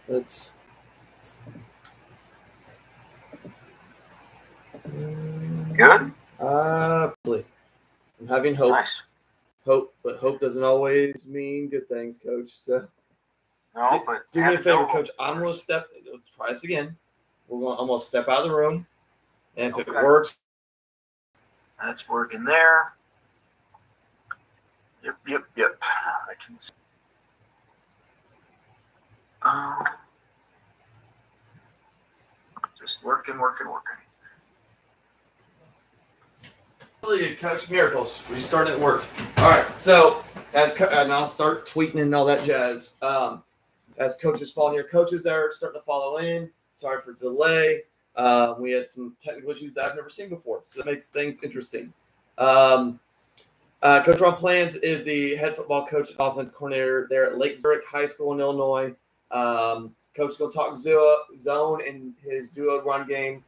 Let's. Good? Probably. I'm having hope. Nice. Hope, but hope doesn't always mean good things, Coach. So No, but do me a favor, no Coach. I'm going to step. Let's try this again. I'm going to step out of the room, and if it Okay. works, that's working there. Yep. I can see. Just working. Really good, Coach. Miracles. We started at work. All right. So and I'll start tweeting and all that jazz. As coaches fall near, coaches are starting to follow in. Sorry for delay. We had some technical issues that I've never seen before, so that makes things interesting. Coach Ron Planz is the head football coach and offense coordinator there at Lake Zurich High School in Illinois. Coach is going to talk zone and his duo run game.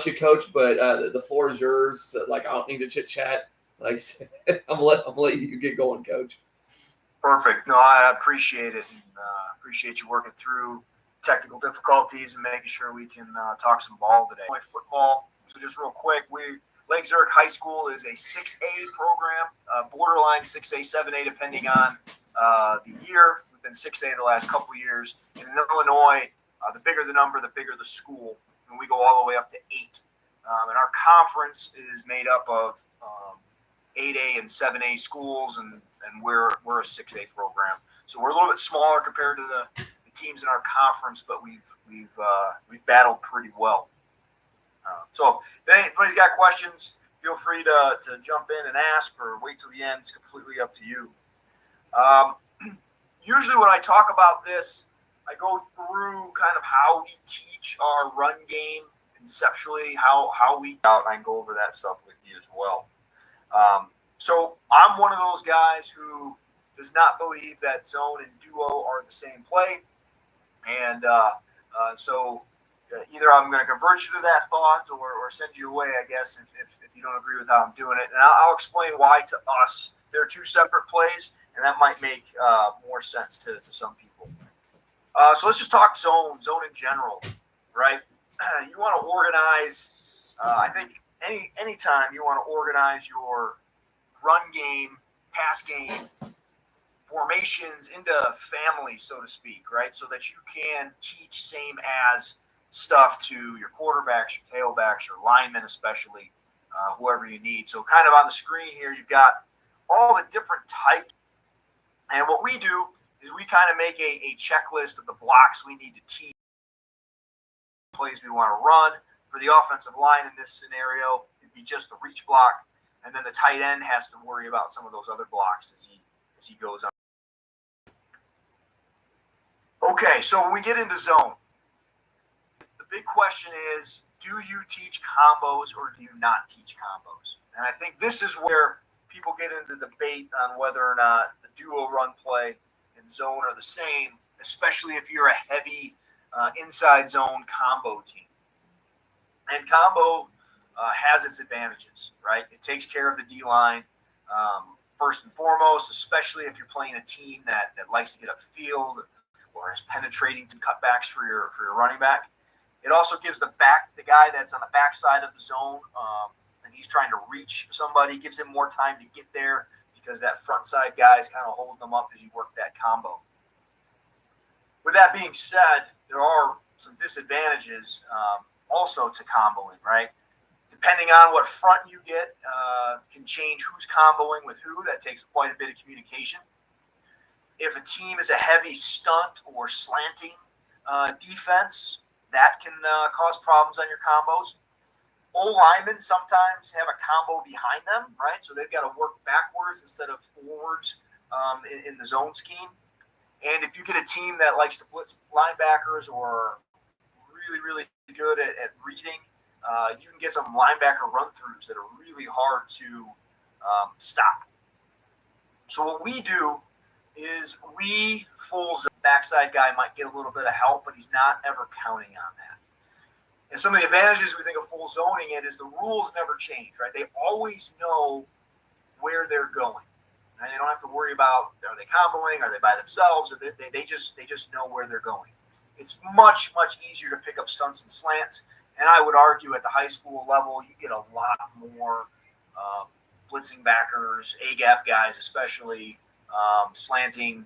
You coach, but the floor is yours. So, I don't need to chit chat. Like I said, I'm gonna let you get going, Coach. Perfect. No, I appreciate it. And, appreciate you working through technical difficulties and making sure we can talk some ball today. Football. So just real quick, Lake Zurich High School is a 6A program, borderline 6A, 7A, depending on the year. We've been 6A the last couple years. In Illinois, the bigger the number, the bigger the school. And we go all the way up to 8. And our conference is made up of 8A and 7A schools, and we're a 6A program. So we're a little bit smaller compared to the teams in our conference, but we've battled pretty well. So if anybody's got questions, feel free to jump in and ask, or wait till the end. It's completely up to you. Usually when I talk about this, I go through kind of how we teach our run game conceptually, how we out. I can go over that stuff with you as well. So I'm one of those guys who does not believe that zone and duo are the same play, and so either I'm going to convert you to that thought or send you away, I guess, if you don't agree with how I'm doing it. And I'll explain why to us they're two separate plays, and that might make more sense to some people. So let's just talk zone in general, right? You want to organize, I think anytime you want to organize your run game, pass game, formations into families, so to speak, right? So that you can teach same as stuff to your quarterbacks, your tailbacks, your linemen especially, whoever you need. So kind of on the screen here, you've got all the different types. And what we do is we kind of make a checklist of the blocks we need to teach, plays we want to run. For the offensive line in this scenario, it'd be just the reach block, and then the tight end has to worry about some of those other blocks as he goes on. Okay, so when we get into zone, the big question is, do you teach combos or do you not teach combos? And I think this is where people get into the debate on whether or not the duo run play and zone are the same, especially if you're a heavy inside zone combo team. And combo has its advantages, right? It takes care of the D-line first and foremost, especially if you're playing a team that likes to get upfield or is penetrating to cutbacks for your running back. It also gives the guy that's on the backside of the zone and he's trying to reach somebody, gives him more time to get there because that front side guy is kind of holding them up as you work that combo. With that being said, there are some disadvantages also to comboing, right? Depending on what front you get, can change who's comboing with who. That takes quite a bit of communication. If a team is a heavy stunt or slanting defense, that can cause problems on your combos. O-linemen sometimes have a combo behind them, right? So they've got to work backwards instead of forwards in the zone scheme. And if you get a team that likes to blitz linebackers or really, really good at reading, you can get some linebacker run-throughs that are really hard to stop. So what we do is we full zone. Backside guy might get a little bit of help, but he's not ever counting on that. And some of the advantages we think of full zoning it is the rules never change, right? They always know where they're going. And they don't have to worry about, are they comboing, are they by themselves, or they just know where they're going. It's much, much easier to pick up stunts and slants. And I would argue at the high school level, you get a lot more blitzing backers, A-gap guys, especially slanting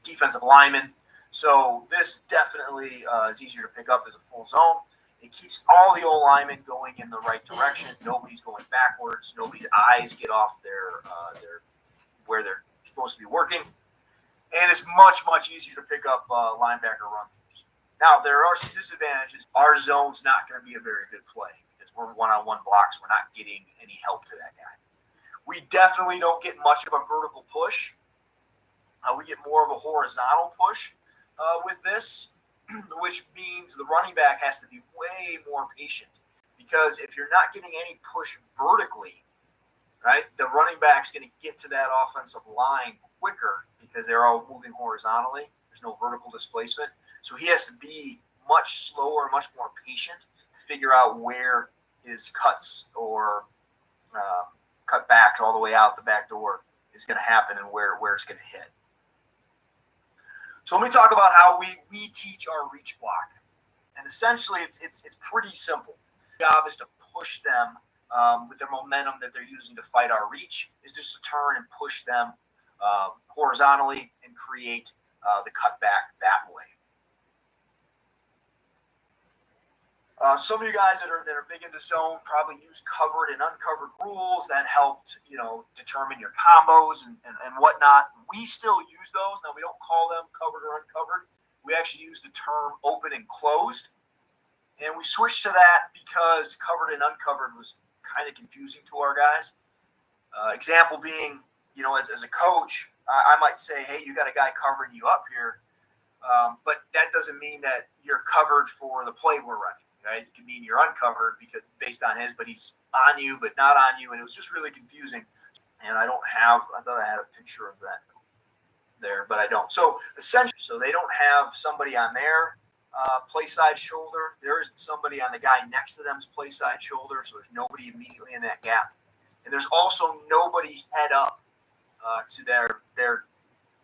defensive linemen. So this definitely is easier to pick up as a full zone. It keeps all the old linemen going in the right direction. Nobody's going backwards. Nobody's eyes get off their where they're supposed to be working. And it's much, much easier to pick up linebacker run-throughs. Now, there are some disadvantages. Our zone's not going to be a very good play because we're one-on-one blocks. We're not getting any help to that guy. We definitely don't get much of a vertical push. We get more of a horizontal push with this, which means the running back has to be way more patient because if you're not getting any push vertically, right, the running back's going to get to that offensive line quicker because they're all moving horizontally. There's no vertical displacement. So he has to be much slower, much more patient to figure out where his cuts or cutbacks all the way out the back door is going to happen and where it's going to hit. So let me talk about how we teach our reach block. And essentially, it's pretty simple. The job is to push them with their momentum that they're using to fight our reach, is just to turn and push them horizontally and create the cutback that way. Some of you guys that are big into zone probably use covered and uncovered rules that helped, determine your combos and whatnot. We still use those. Now, we don't call them covered or uncovered. We actually use the term open and closed. And we switched to that because covered and uncovered was kind of confusing to our guys. Example being, as a coach, I might say, hey, you got a guy covering you up here. But that doesn't mean that you're covered for the play we're running. Right? It can mean you're uncovered because based on his, but he's on you, but not on you. And it was just really confusing. And I thought I had a picture of that there, but I don't. So essentially, they don't have somebody on their play side shoulder. There isn't somebody on the guy next to them's play side shoulder. So there's nobody immediately in that gap. And there's also nobody head up to their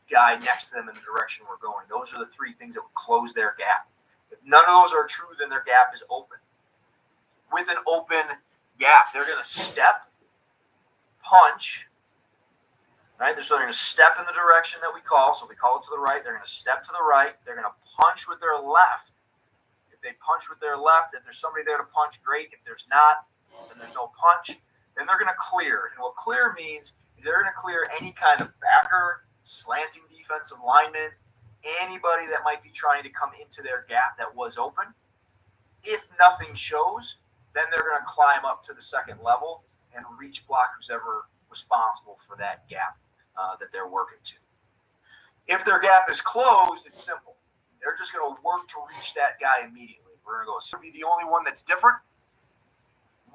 guy next to them in the direction we're going. Those are the three things that would close their gap. If none of those are true, then their gap is open. With an open gap, they're going to step, punch, right? So they're going to step in the direction that we call. So we call it to the right. They're going to step to the right. They're going to punch with their left. If they punch with their left, if there's somebody there to punch, great. If there's not, then there's no punch. Then they're going to clear. And what clear means is they're going to clear any kind of backer, slanting defensive lineman, anybody that might be trying to come into their gap that was open. If nothing shows, then they're going to climb up to the second level and reach block who's ever responsible for that gap that they're working to. If their gap is closed, it's simple. They're just going to work to reach that guy immediately. We're going to go, so be the only one that's different.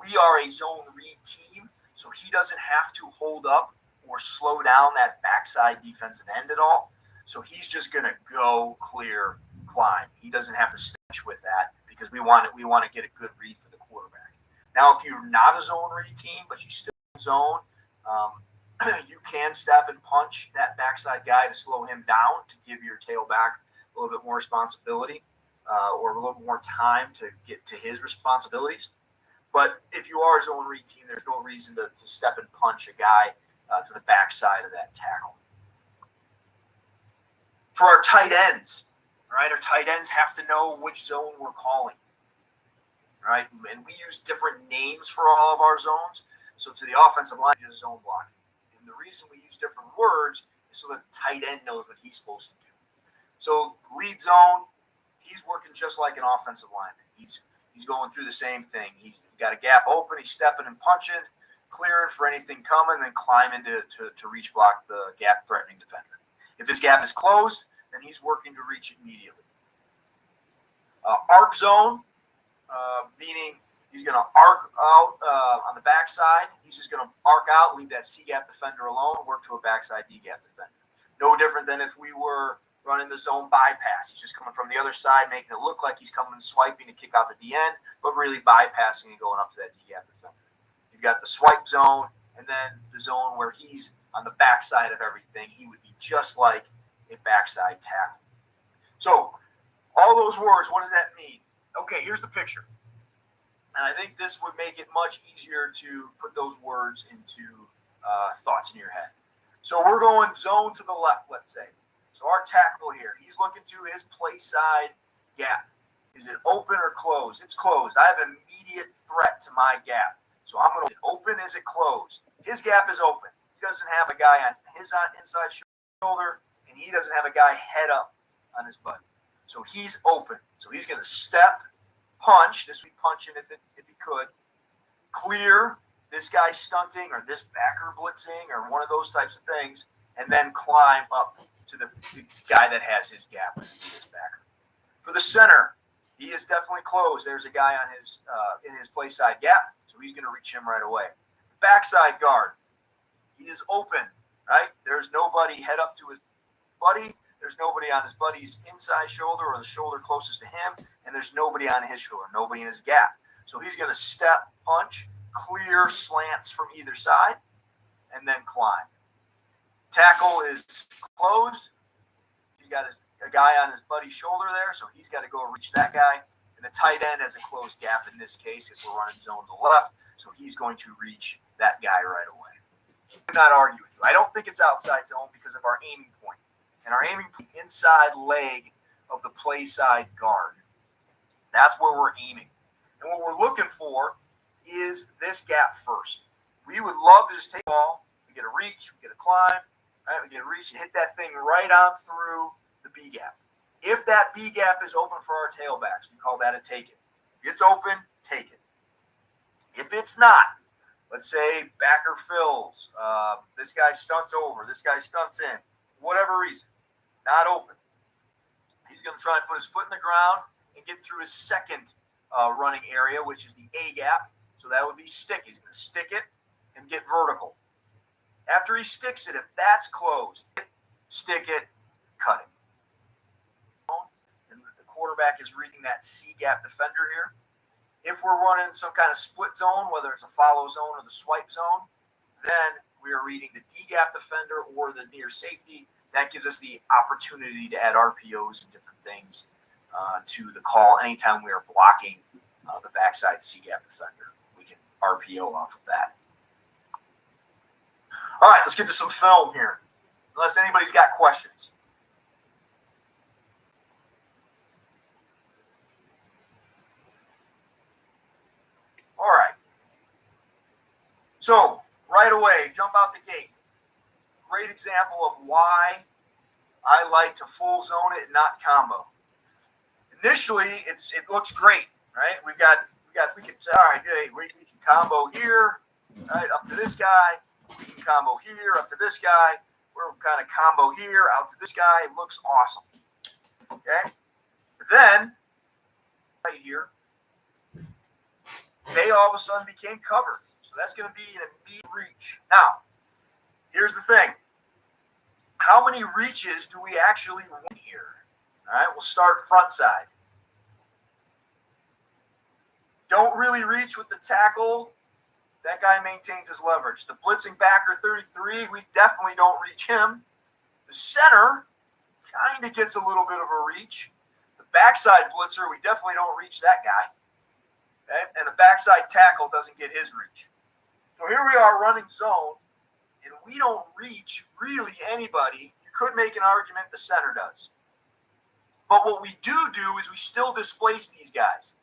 We are a zone read team, so he doesn't have to hold up or slow down that backside defensive end at all. So he's just going to go clear, climb. He doesn't have to stitch with that because we want to get a good read for the quarterback. Now, if you're not a zone read team, but you still zone, you can step and punch that backside guy to slow him down to give your tailback a little bit more responsibility or a little more time to get to his responsibilities. But if you are a zone read team, there's no reason to step and punch a guy to the backside of that tackle. For our tight ends, right? Our tight ends have to know which zone we're calling, right? And we use different names for all of our zones. So to the offensive line, is zone blocking. And the reason we use different words is so that the tight end knows what he's supposed to do. So lead zone, he's working just like an offensive lineman. He's going through the same thing. He's got a gap open. He's stepping and punching, clearing for anything coming, then climbing to reach block the gap-threatening defender. If his gap is closed, then he's working to reach it immediately. Arc zone, meaning he's going to arc out on the backside. He's just going to arc out, leave that C-gap defender alone, work to a backside D-gap defender. No different than if we were running the zone bypass. He's just coming from the other side, making it look like he's coming swiping to kick out the DN, but really bypassing and going up to that D-gap defender. You've got the swipe zone. and then the zone where he's on the backside of everything, he would be just like a backside tackle. So all those words, what does that mean? Okay, here's the picture. And I think this would make it much easier to put those words into thoughts in your head. So we're going zone to the left, let's say. So our tackle here, he's looking to his play side gap. Is it open or closed? It's closed. I have an immediate threat to my gap. So I'm going to open. Is it closed? His gap is open. He doesn't have a guy on his inside shoulder, and he doesn't have a guy head up on his butt. So he's open. So he's going to step, punch. This would be punching if he could. Clear. This guy stunting or this backer blitzing or one of those types of things, and then climb up to the guy that has his gap, which would be his backer. For the center, he is definitely closed. There's a guy on his in his play side gap, so he's going to reach him right away. Backside guard, he is open, right? There's nobody head up to his buddy. There's nobody on his buddy's inside shoulder or the shoulder closest to him, and there's nobody on his shoulder, nobody in his gap. So he's going to step, punch, clear slants from either side, and then climb. Tackle is closed. He's got a guy on his buddy's shoulder there, so he's got to go reach that guy. And the tight end has a closed gap in this case if we're running zone to the left, so he's going to reach that guy right away. I do not argue with you. I don't think it's outside zone because of our aiming point. And our aiming point inside leg of the play side guard. That's where we're aiming. And what we're looking for is this gap first. We would love to just take the ball, we get a reach, we get a climb, right? We get a reach and hit that thing right on through the B gap. If that B gap is open for our tailbacks, we call that a take it. If it's open, take it. If it's not, let's say backer fills, this guy stunts over, this guy stunts in, whatever reason, not open. He's going to try and put his foot in the ground and get through his second running area, which is the A gap. So that would be stick. He's going to stick it and get vertical. After he sticks it, if that's closed, stick it, cut it. And the quarterback is reading that C gap defender here. If we're running some kind of split zone, whether it's a follow zone or the swipe zone, then we are reading the D gap defender or the near safety. That gives us the opportunity to add RPOs and different things to the call anytime we are blocking the backside C gap defender. We can RPO off of that. All right, let's get to some film here, unless anybody's got questions. All right. So, right away, jump out the gate. Great example of why I like to full zone it and not combo. Initially, it looks great, right? We can say, all right, hey, we can combo here, right, up to this guy. We can combo here, up to this guy. We're kind of combo here, out to this guy. It looks awesome. Okay? But then, right here, they all of a sudden became covered. So that's going to be an immediate reach. Now, here's the thing. How many reaches do we actually win here? All right, we'll start front side. Don't really reach with the tackle. That guy maintains his leverage. The blitzing backer 33, we definitely don't reach him. The center kind of gets a little bit of a reach. The backside blitzer, we definitely don't reach that guy. Okay? And the backside tackle doesn't get his reach. So here we are running zone, and we don't reach really anybody. You could make an argument the center does. But what we do is we still displace these guys.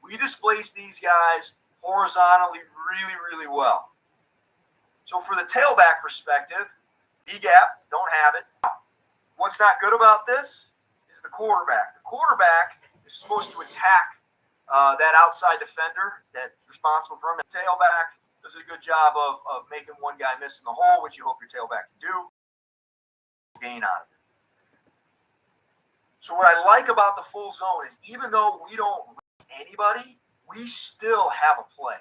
We displace these guys horizontally really, really well. So for the tailback perspective, B-gap, don't have it. What's not good about this is the quarterback. The quarterback is supposed to attack that outside defender that's responsible for him. The tailback does a good job of making one guy miss in the hole, which you hope your tailback can do. Gain out of it. So what I like about the full zone is even though we don't reach anybody, we still have a play.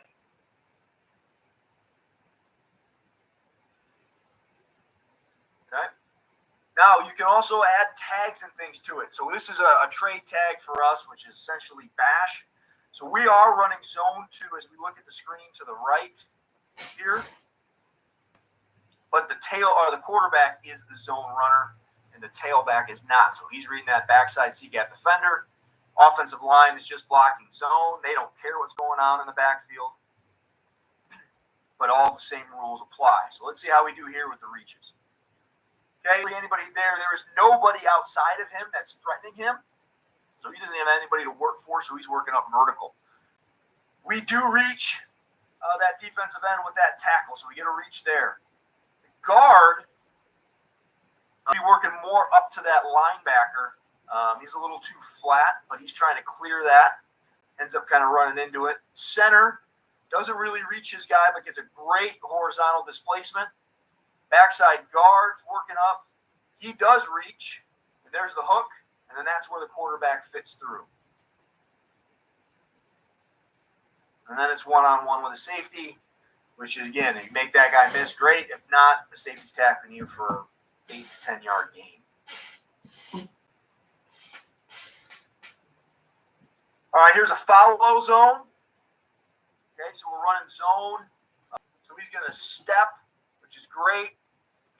Okay? Now, you can also add tags and things to it. So this is a trade tag for us, which is essentially bash. So we are running zone 2 as we look at the screen to the right here. but the quarterback is the zone runner, and the tailback is not. So he's reading that backside C-gap defender. Offensive line is just blocking zone. They don't care what's going on in the backfield, but all the same rules apply. So let's see how we do here with the reaches. Okay, anybody there? There is nobody outside of him that's threatening him. So he doesn't have anybody to work for, so he's working up vertical. We do reach that defensive end with that tackle, so we get a reach there. The guard, be working more up to that linebacker. He's a little too flat, but he's trying to clear that. Ends up kind of running into it. Center doesn't really reach his guy, but gets a great horizontal displacement. Backside guard working up. He does reach. And there's the hook, and then that's where the quarterback fits through. And then it's one-on-one with a safety, which is, again, if you make that guy miss, great. If not, the safety's tackling you for 8 to 10 yard gain. All right, here's a follow zone. Okay, so we're running zone. So he's going to step, which is great.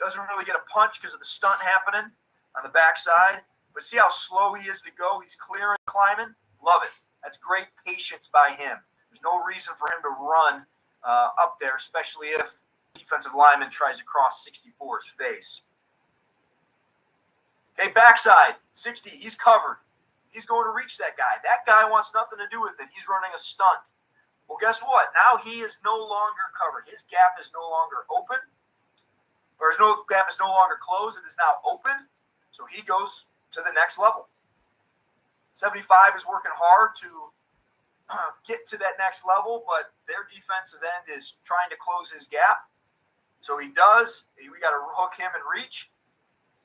Doesn't really get a punch because of the stunt happening on the backside. But see how slow he is to go? He's clearing, climbing. Love it. That's great patience by him. There's no reason for him to run up there, especially if defensive lineman tries to cross 64's face. Okay, backside, 60, he's covered. He's going to reach that guy. That guy wants nothing to do with it. He's running a stunt. Well, guess what? Now he is no longer covered. His gap is no longer open. Or his gap is no longer closed. It is now open. So he goes to the next level. 75 is working hard to get to that next level, but their defensive end is trying to close his gap. So he does. We got to hook him and reach.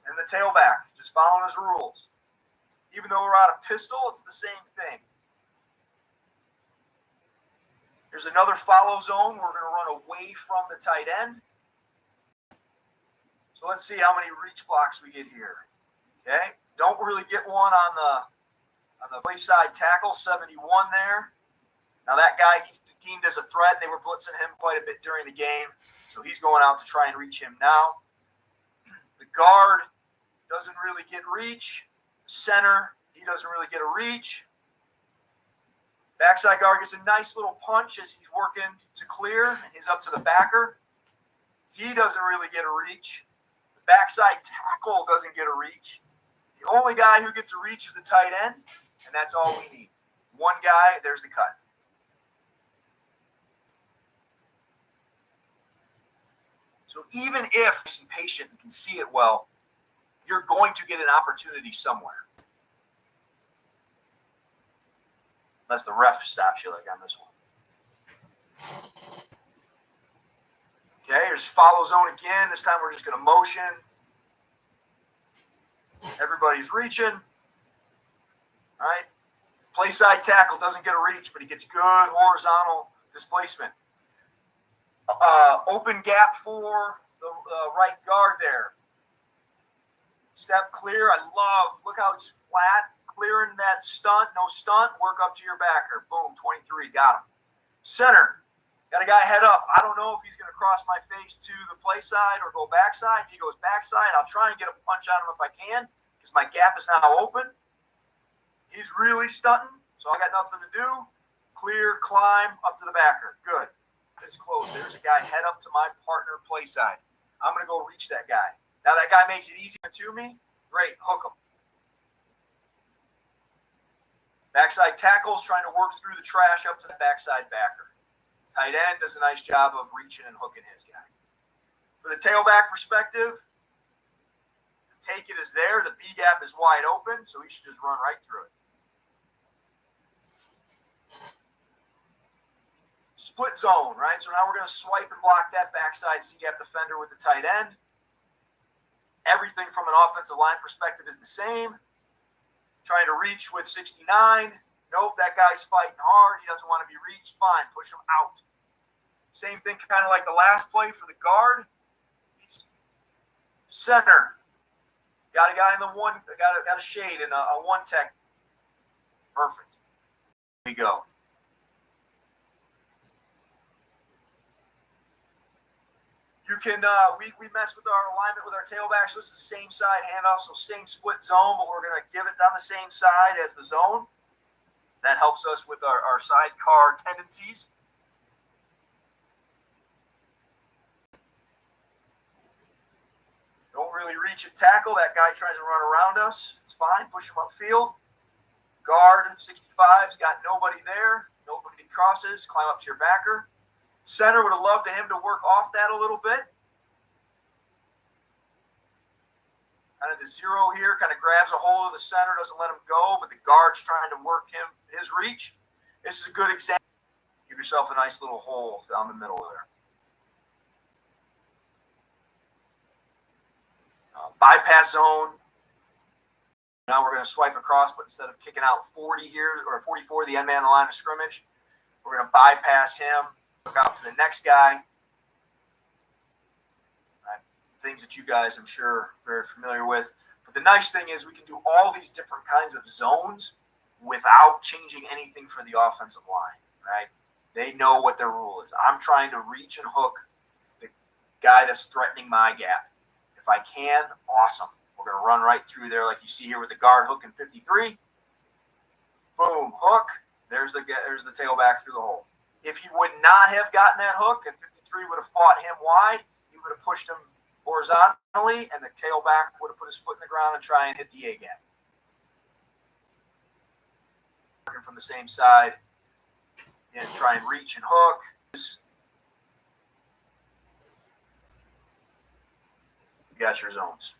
And the tailback, just following his rules. Even though we're out of pistol, it's the same thing. There's another follow zone. We're going to run away from the tight end. So let's see how many reach blocks we get here. Okay, don't really get one on the play side tackle, 71 there. Now that guy, he's deemed as a threat. They were blitzing him quite a bit during the game, so he's going out to try and reach him now. The guard doesn't really get reach. Center, he doesn't really get a reach. Backside guard gets a nice little punch as he's working to clear, and he's up to the backer. He doesn't really get a reach. The backside tackle doesn't get a reach. The only guy who gets a reach is the tight end, and that's all we need. One guy, there's the cut. So even if he's patient and can see it well, you're going to get an opportunity somewhere. Unless the ref stops you like on this one. Okay, here's follow zone again. This time we're just going to motion. Everybody's reaching. All right. Play side tackle doesn't get a reach, but he gets good horizontal displacement. Open gap for the right guard there. Step clear. Look how it's flat. Clearing that stunt. No stunt. Work up to your backer. Boom. 23. Got him. Center. Got a guy head up. I don't know if he's going to cross my face to the play side or go backside. If he goes backside, I'll try and get a punch on him if I can because my gap is now open. He's really stunting, so I got nothing to do. Clear, climb, up to the backer. Good. It's close. There's a guy head up to my partner play side. I'm going to go reach that guy. Now that guy makes it easier to me. Great. Hook him. Backside tackles trying to work through the trash up to the backside backer. Tight end does a nice job of reaching and hooking his guy. For the tailback perspective, the take it is there. The B gap is wide open, so he should just run right through it. Split zone, right? So now we're going to swipe and block that backside C-gap defender with the tight end. Everything from an offensive line perspective is the same. Trying to reach with 69. Nope, that guy's fighting hard. He doesn't want to be reached. Fine, push him out. Same thing kind of like the last play for the guard. Center. Got a guy in the one, got a shade in a one tech. Perfect. Here we go. You can we mess with our alignment with our tailbacks. This is the same side handoff, so same split zone, but we're going to give it on the same side as the zone. That helps us with our sidecar tendencies. Don't really reach at tackle. That guy tries to run around us. It's fine. Push him upfield. Guard 65's got nobody there. Nobody crosses. Climb up to your backer. Center would have loved him to work off that a little bit. Kind of the zero here, kind of grabs a hold of the center, doesn't let him go, but the guard's trying to work his reach. This is a good example. Give yourself a nice little hole down the middle there. Bypass zone. Now we're going to swipe across, but instead of kicking out 40 here, or 44, the end man in the line of scrimmage, we're going to bypass him, look out to the next guy. Things that you guys, I'm sure, are very familiar with. But the nice thing is we can do all these different kinds of zones without changing anything for the offensive line, right? They know what their rule is. I'm trying to reach and hook the guy that's threatening my gap. If I can, awesome. We're going to run right through there like you see here with the guard hook in 53. Boom, hook. There's the tailback through the hole. If he would not have gotten that hook and 53 would have fought him wide, he would have pushed him horizontally, and the tailback would have put his foot in the ground and try and hit the A gap. Working from the same side and try and reach and hook. You got your zones.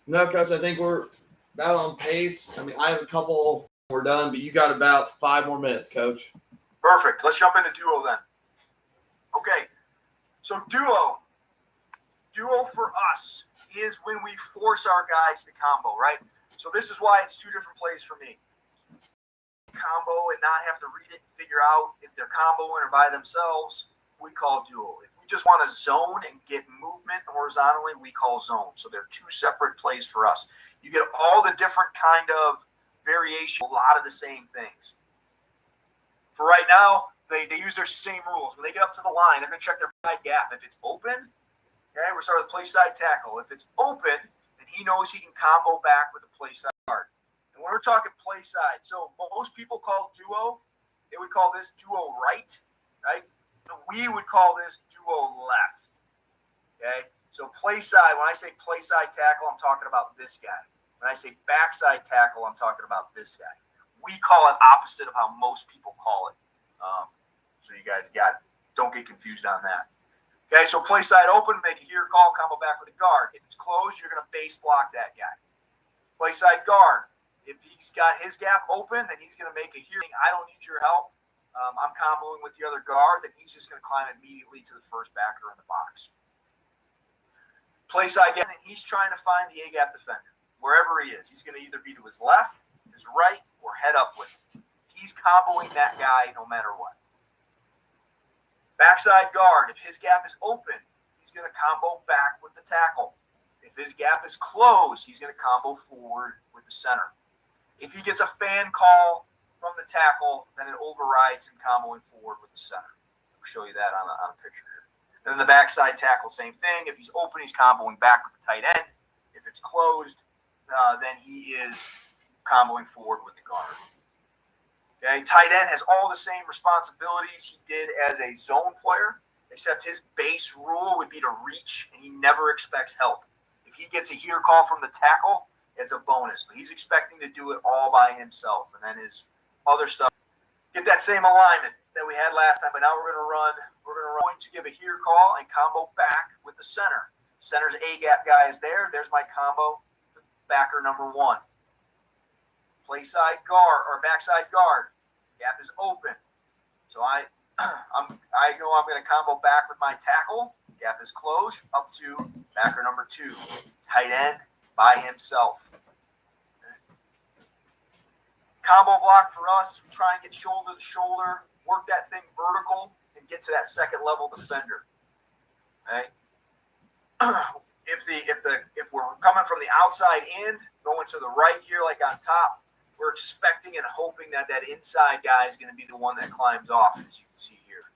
No, Coach, I think we're about on pace. I mean, I have a couple we're done, but you got about 5 more minutes, Coach. Perfect. Let's jump into duo then. Okay. So duo for us is when we force our guys to combo, right? So this is why it's 2 different plays for me. Combo and not have to read it and figure out if they're comboing or by themselves, we call duo. If we just want to zone and get movement horizontally, we call zone. So they're 2 separate plays for us. You get all the different kind of variation, a lot of the same things. For right now, They use their same rules. When they get up to the line, they're going to check their side gap. If it's open, okay, we're starting with play side tackle. If it's open, then he knows he can combo back with a play side guard. And when we're talking play side, so most people call duo, they would call this duo right? We would call this duo left, okay? So play side, when I say play side tackle, I'm talking about this guy. When I say backside tackle, I'm talking about this guy. We call it opposite of how most people call it. So you guys don't get confused on that. Okay, so play side open, make a here call, combo back with a guard. If it's closed, you're going to base block that guy. Play side guard. If he's got his gap open, then he's going to make a here. I don't need your help. I'm comboing with the other guard. Then he's just going to climb immediately to the first backer in the box. Play side gap, and he's trying to find the A-gap defender. Wherever he is, he's going to either be to his left, his right, or head up with him. He's comboing that guy no matter what. Backside guard, if his gap is open, he's going to combo back with the tackle. If his gap is closed, he's going to combo forward with the center. If he gets a fan call from the tackle, then it overrides him comboing forward with the center. I'll show you that on a picture here. And then the backside tackle, same thing. If he's open, he's comboing back with the tight end. If it's closed, then he is comboing forward with the guard. Okay, tight end has all the same responsibilities he did as a zone player, except his base rule would be to reach, and he never expects help. If he gets a here call from the tackle, it's a bonus, but he's expecting to do it all by himself, and then his other stuff. Get that same alignment that we had last time, but now we're going to give a here call and combo back with the center. Center's A-gap guy is there. There's my combo, backer number 1. Play side guard or backside guard. Gap is open. So I know I'm going to combo back with my tackle. Gap is closed up to backer number 2. Tight end by himself. Combo block for us, we try and get shoulder to shoulder, work that thing vertical, and get to that second level defender. Okay? If we're coming from the outside in, going to the right here like on top, we're expecting and hoping that inside guy is going to be the one that climbs off, as you can see here.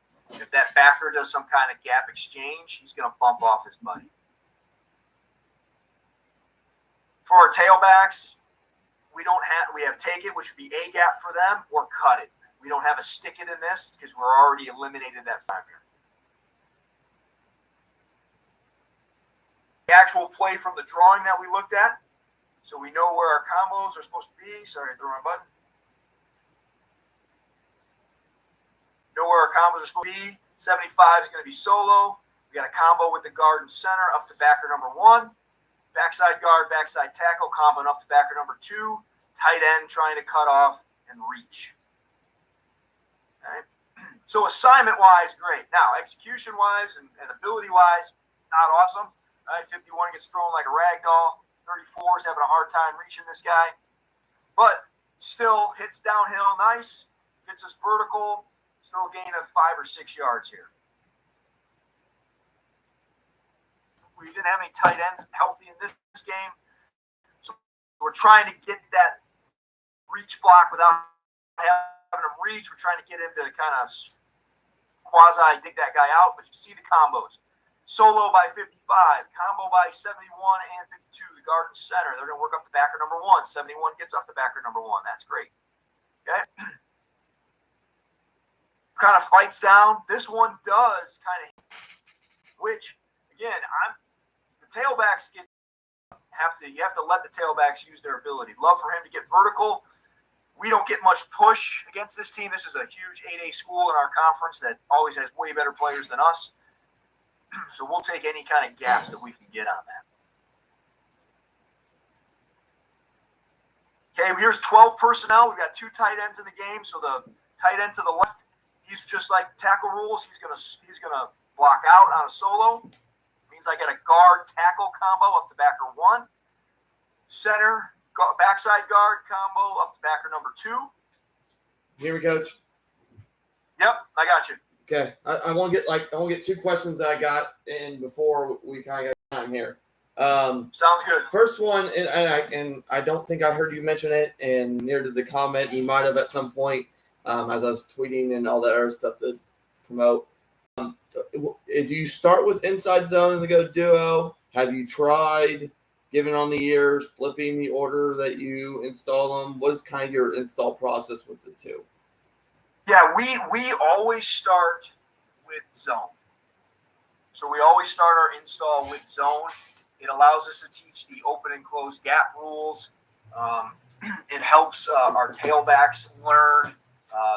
If that backer does some kind of gap exchange, he's going to bump off his buddy. For our tailbacks, we have take it, which would be a gap for them, or cut it. We don't have a stick it in this because we're already eliminated that factor. The actual play from the drawing that we looked at, so we know where our combos are supposed to be. Sorry, I threw my button. Know where our combos are supposed to be. 75 is going to be solo. We got a combo with the guard and center up to backer number 1. Backside guard, backside tackle, combo up to backer number 2. Tight end trying to cut off and reach. Okay. So assignment-wise, great. Now, execution-wise and ability-wise, not awesome. All right, 51 gets thrown like a rag doll. 34 is having a hard time reaching this guy. But still hits downhill nice. Gets us vertical. Still a gain of 5 or 6 yards here. We didn't have any tight ends healthy in this game. So we're trying to get that reach block without having him reach. We're trying to get him to kind of quasi-dig that guy out. But you see the combos. Solo by 55, combo by 71 and 52, the guard and center. They're going to work up to backer number 1. 71 gets up to backer number 1. That's great. Okay. Kind of fights down. This one does kind of hit, which, again, the tailbacks you have to let the tailbacks use their ability. Love for him to get vertical. We don't get much push against this team. This is a huge 8A school in our conference that always has way better players than us. So we'll take any kind of gaps that we can get on that. Okay, here's 12 personnel. We've got 2 tight ends in the game. So the tight end to the left, he's just like tackle rules. He's gonna block out on a solo. Means I get a guard tackle combo up to backer 1. Center backside guard combo up to backer number 2. Hear me, Coach? Yep, I got you. Okay, I want to get 2 questions that I got in before we kind of got time here. Sounds good. First one, and I don't think I heard you mention it, and near to the comment, you might have at some point, as I was tweeting and all that other stuff to promote. Do you start with inside zone and then go duo? Have you tried giving on the ears, flipping the order that you install them? What is kind of your install process with the 2? Yeah, we always start with zone. So we always start our install with zone. It allows us to teach the open and close gap rules. It helps our tailbacks learn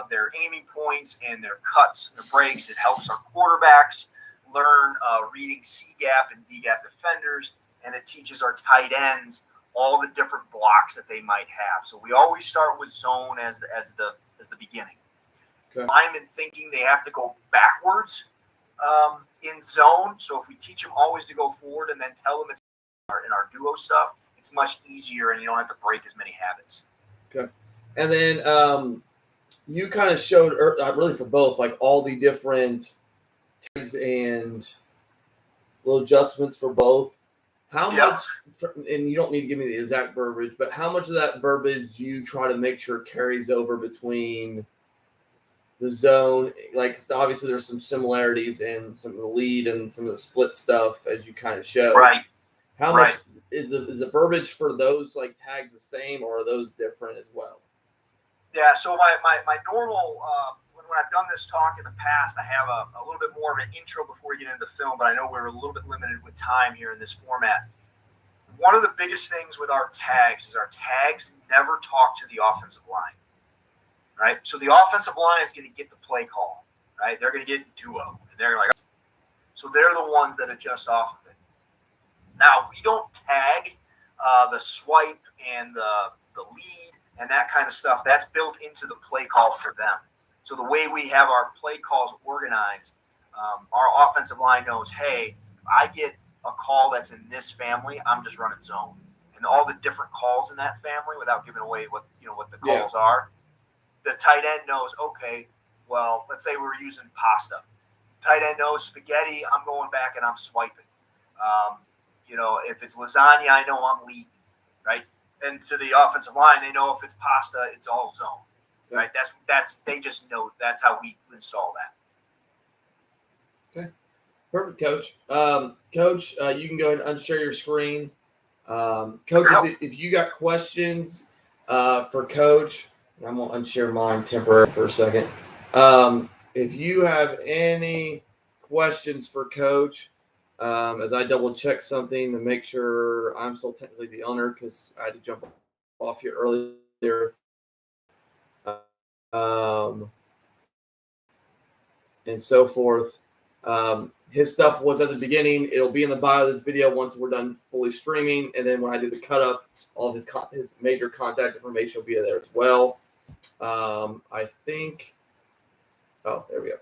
their aiming points and their cuts and their breaks. It helps our quarterbacks learn reading C gap and D gap defenders, and it teaches our tight ends all the different blocks that they might have. So we always start with zone as the beginning. Okay. I'm in thinking they have to go backwards in zone. So if we teach them always to go forward and then tell them it's in our duo stuff, it's much easier and you don't have to break as many habits. Okay. And then you kind of showed, really for both, like all the different tags and little adjustments for both. How much, and you don't need to give me the exact verbiage, but how much of that verbiage you try to make sure carries over between the zone? Like, obviously there's some similarities in some of the lead and some of the split stuff as you kind of show. Right. How much is the verbiage for those like tags the same, or are those different as well? Yeah, so my normal, when I've done this talk in the past, I have a little bit more of an intro before we get into the film, but I know we're a little bit limited with time here in this format. One of the biggest things with our tags is our tags never talk to the offensive line, right? So the offensive line is going to get the play call, right? They're going to get duo. And they're like, so they're the ones that adjust off of it. Now, we don't tag the swipe and the lead and that kind of stuff. That's built into the play call for them. So the way we have our play calls organized, our offensive line knows, hey, if I get a call that's in this family, I'm just running zone. And all the different calls in that family, without giving away what the calls are, the tight end knows, okay, well, let's say we're using pasta. Tight end knows spaghetti, I'm going back and I'm swiping. If it's lasagna, I know I'm leading, right? And to the offensive line, they know if it's pasta, it's all zone, right? They just know that's how we install that. Perfect, Coach. Coach, you can go ahead and unshare your screen. Coach, if you got questions for Coach, I'm going to unshare mine temporarily for a second. If you have any questions for Coach, as I double check something to make sure I'm still technically the owner because I had to jump off here earlier. And so forth. His stuff was at the beginning. It'll be in the bio of this video once we're done fully streaming. And then when I do the cut up, all of his major contact information will be there as well. I think. Oh, there we go.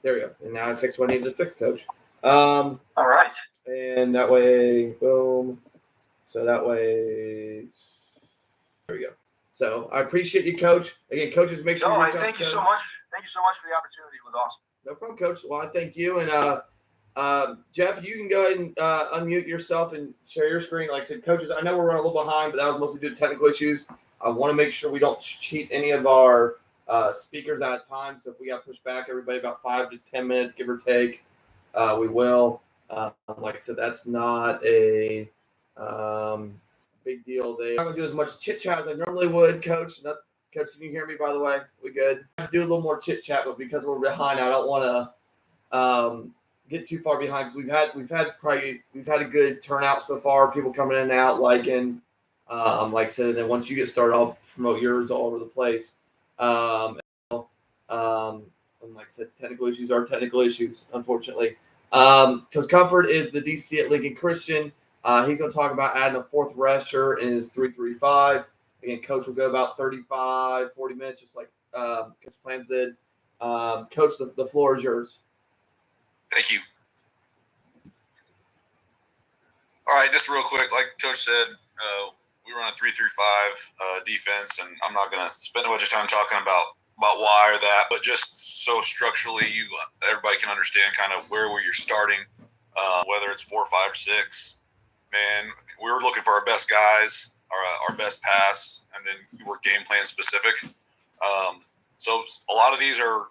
There we go. And now I fixed what I needed to fix, Coach. All right. And that way, boom. So that way, there we go. So I appreciate you, Coach. Again, coaches, make sure. No, I thank you so much. Thank you so much for the opportunity. It was awesome. No problem, Coach. Well, I thank you. And Jeff, you can go ahead and unmute yourself and share your screen. Like I said, coaches, I know we're running a little behind, but that was mostly due to technical issues. I want to make sure we don't cheat any of our speakers out of time. So if we got to push back everybody about 5 to 10 minutes, give or take, we will. Like I said, that's not a big deal. I'm not going to do as much chit-chat as I normally would, Coach. Coach, can you hear me, by the way? We good? I have to do a little more chit-chat, but because we're behind, I don't want to get too far behind because we've had a good turnout so far. People coming in and out, liking, like I said. And then once you get started, I'll promote yours all over the place. And like I said, technical issues are technical issues, unfortunately. Coach Comfort is the DC at Lincoln Christian. He's going to talk about adding a fourth rusher in his 3-3-5. Again, Coach will go about 35, 40 minutes, just like Coach Planz did. Coach, the floor is yours. Thank you. All right, just real quick, like Coach said, we run a 3-3-5 defense, and I'm not going to spend a bunch of time talking about why or that, but just so structurally, everybody can understand kind of where you're starting, whether it's 4, 5, 6. Man, we were looking for our best guys, our best pass, and then we're game plan specific. So a lot of these are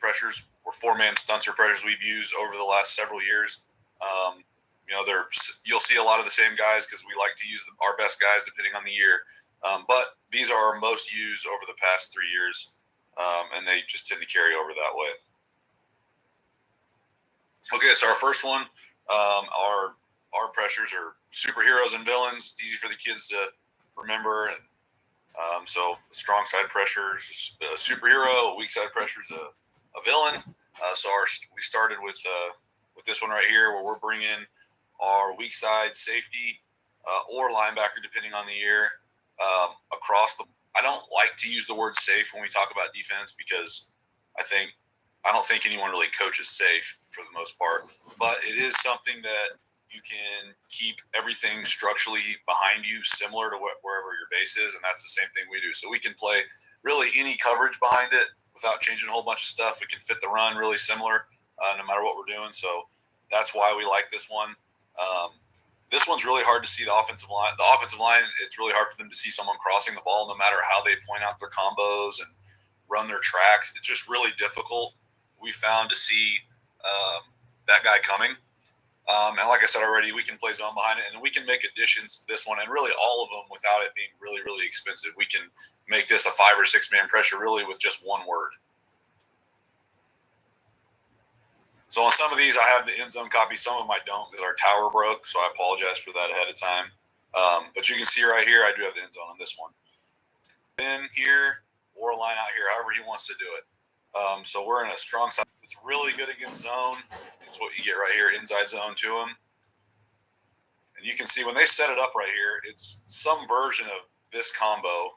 pressures or 4-man stunts or pressures we've used over the last several years. You'll see a lot of the same guys because we like to use our best guys depending on the year. But these are our most used over the past 3 years, and they just tend to carry over that way. Okay, so our first one, our pressures are superheroes and villains. It's easy for the kids to remember. So strong side pressure is a superhero, weak side pressure is a villain. So we started with this one right here, where we're bringing our weak side safety or linebacker, depending on the year, across the. I don't like to use the word safe when we talk about defense because I don't think anyone really coaches safe for the most part, but it is something that you can keep everything structurally behind you similar to wherever your base is, and that's the same thing we do. So we can play really any coverage behind it without changing a whole bunch of stuff. We can fit the run really similar no matter what we're doing. So that's why we like this one. This one's really hard to see the offensive line. The offensive line, it's really hard for them to see someone crossing the ball no matter how they point out their combos and run their tracks. It's just really difficult, we found, to see that guy coming. And like I said already, we can play zone behind it, and we can make additions to this one, and really all of them without it being really, really expensive. We can make this a 5 or 6 man pressure really with just one word. So on some of these, I have the end zone copy. Some of them I don't because our tower broke, so I apologize for that ahead of time. But you can see right here, I do have the end zone on this one. In here or a line out here, however he wants to do it. So we're in a strong side. It's really good against zone. It's what you get right here, inside zone to him. And you can see when they set it up right here, it's some version of this combo.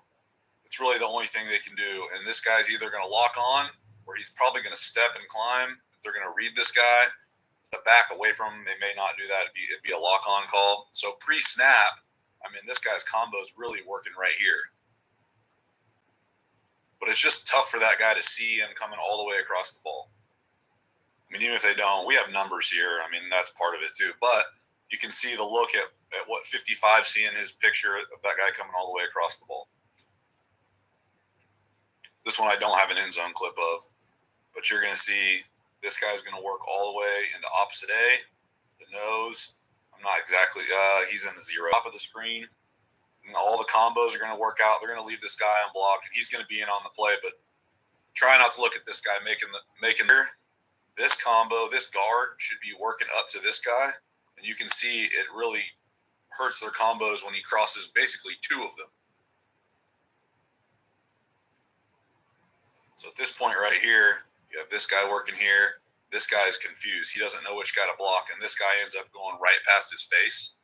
It's really the only thing they can do. And this guy's either going to lock on or he's probably going to step and climb. If they're going to read this guy, the back away from him, they may not do that. It'd be a lock-on call. So pre-snap, I mean, this guy's combo is really working right here. But it's just tough for that guy to see and coming all the way across the ball. I mean, even if they don't, we have numbers here. I mean, that's part of it too. But you can see the look at what 55 seeing his picture of that guy coming all the way across the ball. This one I don't have an end zone clip of, but you're going to see This guy's going to work all the way into opposite A. The nose, I'm not exactly, he's in the zero. Top of the screen. And all the combos are going to work out. They're going to leave this guy unblocked, and he's going to be in on the play. But try not to look at this guy making this combo. This guard should be working up to this guy, and you can see it really hurts their combos when he crosses basically two of them. So at this point right here, you have this guy working here. This guy is confused. He doesn't know which guy to block, and this guy ends up going right past his face.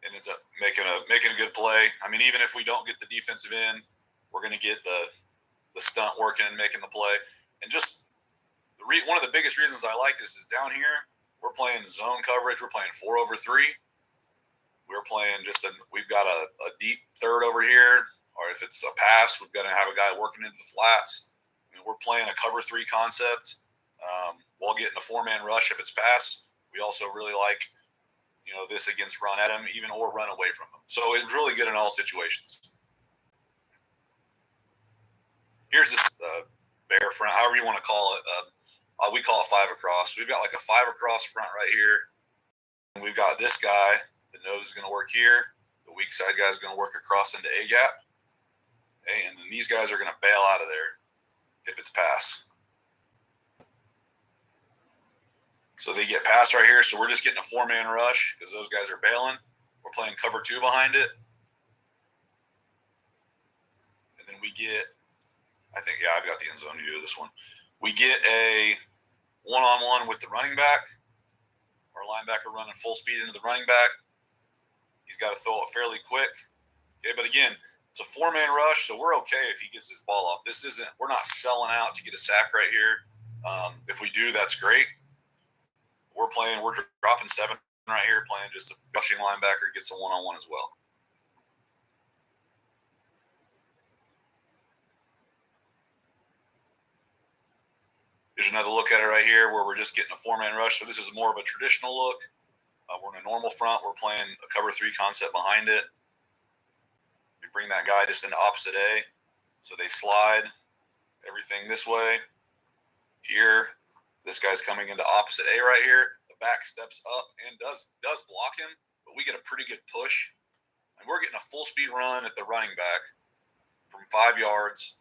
And ends up making a good play. I mean, even if we don't get the defensive end, we're going to get the stunt working and making the play. And just one of the biggest reasons I like this is down here, we're playing zone coverage. We're playing 4 over 3. We're playing we've got a deep third over here, or if it's a pass, we've got to have a guy working into the flats. I mean, we're playing a cover 3 concept while getting a 4-man rush if it's pass. We also really like this against run at him, or run away from him. So it's really good in all situations. Here's this bear front, however you want to call it. We call it 5 across. We've got like a 5 across front right here. And we've got this guy. The nose is going to work here. The weak side guy is going to work across into A gap. And then these guys are going to bail out of there if it's pass. So they get pass right here. So we're just getting a 4-man rush because those guys are bailing. We're playing cover 2 behind it. And then we get, I've got the end zone view of this one. We get a one-on-one with the running back. Our linebacker running full speed into the running back. He's got to throw it fairly quick. Okay, but again, it's a 4-man rush, so we're okay if he gets his ball off. We're not selling out to get a sack right here. If we do, that's great. We're dropping 7 right here, playing just a rushing linebacker, gets a one-on-one as well. Here's another look at it right here where we're just getting a 4-man rush. So this is more of a traditional look. We're in a normal front. We're playing a cover 3 concept behind it. We bring that guy just into opposite A. So they slide everything this way. Here, this guy's coming into opposite A right here. The back steps up and does block him, but we get a pretty good push. And we're getting a full speed run at the running back from 5 yards.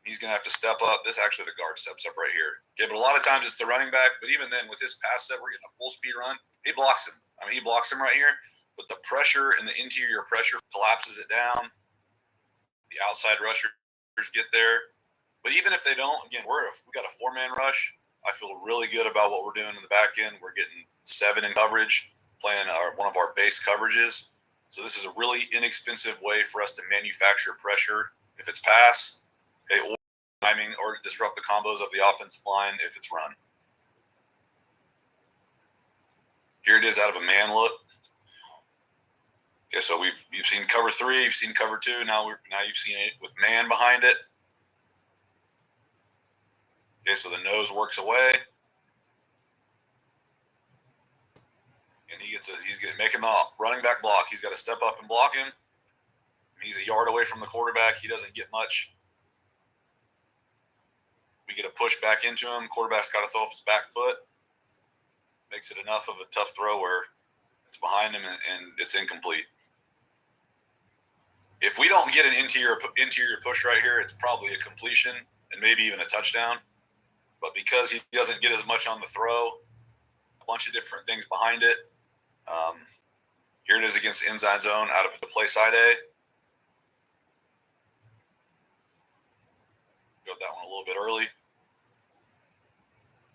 He's going to have to step up. The guard steps up right here. Okay, but a lot of times it's the running back. But even then, with his pass set, we're getting a full speed run. He blocks him. He blocks him right here. But the pressure and the interior pressure collapses it down. The outside rushers get there. But even if they don't, again, we got a 4-man rush. I feel really good about what we're doing in the back end. We're getting 7 in coverage, playing one of our base coverages. So this is a really inexpensive way for us to manufacture pressure if it's pass. Okay, or timing, or disrupt the combos of the offensive line if it's run. Here it is out of a man look. Okay, so you've seen cover 3, you've seen cover 2. Now you've seen it with man behind it. Okay, so the nose works away, and he's making the running back block. He's got to step up and block him. He's a yard away from the quarterback. He doesn't get much. We get a push back into him. Quarterback's got to throw off his back foot. Makes it enough of a tough throw where it's behind him and it's incomplete. If we don't get an interior push right here, it's probably a completion and maybe even a touchdown. But because he doesn't get as much on the throw, a bunch of different things behind it. Here it is against the inside zone out of the play side A. Got that one a little bit early.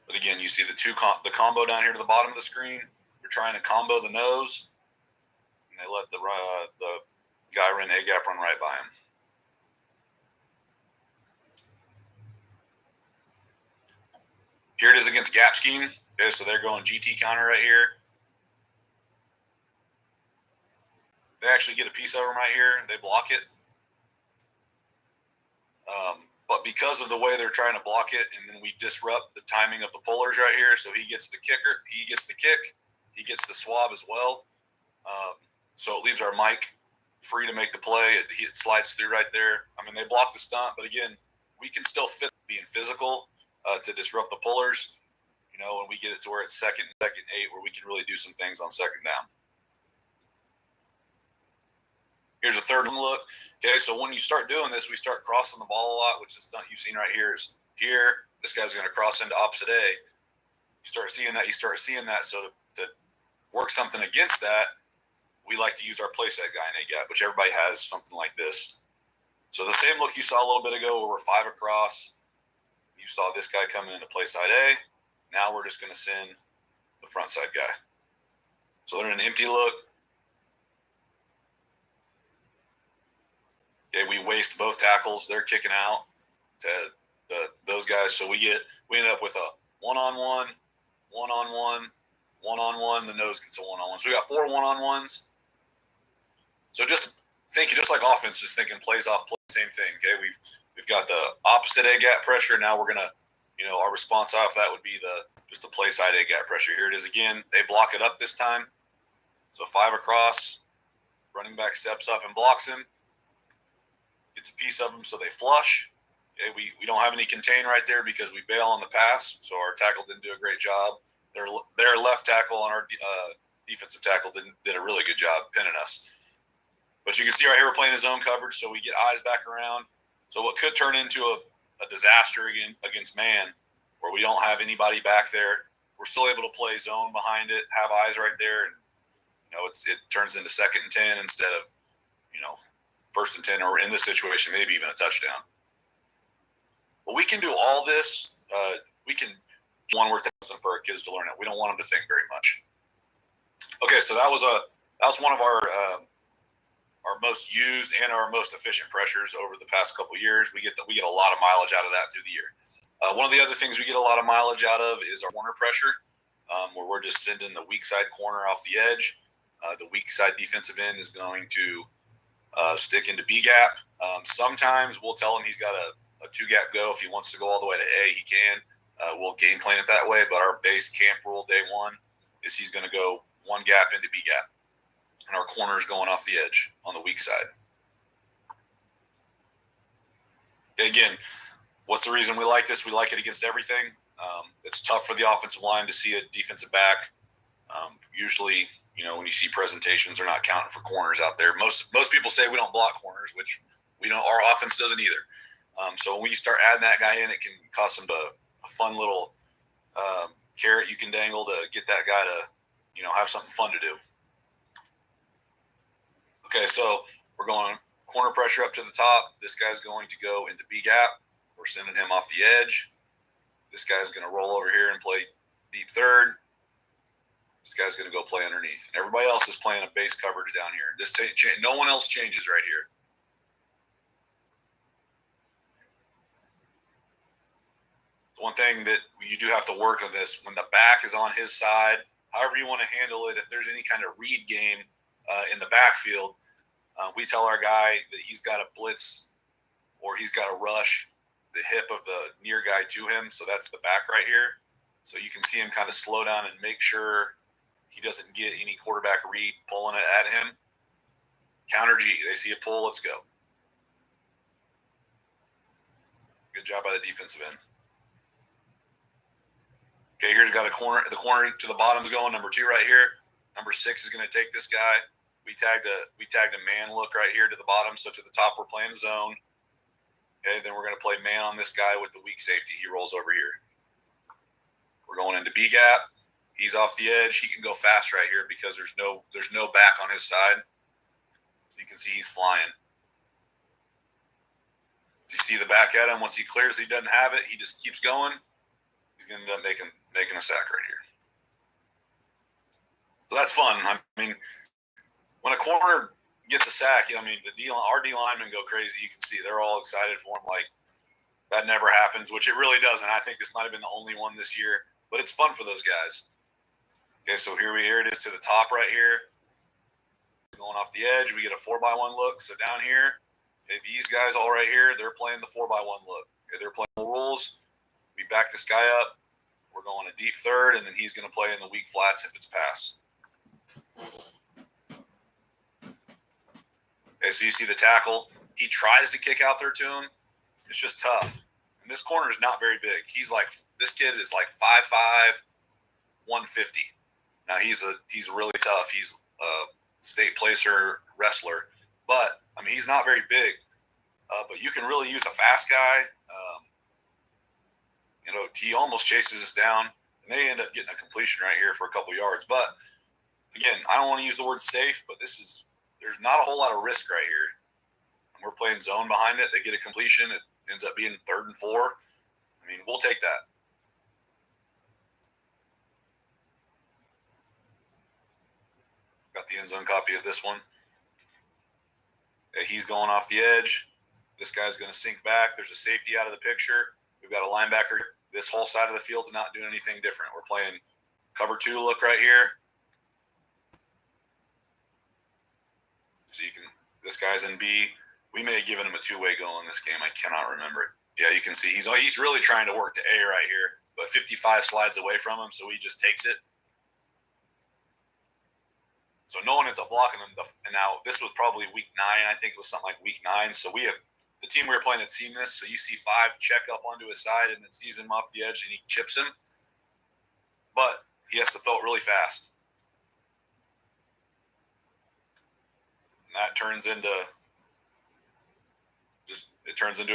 But again, you see the combo down here to the bottom of the screen. We're trying to combo the nose, and they let the guy run A gap run right by him. Here it is against gap scheme. Okay, so they're going GT counter right here. They actually get a piece of them right here. They block it. But because of the way they're trying to block it, and then we disrupt the timing of the pullers right here, so he gets the kicker, he gets the kick, he gets the swab as well. So it leaves our Mike free to make the play. It slides through right there. They block the stunt, but again, we can still fit being physical to disrupt the pullers, and we get it to where it's second 8, where we can really do some things on second down. Here's a third look. Okay, so when you start doing this, we start crossing the ball a lot, which is stunt you've seen right here is here. This guy's going to cross into opposite A. You start seeing that. So to work something against that, we like to use our play set guy in A gap, which everybody has something like this. So the same look you saw a little bit ago where we're 5 across. You saw this guy coming into play side A. Now we're just going to send the front side guy. So they're in an empty look. Okay, we waste both tackles. They're kicking out to those guys. So we end up with a one-on-one, one-on-one, one-on-one. The nose gets a one-on-one. So we got 4 one-on-ones. So just thinking, just like offense, just thinking plays off play, same thing. Okay, we've got the opposite A gap pressure. Now we're gonna, our response off that would be just the play side A gap pressure. Here it is again. They block it up this time. So 5 across, running back steps up and blocks him. Gets a piece of them, so they flush. Okay, we don't have any contain right there because we bail on the pass, so our tackle didn't do a great job. Their left tackle and our defensive tackle did a really good job pinning us. But you can see right here we're playing a zone coverage, so we get eyes back around. So what could turn into a disaster against man, where we don't have anybody back there, we're still able to play zone behind it, have eyes right there, and it turns into 2nd and 10 instead of 1st and 10, or in this situation maybe even a touchdown. But we can do all this. We can one work for our kids to learn it. We don't want them to think very much. Okay, so that was one of our most used and our most efficient pressures over the past couple of years. We get a lot of mileage out of that through the year. One of the other things we get a lot of mileage out of is our corner pressure, where we're just sending the weak side corner off the edge. The weak side defensive end is going to stick into B gap. Sometimes we'll tell him he's got a 2-gap go. If he wants to go all the way to A, he can. We'll game plan it that way, but our base camp rule day one is he's going to go 1 gap into B gap. And our corner is going off the edge on the weak side. Again, what's the reason we like this? We like it against everything. It's tough for the offensive line to see a defensive back. Usually, when you see presentations, they're not counting for corners out there. Most people say we don't block corners, which we don't. Our offense doesn't either. So when you start adding that guy in, it can cost them a fun little carrot you can dangle to get that guy to, have something fun to do. Okay, so we're going corner pressure up to the top. This guy's going to go into B gap. We're sending him off the edge. This guy's going to roll over here and play deep third. This guy's going to go play underneath. Everybody else is playing a base coverage down here. No one else changes right here. One thing that you do have to work on this, when the back is on his side, however you want to handle it, if there's any kind of read game in the backfield, we tell our guy that he's got to blitz or he's got to rush the hip of the near guy to him. So that's the back right here. So you can see him kind of slow down and make sure he doesn't get any quarterback read pulling it at him. Counter G. They see a pull. Let's go. Good job by the defensive end. Okay, here's got a corner. The corner to the bottom is going. Number 2 right here. Number 6 is going to take this guy. We tagged a man look right here to the bottom. So to the top, we're playing a zone. Okay, then we're going to play man on this guy with the weak safety. He rolls over here. We're going into B gap. He's off the edge. He can go fast right here because there's no back on his side. So you can see he's flying. You see the back at him. Once he clears, he doesn't have it. He just keeps going. He's going to end up making a sack right here. So that's fun. I mean, when a corner gets a sack, our D linemen go crazy. You can see they're all excited for him. Like, that never happens, which it really doesn't. I think this might have been the only one this year, but it's fun for those guys. Okay, so here it is to the top right here. Going off the edge, we get a 4x1 look. So down here, these guys all right here, they're playing the 4x1 look. Okay, they're playing the rules. We back this guy up. We're going a deep third, and then he's going to play in the weak flats if it's pass. Okay, so you see the tackle. He tries to kick out there to him. It's just tough. And this corner is not very big. This kid is like 5'5", 150. Now he's really tough. He's a state placer wrestler, but I mean he's not very big. But you can really use a fast guy. He almost chases us down, and they end up getting a completion right here for a couple yards. But again, I don't want to use the word safe, but there's not a whole lot of risk right here. And we're playing zone behind it. They get a completion. It ends up being 3rd and 4. I mean, we'll take that. Got the end zone copy of this one. He's going off the edge. This guy's going to sink back. There's a safety out of the picture. We've got a linebacker. This whole side of the field's not doing anything different. We're playing cover 2 look right here. So this guy's in B. We may have given him a 2-way goal in this game. I cannot remember it. Yeah, you can see he's really trying to work to A right here, but 55 slides away from him, so he just takes it. So no one ends up blocking him. And now this was probably week 9. I think it was something like week 9. So the team we were playing had seen this. So you see 5 check up onto his side and then sees him off the edge and he chips him. But he has to throw it really fast. And that turns into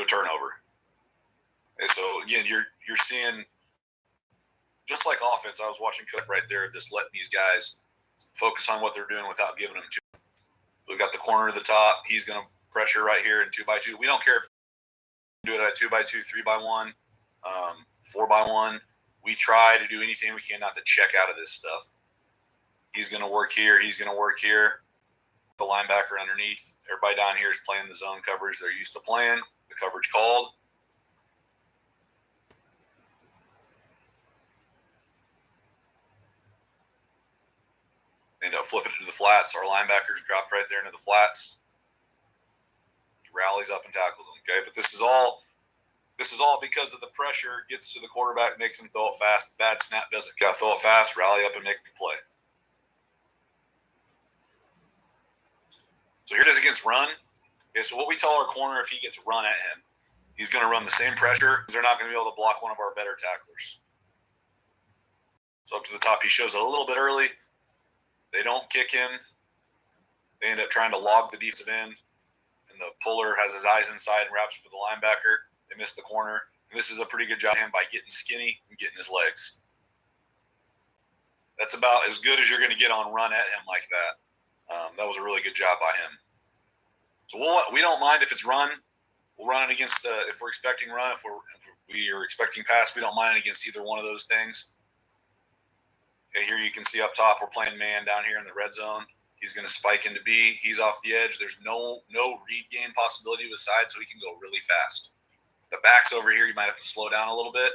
a turnover. And so again, you're seeing just like offense. I was watching Cook right there, just letting these guys focus on what they're doing without giving them too. So we've got the corner to the top. He's going to pressure right here in 2x2. We don't care if we do it at 2x2, 3x1, 4x1. We try to do anything we can not to check out of this stuff. He's going to work here. He's going to work here. The linebacker underneath. Everybody down here is playing the zone coverage they're used to playing. The coverage called. End up flipping it to the flats. Our linebackers dropped right there into the flats. He rallies up and tackles them. Okay, but this is all because of the pressure. Gets to the quarterback, makes him throw it fast. Bad snap doesn't. Got to throw it fast, rally up, and make the play. So here it is against run. Okay, so what we tell our corner if he gets run at him, he's going to run the same pressure. They're not going to be able to block one of our better tacklers. So up to the top, he shows it a little bit early. They don't kick him. They end up trying to log the defensive end, and the puller has his eyes inside and wraps for the linebacker. They miss the corner. And this is a pretty good job of him by getting skinny and getting his legs. That's about as good as you're going to get on run at him like that. That was a really good job by him. So we don't mind if it's run. We'll run it against if we're expecting run. If we are expecting pass, we don't mind against either one of those things. Okay, here you can see up top, we're playing man down here in the red zone. He's going to spike into B. He's off the edge. There's no read game possibility with side, so he can go really fast. The back's over here, you might have to slow down a little bit.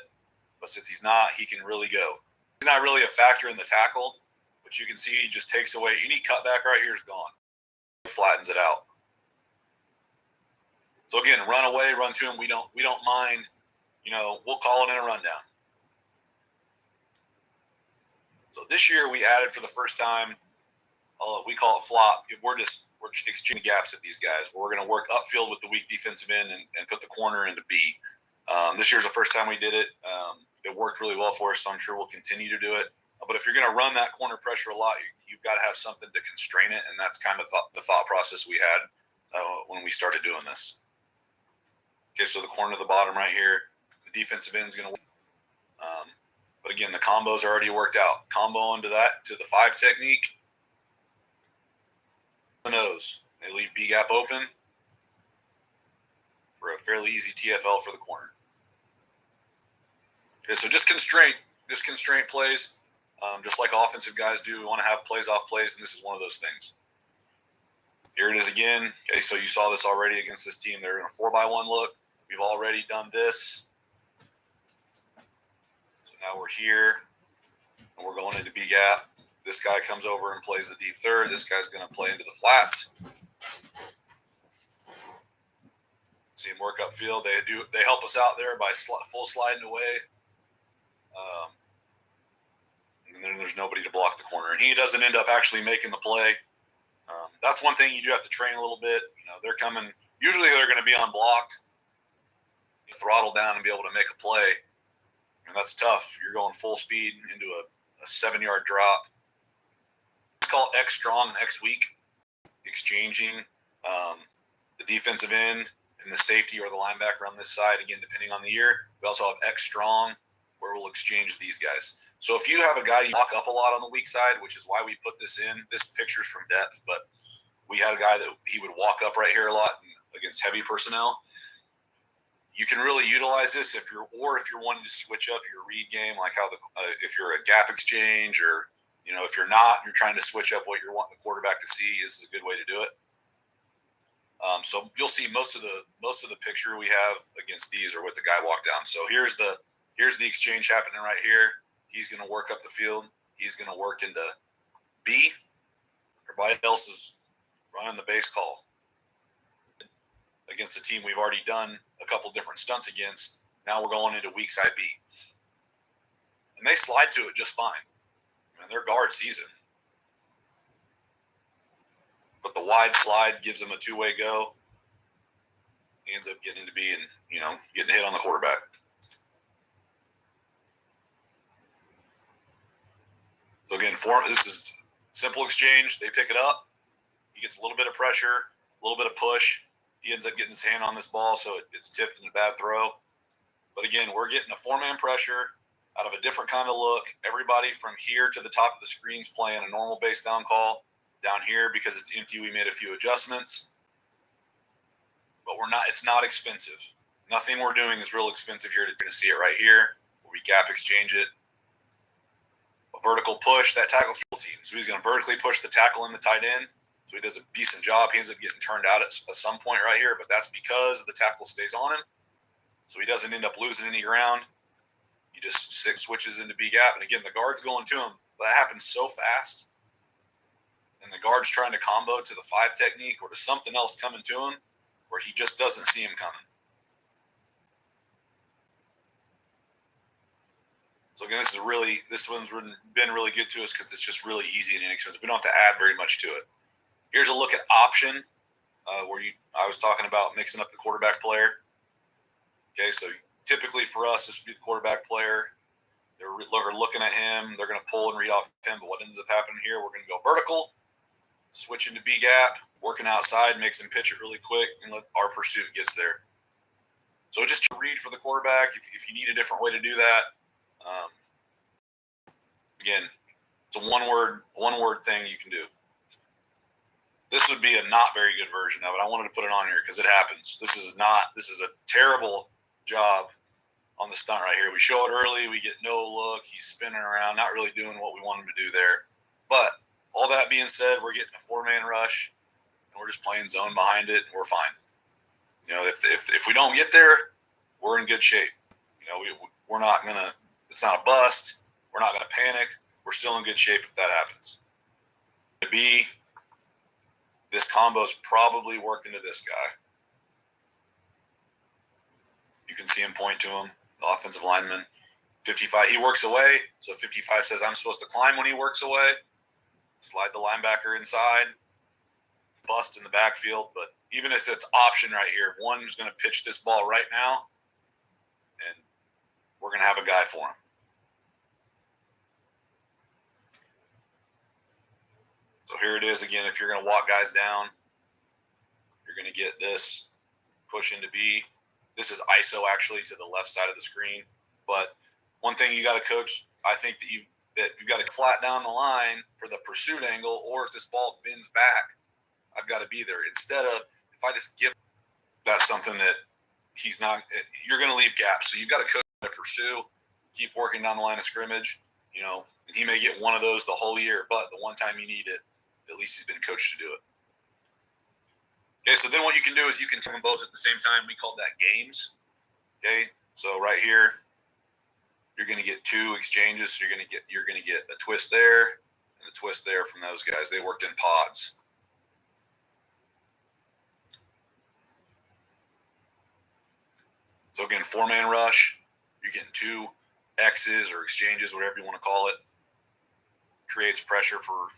But since he's not, he can really go. He's not really a factor in the tackle, but you can see he just takes away. Any cutback right here is gone. He flattens it out. So again, run away, run to him. We don't mind. We'll call it in a rundown. So this year we added for the first time, we call it flop. We're exchanging gaps at these guys. We're going to work upfield with the weak defensive end and put the corner into B. This year's the first time we did it. It worked really well for us, so I'm sure we'll continue to do it. But if you're going to run that corner pressure a lot, you've got to have something to constrain it, and that's kind of the thought process we had when we started doing this. Okay, so the corner of the bottom right here, the defensive end is going to win. But again, the combos are already worked out. Combo into that to the 5 technique. The nose. They leave B gap open for a fairly easy TFL for the corner. Okay, so just constraint plays, just like offensive guys do. We want to have plays off plays, and this is one of those things. Here it is again. Okay, so you saw this already against this team. They're in a 4x1 look. We've already done this. So now we're here, and we're going into B gap. This guy comes over and plays the deep third. This guy's going to play into the flats. See him work upfield. They help us out there by full sliding away. And then there's nobody to block the corner. And he doesn't end up actually making the play. That's one thing you do have to train a little bit. They're coming. Usually they're going to be unblocked. throttle down and be able to make a play. And that's tough. You're going full speed into a 7-yard drop. It's called X strong and X weak, exchanging the defensive end and the safety or the linebacker on this side, again, depending on the year. We also have X strong, where we'll exchange these guys. So if you have a guy you walk up a lot on the weak side, which is why we put this in, this picture's from depth, but we had a guy that he would walk up right here a lot against heavy personnel. You can really utilize this if you're wanting to switch up your read game, like how if you're a gap exchange, or if you're not, you're trying to switch up what you're wanting the quarterback to see. This is a good way to do it. So you'll see most of the picture we have against these are with the guy walk down. So here's the exchange happening right here. He's going to work up the field. He's going to work into B. Everybody else is running the base call against a team we've already done a couple different stunts against. Now we're going into weak side B. And they slide to it just fine. I mean, their guard sees it. But the wide slide gives them a two-way go. He ends up getting into B and, getting hit on the quarterback. So again, this is simple exchange. They pick it up. He gets a little bit of pressure, a little bit of push. He ends up getting his hand on this ball, so it's tipped in a bad throw. But again, we're getting a 4-man pressure out of a different kind of look. Everybody from here to the top of the screen's playing a normal base down call. Down here, because it's empty, we made a few adjustments. But it's not expensive. Nothing we're doing is real expensive here. You're going to see it right here, where we gap exchange it. A vertical push, that tackle's full team. So he's going to vertically push the tackle in the tight end. So he does a decent job. He ends up getting turned out at some point right here, but that's because the tackle stays on him. So he doesn't end up losing any ground. He just switches into B gap. And again, the guard's going to him. That happens so fast. And the guard's trying to combo to the 5 technique or to something else coming to him where he just doesn't see him coming. So again, this one's been really good to us because it's just really easy and inexpensive. We don't have to add very much to it. Here's a look at option where I was talking about mixing up the quarterback player. Okay, so typically for us, this would be the quarterback player. They're looking at him. They're going to pull and read off him. But what ends up happening here, we're going to go vertical, switch into B gap, working outside, makes him pitch it really quick, and let our pursuit gets there. So just to read for the quarterback, if you need a different way to do that. Again, it's a one-word thing you can do. This would be a not very good version of it. I wanted to put it on here because it happens. This is a terrible job on the stunt right here. We show it early. We get no look. He's spinning around, not really doing what we want him to do there. But all that being said, we're getting a 4-man rush, and we're just playing zone behind it, and we're fine. If we don't get there, we're in good shape. We're not going to – it's not a bust. We're not going to panic. We're still in good shape if that happens. To be – this combo's probably working to this guy. You can see him point to him, the offensive lineman. 55, he works away. So 55 says, I'm supposed to climb when he works away. Slide the linebacker inside. Bust in the backfield. But even if it's option right here, one's going to pitch this ball right now, and we're going to have a guy for him. So here it is again. If you're going to walk guys down, you're going to get this push into B. This is ISO actually to the left side of the screen. But one thing you got to coach, I think that you got to flat down the line for the pursuit angle, or if this ball bends back, I've got to be there. Instead of if I just give, that's something that he's not. You're going to leave gaps, so you've got to coach to pursue, keep working down the line of scrimmage. And he may get one of those the whole year, but the one time you need it, at least he's been coached to do it. Okay, so then what you can do is you can take them both at the same time. We call that games. Okay, so right here, you're going to get 2 exchanges. So you're going to get a twist there and a twist there from those guys. They worked in pods. So again, 4-man rush. You're getting 2 X's or exchanges, whatever you want to call it. Creates pressure for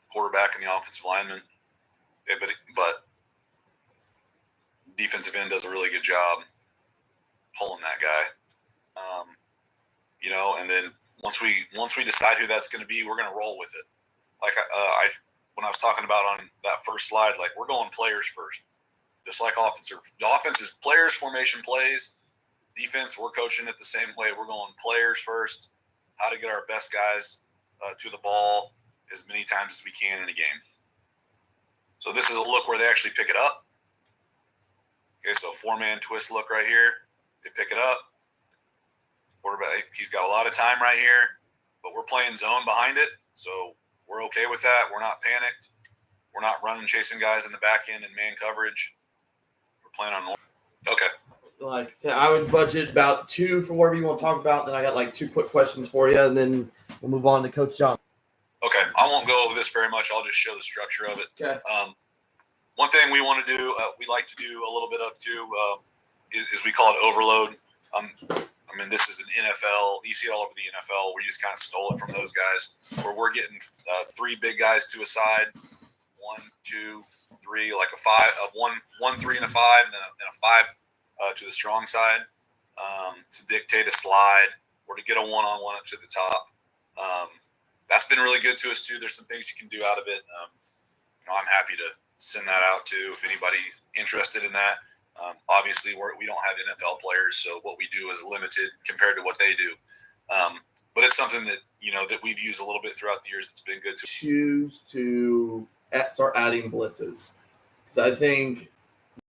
quarterback and the offensive lineman. Yeah, but defensive end does a really good job pulling once we decide who that's going to be, we're going to roll with it. Like when I was talking about on that first slide, like we're going players first, just like offense. The offense is players, formation, plays. Defense, we're coaching it the same way. We're going players first, how to get our best guys to the ball as many times as we can in a game. So this is a look where they actually pick it up. Okay, so 4-man twist look right here. They pick it up. Quarterback, he's got a lot of time right here, but we're playing zone behind it, so we're okay with that. We're not panicked. We're not running, chasing guys in the back end in man coverage. We're playing on normal. Okay. Like I said, I would budget about 2 for whatever you want to talk about. Then I got like 2 quick questions for you, and then we'll move on to Coach John. Okay, I won't go over this very much. I'll just show the structure of it. Okay. One thing we want to do, we like to do a little bit of too, is we call it overload. I mean, this is an NFL. You see it all over the NFL. We just kind of stole it from those guys, where we're getting 3 big guys to a side, 1, 2, 3, like a 5, a 1, 3, and a 5, and then a 5 to the strong side to dictate a slide or to get a one-on-one up to the top. That's been really good to us too. There's some things you can do out of it. I'm happy to send that out too if anybody's interested in that. Obviously, we don't have NFL players, so what we do is limited compared to what they do. But it's something that that we've used a little bit throughout the years. It's been good to choose to start adding blitzes. So I think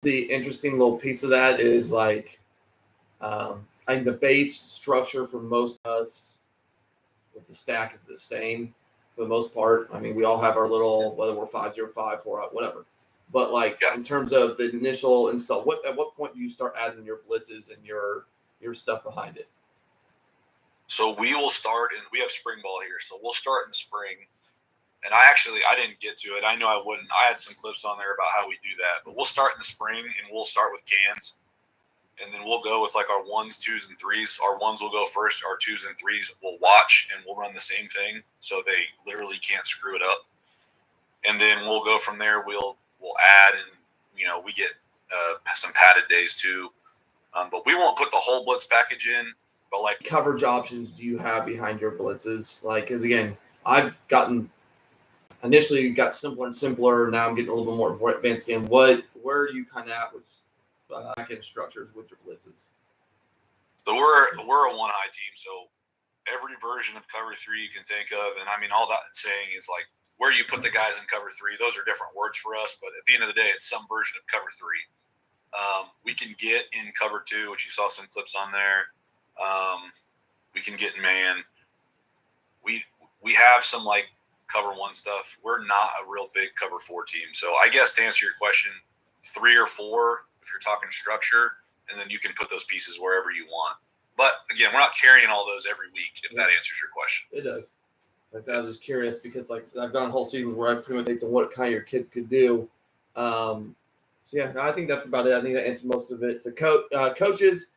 the interesting little piece of that is like I think the base structure for most of us with the stack is the same for the most part. I mean, we all have our little, whether we're 5-0, 5-4, whatever. But like in terms of the initial install, at what point do you start adding your blitzes and your stuff behind it? So we will start, and we have spring ball here, so we'll start in the spring. And I didn't get to it. I know I wouldn't. I had some clips on there about how we do that. But we'll start in the spring, and we'll start with cans. And then we'll go with like our 1s, 2s, and 3s. Our 1s will go first. Our 2s and 3s will watch, and we'll run the same thing, so they literally can't screw it up. And then we'll go from there. We'll add, and we get some padded days too. But we won't put the whole blitz package in. But like coverage options do you have behind your blitzes? Like, because again, I've gotten initially got simpler and simpler. Now I'm getting a little bit more advanced. And where are you kind of at with back-end structures with your blitzes? So we're a 1-high team. So every version of cover 3 you can think of, and I mean all that it's saying is like where you put the guys in cover 3. Those are different words for us, but at the end of the day, it's some version of cover 3. We can get in cover 2, which you saw some clips on there. We can get in man. We have some like cover 1 stuff. We're not a real big cover 4 team. So I guess to answer your question, 3 or 4 if you're talking structure, and then you can put those pieces wherever you want. But again, we're not carrying all those every week, if that answers your question. It does. I was just curious because like I've done whole seasons where I pretty much think of what kind of your kids could do. So yeah, I think that's about it. I think that answered most of it. So coaches,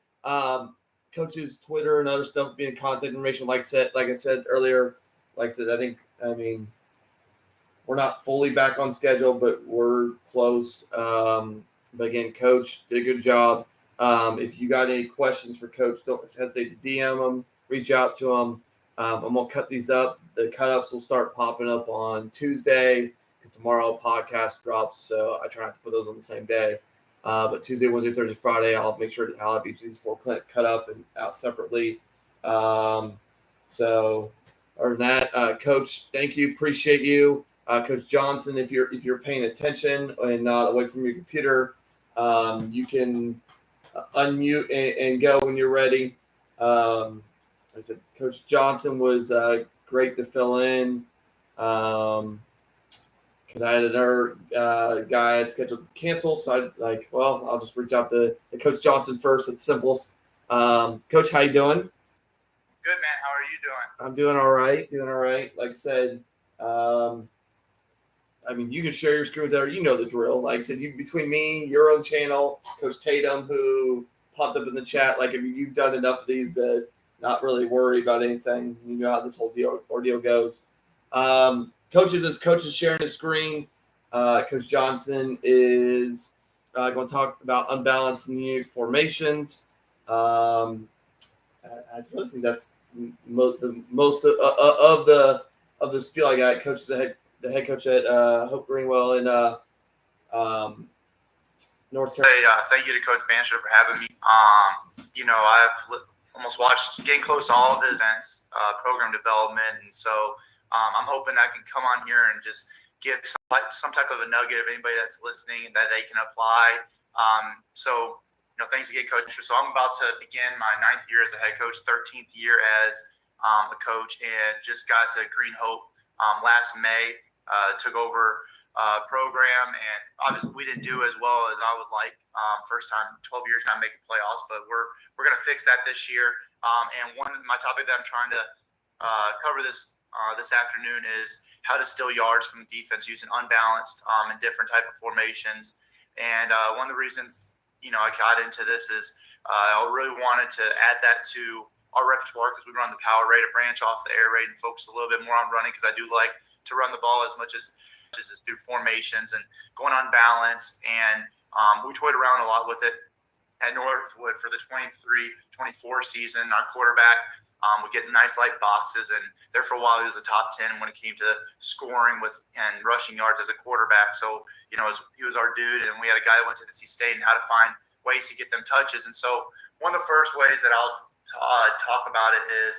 Twitter and other stuff being contact information. Like I said earlier, I mean, we're not fully back on schedule, but we're close. But again, Coach did a good job. If you got any questions for Coach, don't hesitate to DM him, reach out to him. I'm going to cut these up. The cut-ups will start popping up on Tuesday because tomorrow podcast drops, so I try not to put those on the same day. But Tuesday, Wednesday, Thursday, Friday, I'll make sure I'll have each of these 4 clinics cut up and out separately. So other than that, Coach, thank you. Appreciate you. Coach Johnson, if you're paying attention and not away from your computer, you can unmute and go when you're ready. I said Coach Johnson was great to fill in because I had another guy I had scheduled to cancel. So I'll just reach out to Coach Johnson first. It's simplest. Coach, how you doing? Good, man. How are you doing? I'm doing all right. Like I said, I mean, you can share your screen there. You know the drill. Like I said, between me, your own channel, Coach Tatum, who popped up in the chat. Like, I mean, you've done enough of these to not really worry about anything. You know how this whole ordeal goes. Coaches sharing the screen. Coach Johnson is going to talk about unbalanced and unique formations. I really think that's the most of the spiel I got. Coach, the head coach at Hope Greenwell in North Carolina. Hey, thank you to Coach Bandstra for having me. I've almost watched getting close to all of his events, program development, and so I'm hoping I can come on here and just give some type of a nugget of anybody that's listening and that they can apply. Thanks again, Coach Bandstra. So I'm about to begin my 9th year as a head coach, 13th year as a coach, and just got to Green Hope last May. Took over program, and obviously we didn't do as well as I would like. First time 12 years not making playoffs, but we're going to fix that this year. And my topic that I'm trying to cover this afternoon is how to steal yards from defense using unbalanced and different type of formations. And one of the reasons I got into this is I really wanted to add that to our repertoire because we run the power rate, to branch off the air raid and focus a little bit more on running because I do like to run the ball as much as through formations and going unbalanced. And we toyed around a lot with it at Northwood for the 23-24 season. Our quarterback would get nice light boxes, and there for a while he was a top 10 when it came to scoring and rushing yards as a quarterback. So he was our dude, and we had a guy that went to NC State and how to find ways to get them touches. And so one of the first ways that I'll talk about it is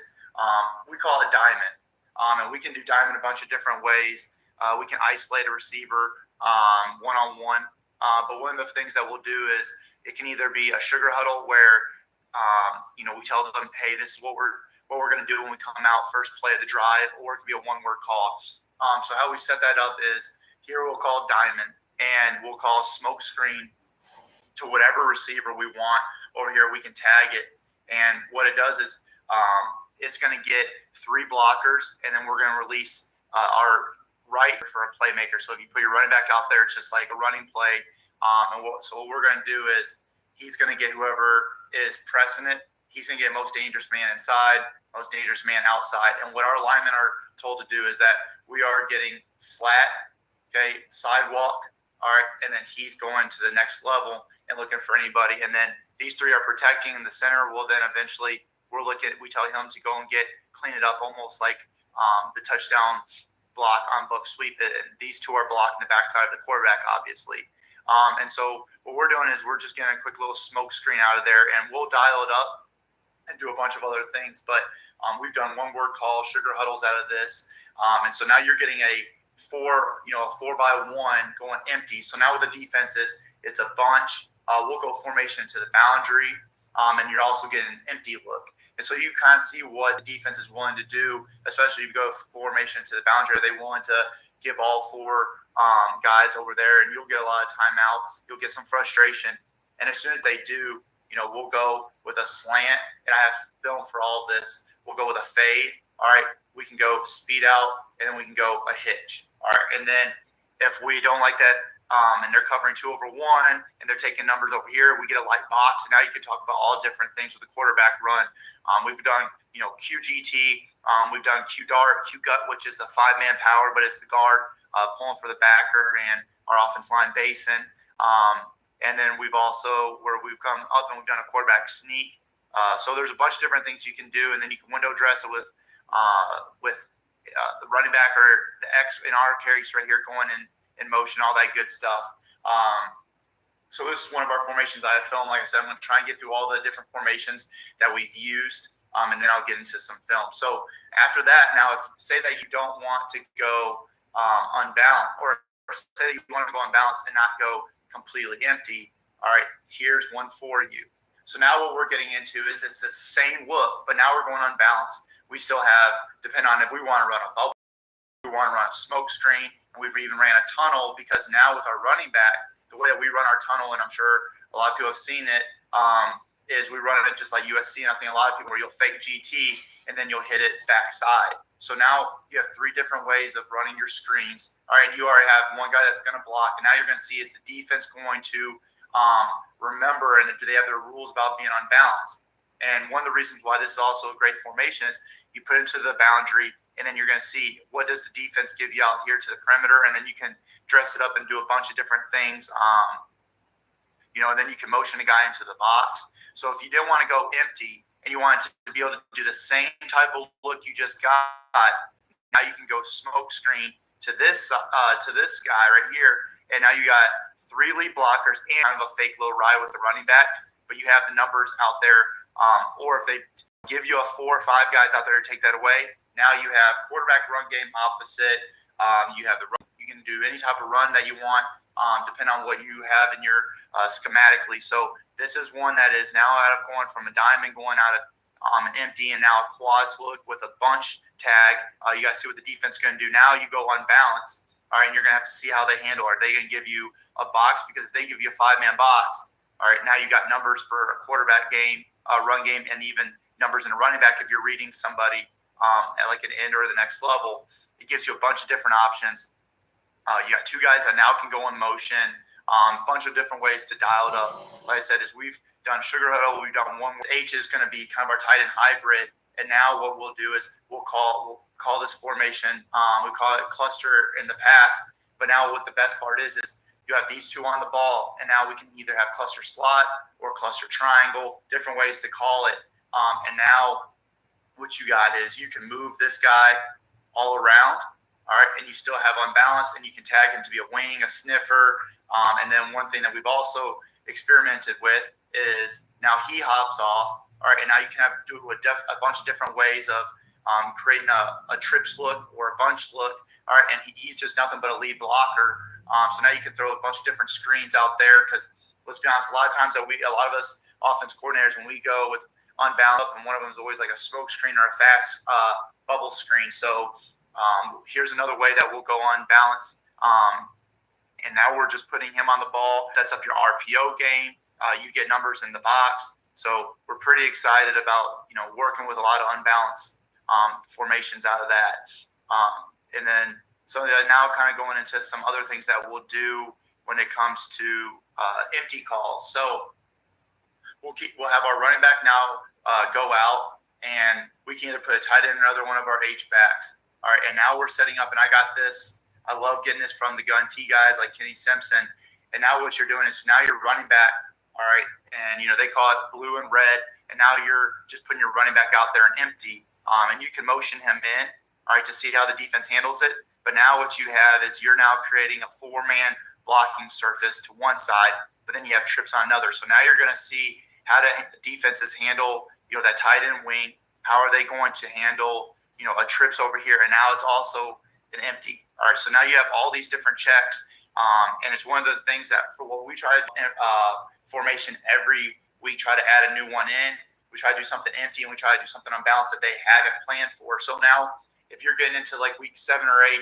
we call it diamond, and we can do diamond a bunch of different ways. We can isolate a receiver one-on-one. But one of the things that we'll do is it can either be a sugar huddle where, we tell them, hey, this is what we're going to do when we come out first play of the drive, or it could be a one-word call. So how we set that up is here we'll call diamond, and we'll call smoke screen to whatever receiver we want. Over here we can tag it. And what it does is it's going to get 3 blockers, and then we're going to release our right for a playmaker. So if you put your running back out there, it's just like a running play. So what we're going to do is he's going to get whoever is pressing it. He's going to get most dangerous man inside, most dangerous man outside. And what our linemen are told to do is that we are getting flat, sidewalk, all right, and then he's going to the next level and looking for anybody. And then these 3 are protecting, and the center will then eventually we tell him to go and clean it up, almost like the touchdown block on book sweep it, and these 2 are blocking the backside of the quarterback, obviously. And so what we're doing is we're just getting a quick little smoke screen out of there, and we'll dial it up and do a bunch of other things. But we've done one-word call, sugar huddles out of this, and so now you're getting a 4x1 going empty. So now with the defenses, it's a bunch. We'll go formation to the boundary, and you're also getting an empty look. And so you kind of see what the defense is willing to do, especially if you go formation to the boundary. Are they willing to give all 4 guys over there? And you'll get a lot of timeouts. You'll get some frustration. And as soon as they do, we'll go with a slant. And I have film for all of this. We'll go with a fade. All right, we can go speed out, and then we can go a hitch. All right, and then if we don't like that, and they're covering 2 over 1, and they're taking numbers over here, we get a light box. And now you can talk about all different things with the quarterback run. We've done, QGT. We've done Q dart, Q gut, which is a 5-man power, but it's the guard pulling for the backer and our offense line basing. And then we've also, where we've come up and we've done a quarterback sneak. So there's a bunch of different things you can do, and then you can window dress it with the running back or the X in our carries right here going in motion, all that good stuff. So this is one of our formations I have filmed. Like I said, I'm going to try and get through all the different formations that we've used, and then I'll get into some film. So after that, now, if say that you don't want to go unbalanced, or say that you want to go unbalanced and not go completely empty, all right, here's one for you. So now what we're getting into is it's the same look, but now we're going unbalanced. We still have, depending on if we want to run a bubble, we want to run a smoke screen, and we've even ran a tunnel, because now with our running back, the way that we run our tunnel, and I'm sure a lot of people have seen it, is we run it just like USC, and I think a lot of people where you'll fake GT, and then you'll hit it backside. So now you have 3 different ways of running your screens. All right, you already have one guy that's going to block, and now you're going to see is the defense going to remember, and do they have their rules about being unbalanced? And one of the reasons why this is also a great formation is you put it into the boundary, and then you're going to see what does the defense give you out here to the perimeter, and then you can dress it up and do a bunch of different things. And then you can motion a guy into the box. So if you didn't want to go empty, and you want it to be able to do the same type of look you just got, now you can go smoke screen to this guy right here, and now you got 3 lead blockers and kind of a fake little ride with the running back, but you have the numbers out there. Or if they give you a 4 or 5 guys out there to take that away, now you have quarterback run game opposite. You have the run. You can do any type of run that you want, depending on what you have in your schematically. So this is one that is now out of going from a diamond, going out of an empty, and now a quads look with a bunch tag. You guys see what the defense is going to do. Now you go unbalanced. All right, and you're going to have to see how they handle it. Are they going to give you a box? Because if they give you a 5-man box, all right, now you got numbers for a quarterback game, run game, and even numbers in a running back if you're reading somebody at like an end or the next level. It gives you a bunch of different options. You got 2 guys that now can go in motion, a bunch of different ways to dial it up. Like I said, is we've done sugar huddle, we've done one. H is going to be kind of our tight end hybrid, and now what we'll do is we'll call this formation. We call it cluster in the past, but now what the best part is you have these 2 on the ball, and now we can either have cluster slot or cluster triangle, different ways to call it. And now what you got is you can move this guy all around, all right, and you still have unbalance, and you can tag him to be a wing, a sniffer. And then one thing that we've also experimented with is now he hops off, all right, and now you can do a bunch of different ways of creating a trips look or a bunch look, all right, and he's just nothing but a lead blocker. So now you can throw a bunch of different screens out there because let's be honest, a lot of times a lot of us offense coordinators, when we go with unbalanced, and one of them is always like a smoke screen or a fast bubble screen. So here's another way that we'll go unbalanced. And now we're just putting him on the ball, sets up your RPO game. You get numbers in the box. So we're pretty excited about, working with a lot of unbalanced formations out of that. And then so now kind of going into some other things that we'll do when it comes to empty calls. So we'll have our running back now go out, and we can either put a tight end or another one of our H backs. All right, and now we're setting up, and I got this. I love getting this from the gun T guys like Kenny Simpson. And now what you're doing is now you're running back, all right, and they call it blue and red, and now you're just putting your running back out there and empty, and you can motion him in, all right, to see how the defense handles it. But now what you have is you're now creating a 4-man blocking surface to one side, but then you have trips on another. So now you're going to see how the defenses handle, that tight end wing. How are they going to handle, a trips over here? And now it's also an empty. All right, so now you have all these different checks, and it's one of the things that for what we try formation every week, try to add a new one in. We try to do something empty, and we try to do something unbalanced that they haven't planned for. So now, if you're getting into like week 7 or 8,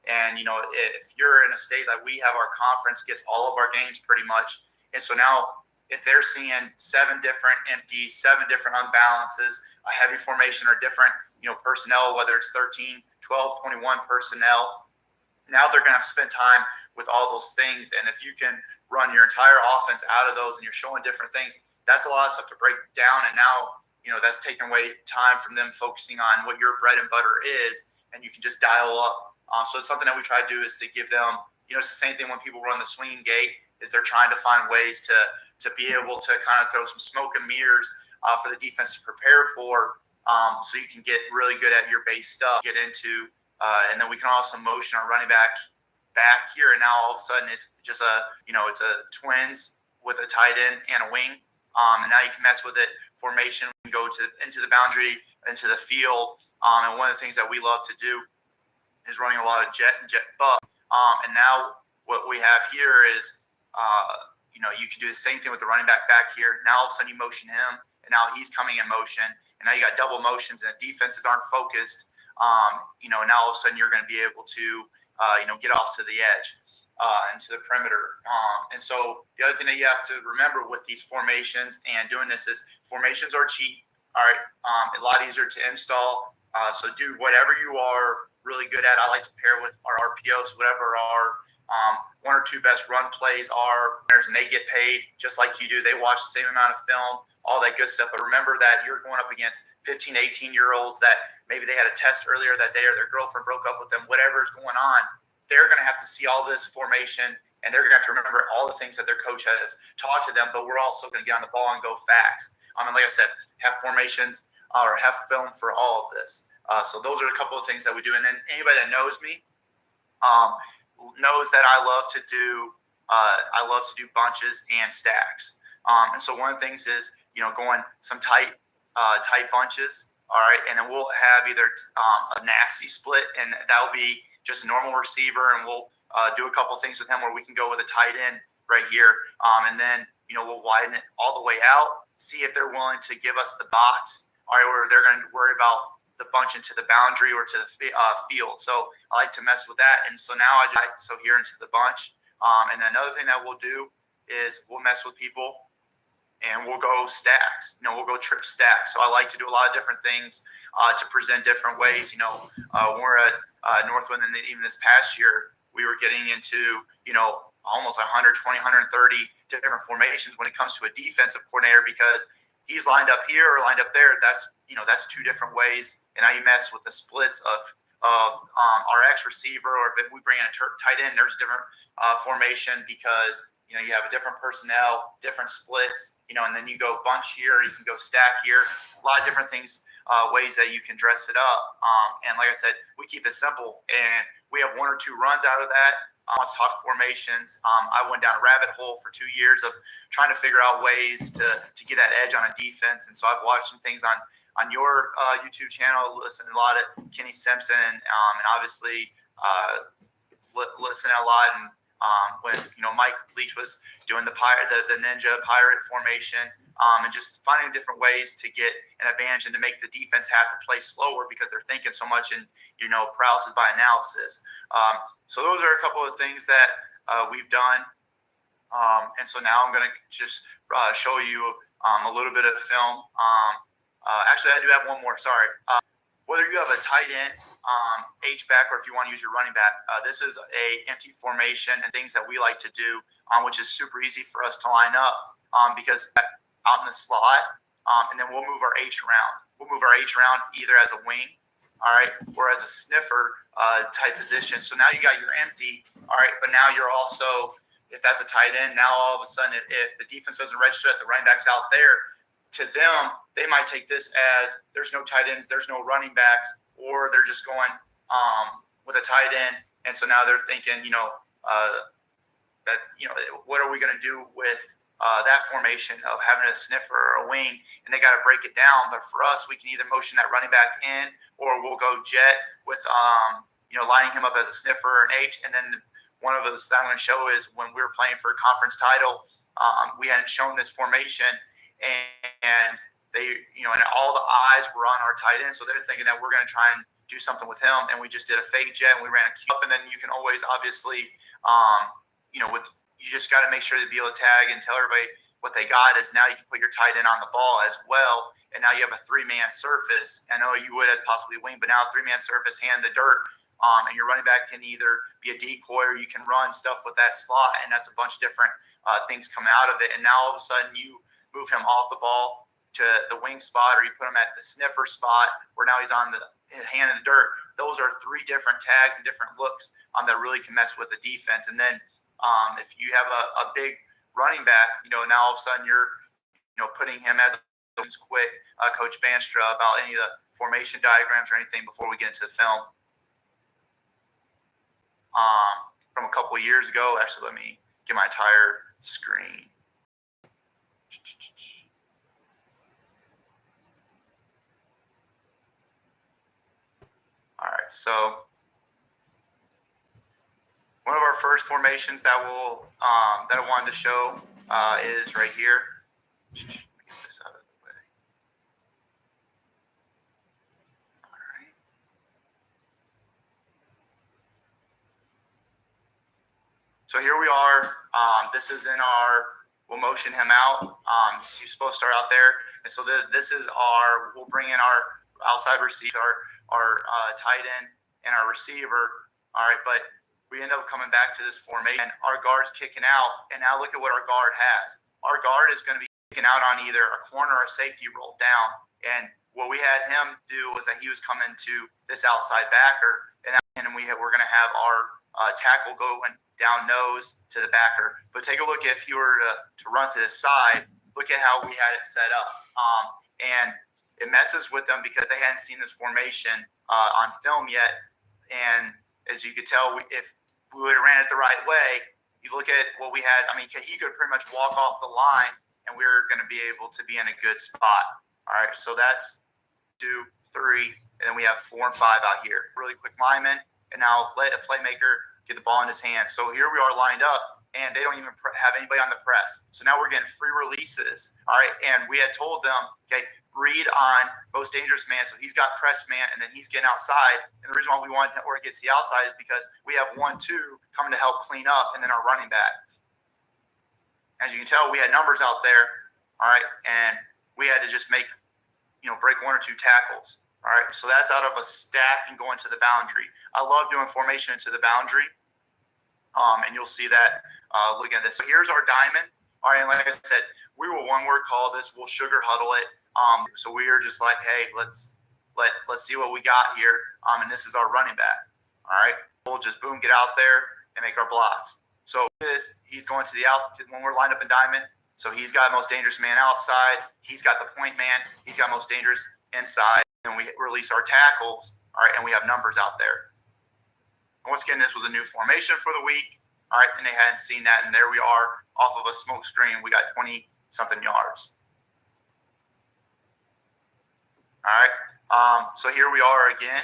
and if you're in a state like we have, our conference gets all of our games pretty much, and so now if they're seeing 7 different empties, 7 different unbalances, a heavy formation or different personnel, whether it's 13, 12, 21 personnel, now they're going to have to spend time with all those things. And if you can run your entire offense out of those and you're showing different things, that's a lot of stuff to break down. And now that's taking away time from them focusing on what your bread and butter is, and you can just dial up. So it's something that we try to do is to give them, it's the same thing when people run the swinging gate, is they're trying to find ways to be able to kind of throw some smoke and mirrors for the defense to prepare for, so you can get really good at your base stuff, get into, and then we can also motion our running back here. And now all of a sudden it's just it's a twins with a tight end and a wing. And now you can mess with it. Formation, we can go into the boundary, into the field. And one of the things that we love to do is running a lot of jet and jet buff. And now what we have here is, you can do the same thing with the running back here. Now all of a sudden you motion him, and now he's coming in motion. And now you got double motions, and the defenses aren't focused. Now all of a sudden you're going to be able to, get off to the edge and to the perimeter. And so the other thing that you have to remember with these formations and doing this is formations are cheap. All right, a lot easier to install. So do whatever you are really good at. I like to pair with our RPOs, whatever our 1 or 2 best run plays are, and they get paid just like you do. They watch the same amount of film, all that good stuff. But remember that you're going up against 15, 18-year-olds that maybe they had a test earlier that day or their girlfriend broke up with them, whatever is going on. They're going to have to see all this formation, and they're going to have to remember all the things that their coach has taught to them. But we're also going to get on the ball and go fast. And like I said, have formations or have film for all of this. So those are a couple of things that we do. And then anybody that knows me knows that I love to do bunches and stacks. And so one of the things is, going some tight bunches. All right. And then we'll have either a nasty split, and that'll be just a normal receiver. And we'll do a couple of things with him where we can go with a tight end right here. And then, we'll widen it all the way out, see if they're willing to give us the box, all right, or they're going to worry about the bunch into the boundary or to the field. So I like to mess with that. And so now here into the bunch. And then another thing that we'll do is we'll mess with people and we'll go stacks. We'll go trip stacks. So I like to do a lot of different things to present different ways. When we're at Northwind, and even this past year, we were getting into, almost 120, 130 different formations when it comes to a defensive coordinator, because he's lined up here or lined up there. That's two different ways. And now you mess with the splits of our X receiver, or if we bring in a tight end, there's a different formation because, you have a different personnel, different splits, and then you go bunch here, you can go stack here, a lot of different things, ways that you can dress it up. And like I said, we keep it simple, and we have one or two runs out of that. Let's talk formations. I went down a rabbit hole for 2 years of trying to figure out ways to get that edge on a defense. And so I've watched some things on your YouTube channel, listened to a lot of Kenny Simpson, and obviously listen a lot. And when Mike Leach was doing the ninja pirate formation, and just finding different ways to get an advantage and to make the defense have to play slower because they're thinking so much and paralysis by analysis. So those are a couple of things that we've done. And so now I'm going to just show you a little bit of film. Actually, I do have one more. Sorry. Whether you have a tight end, H-back, or if you want to use your running back, this is a empty formation and things that we like to do, which is super easy for us to line up because out in the slot, and then we'll move our H around. We'll move our H around either as a wing, all right, or as a sniffer type position. So now you got your empty, all right, but now you're also, if that's a tight end, now all of a sudden if the defense doesn't register that the running back's out there, to them, they might take this as there's no tight ends, there's no running backs, or they're just going with a tight end. And so now they're thinking, what are we going to do with that formation of having a sniffer or a wing, and they got to break it down. But for us, we can either motion that running back in, or we'll go jet with, lining him up as a sniffer or an H. And then one of those that I'm going to show is when we were playing for a conference title, we hadn't shown this formation, and they, and all the eyes were on our tight end. So they're thinking that we're going to try and do something with him. And we just did a fake jet, and we ran a cue up. And then you can always obviously, you just got to make sure to be able to tag and tell everybody what they got is now you can put your tight end on the ball as well. And now you have a 3-man surface. I know you would as possibly wing, but now a 3-man surface, hand the dirt. And your running back can either be a decoy or you can run stuff with that slot. And that's a bunch of different things come out of it. And now all of a sudden you move him off the ball to the wing spot, or you put him at the sniffer spot where now he's on the hand in the dirt. Those are 3 different tags and different looks that really can mess with the defense. And then if you have a big running back, now all of a sudden you're, putting him as a quick Coach Bandstra about any of the formation diagrams or anything before we get into the film. From a couple of years ago, actually, let me get my entire screen. All right, so one of our first formations that that I wanted to show is right here. Let me get this out of the way. All right. So here we are. This is in we'll motion him out. He's supposed to start out there. And so this is we'll bring in our outside receiver, our tight end, and our receiver. All right, but we end up coming back to this formation. Our guard's kicking out, and now look at what our guard has. Our guard is going to be kicking out on either a corner or a safety rolled down. And what we had him do was that he was coming to this outside backer, and we're going to have our tackle going down nose to the backer. But take a look, if you were to run to the side, look at how we had it set up. And it messes with them because they hadn't seen this formation on film yet. And as you could tell, if we would have ran it the right way, you look at what we had. I mean, he could pretty much walk off the line, and we were going to be able to be in a good spot. All right, so that's 2, 3, and then we have 4 and 5 out here. Really quick lineman, and now let a playmaker get the ball in his hands. So here we are lined up, and they don't even have anybody on the press. So now we're getting free releases. All right, and we had told them, okay, read on most dangerous man. So he's got press man, and then he's getting outside. And the reason why we want or get to the outside is because we have 1, 2 coming to help clean up, and then our running back. As you can tell, we had numbers out there. All right, and we had to just make, break 1 or 2 tackles. All right, so that's out of a stack and going to the boundary. I love doing formation into the boundary, and you'll see that looking at this. So here's our diamond. All right, and like I said, we will one-word call this. We'll sugar huddle it. So we are just like, hey, let's see what we got here. And this is our running back. All right, we'll just boom, get out there and make our blocks. So he's going to the out when we're lined up in diamond. So he's got most dangerous man outside. He's got the point man. He's got most dangerous inside. And we release our tackles. All right, and we have numbers out there. And once again, this was a new formation for the week. All right, and they hadn't seen that. And there we are off of a smoke screen. We got 20-something yards. All right, so here we are again.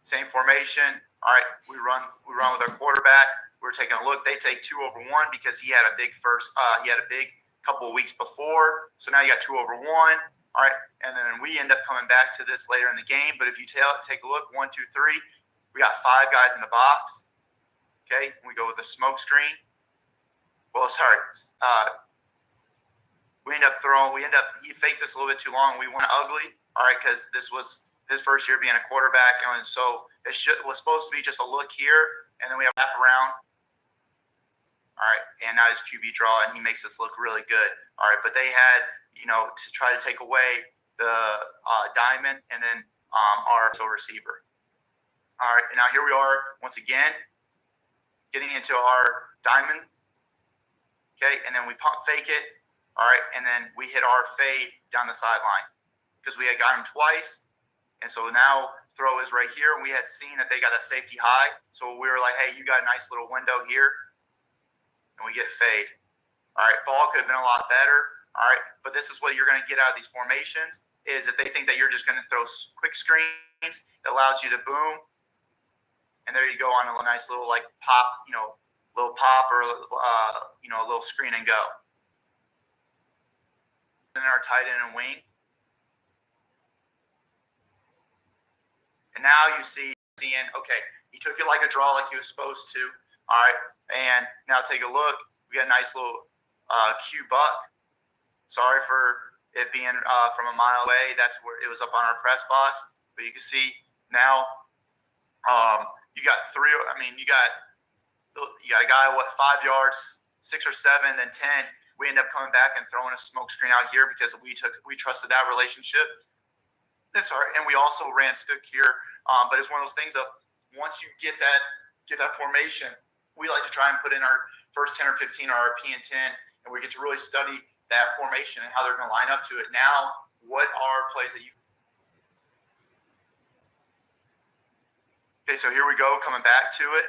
Same formation. All right, we run with our quarterback. We're taking a look. They take 2 over 1 because he had a big couple of weeks before. So now you got 2 over 1. All right, and then we end up coming back to this later in the game. But if you take a look, 1, 2, 3, we got 5 guys in the box. Okay, we go with the smoke screen. Well, sorry. He faked this a little bit too long. We went ugly, all right, because this was his first year being a quarterback. And so it was supposed to be just a look here, and then we have wrap around. All right, and now his QB draw, and he makes us look really good. All right, but they had, to try to take away the diamond and then our receiver. All right, and now here we are once again, getting into our diamond. Okay, and then we pump fake it. All right, and then we hit our fade down the sideline because we had got him twice. And so now throw is right here. And we had seen that they got a safety high. So we were like, hey, you got a nice little window here. And we get fade. All right, ball could have been a lot better. All right, but this is what you're going to get out of these formations is if they think that you're just going to throw quick screens, it allows you to boom. And there you go on a nice little like pop, little pop or, a little screen and go. In our tight end and wing. And now you see, okay, he took it like a draw like he was supposed to. All right. And now take a look. We got a nice little Q buck. Sorry for it being from a mile away. That's where it was up on our press box. But you can see now you got 3. I mean, you got a guy, 5 yards, 6 or 7, then 10. We end up coming back and throwing a smoke screen out here because we trusted that relationship. And we also ran stick here, but it's one of those things of once you get that formation, we like to try and put in our first 10 or 15 or our P and 10, and we get to really study that formation and how they're going to line up to it. Now, what are plays that you? Okay, so here we go, coming back to it.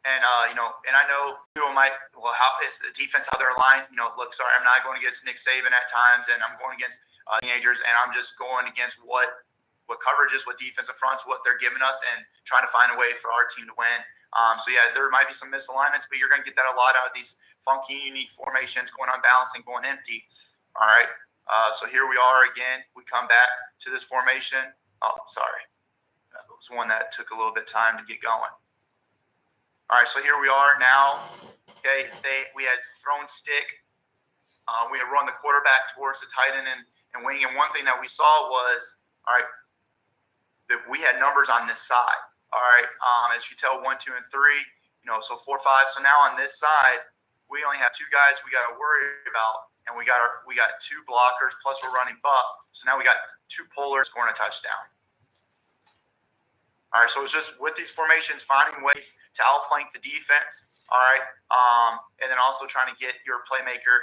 And, and I know people might, how is the defense, how they're aligned? Look, sorry, I'm not going against Nick Saban at times, and I'm going against teenagers, and I'm just going against what coverages, what defensive fronts, what they're giving us, and trying to find a way for our team to win. So, yeah, there might be some misalignments, but you're going to get that a lot out of these funky, unique formations, going on balance and going empty. All right, so here we are again. We come back to this formation. Oh, sorry. That was one that took a little bit of time to get going. All right, so here we are now. Okay, we had thrown stick. We had run the quarterback towards the tight end and wing. And one thing that we saw was, all right, that we had numbers on this side. All right, as you tell, 1, 2, and 3. So 4, 5. So now on this side, we only have 2 guys we got to worry about, and we got 2 blockers plus we're running buck. So now we got 2 pullers scoring a touchdown. All right, so it's just with these formations, finding ways to outflank the defense. All right. And then also trying to get your playmaker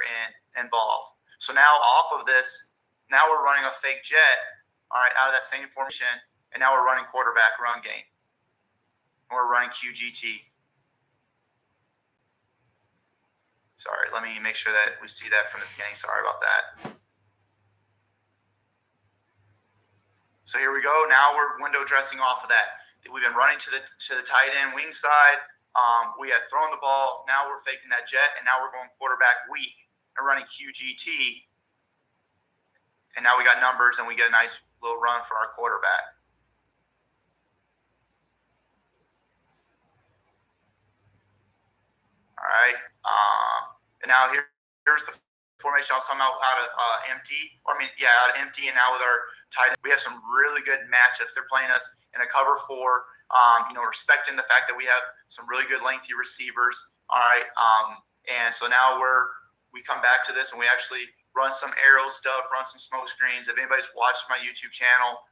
involved. So now off of this, now we're running a fake jet, all right, out of that same formation, and now we're running quarterback run game. And we're running QGT. Sorry, let me make sure that we see that from the beginning. Sorry about that. So here we go. Now we're window dressing off of that. We've been running to the tight end wing side. We had thrown the ball. Now we're faking that jet, and now we're going quarterback weak and running QGT. And now we got numbers, and we get a nice little run for our quarterback. All right. And now here's the formation I was talking about out of empty. Out of empty, and now with our tight end, we have some really good matchups. They're playing us in a cover 4. Respecting the fact that we have some really good lengthy receivers. All right. And so now we come back to this, and we actually run some arrow stuff, run some smoke screens. If anybody's watched my YouTube channel,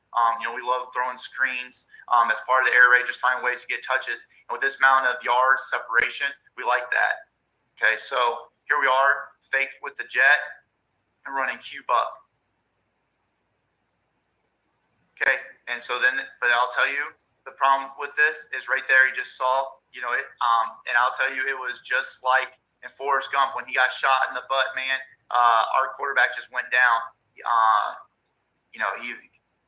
we love throwing screens as part of the air raid, just find ways to get touches. And with this amount of yards separation, we like that. Okay, so here we are, fake with the jet and running Q buck. Okay, and so then, but I'll tell you, the problem with this is right there. You just saw, it, and I'll tell you, it was just like in Forrest Gump when he got shot in the butt, man. Our quarterback just went down. He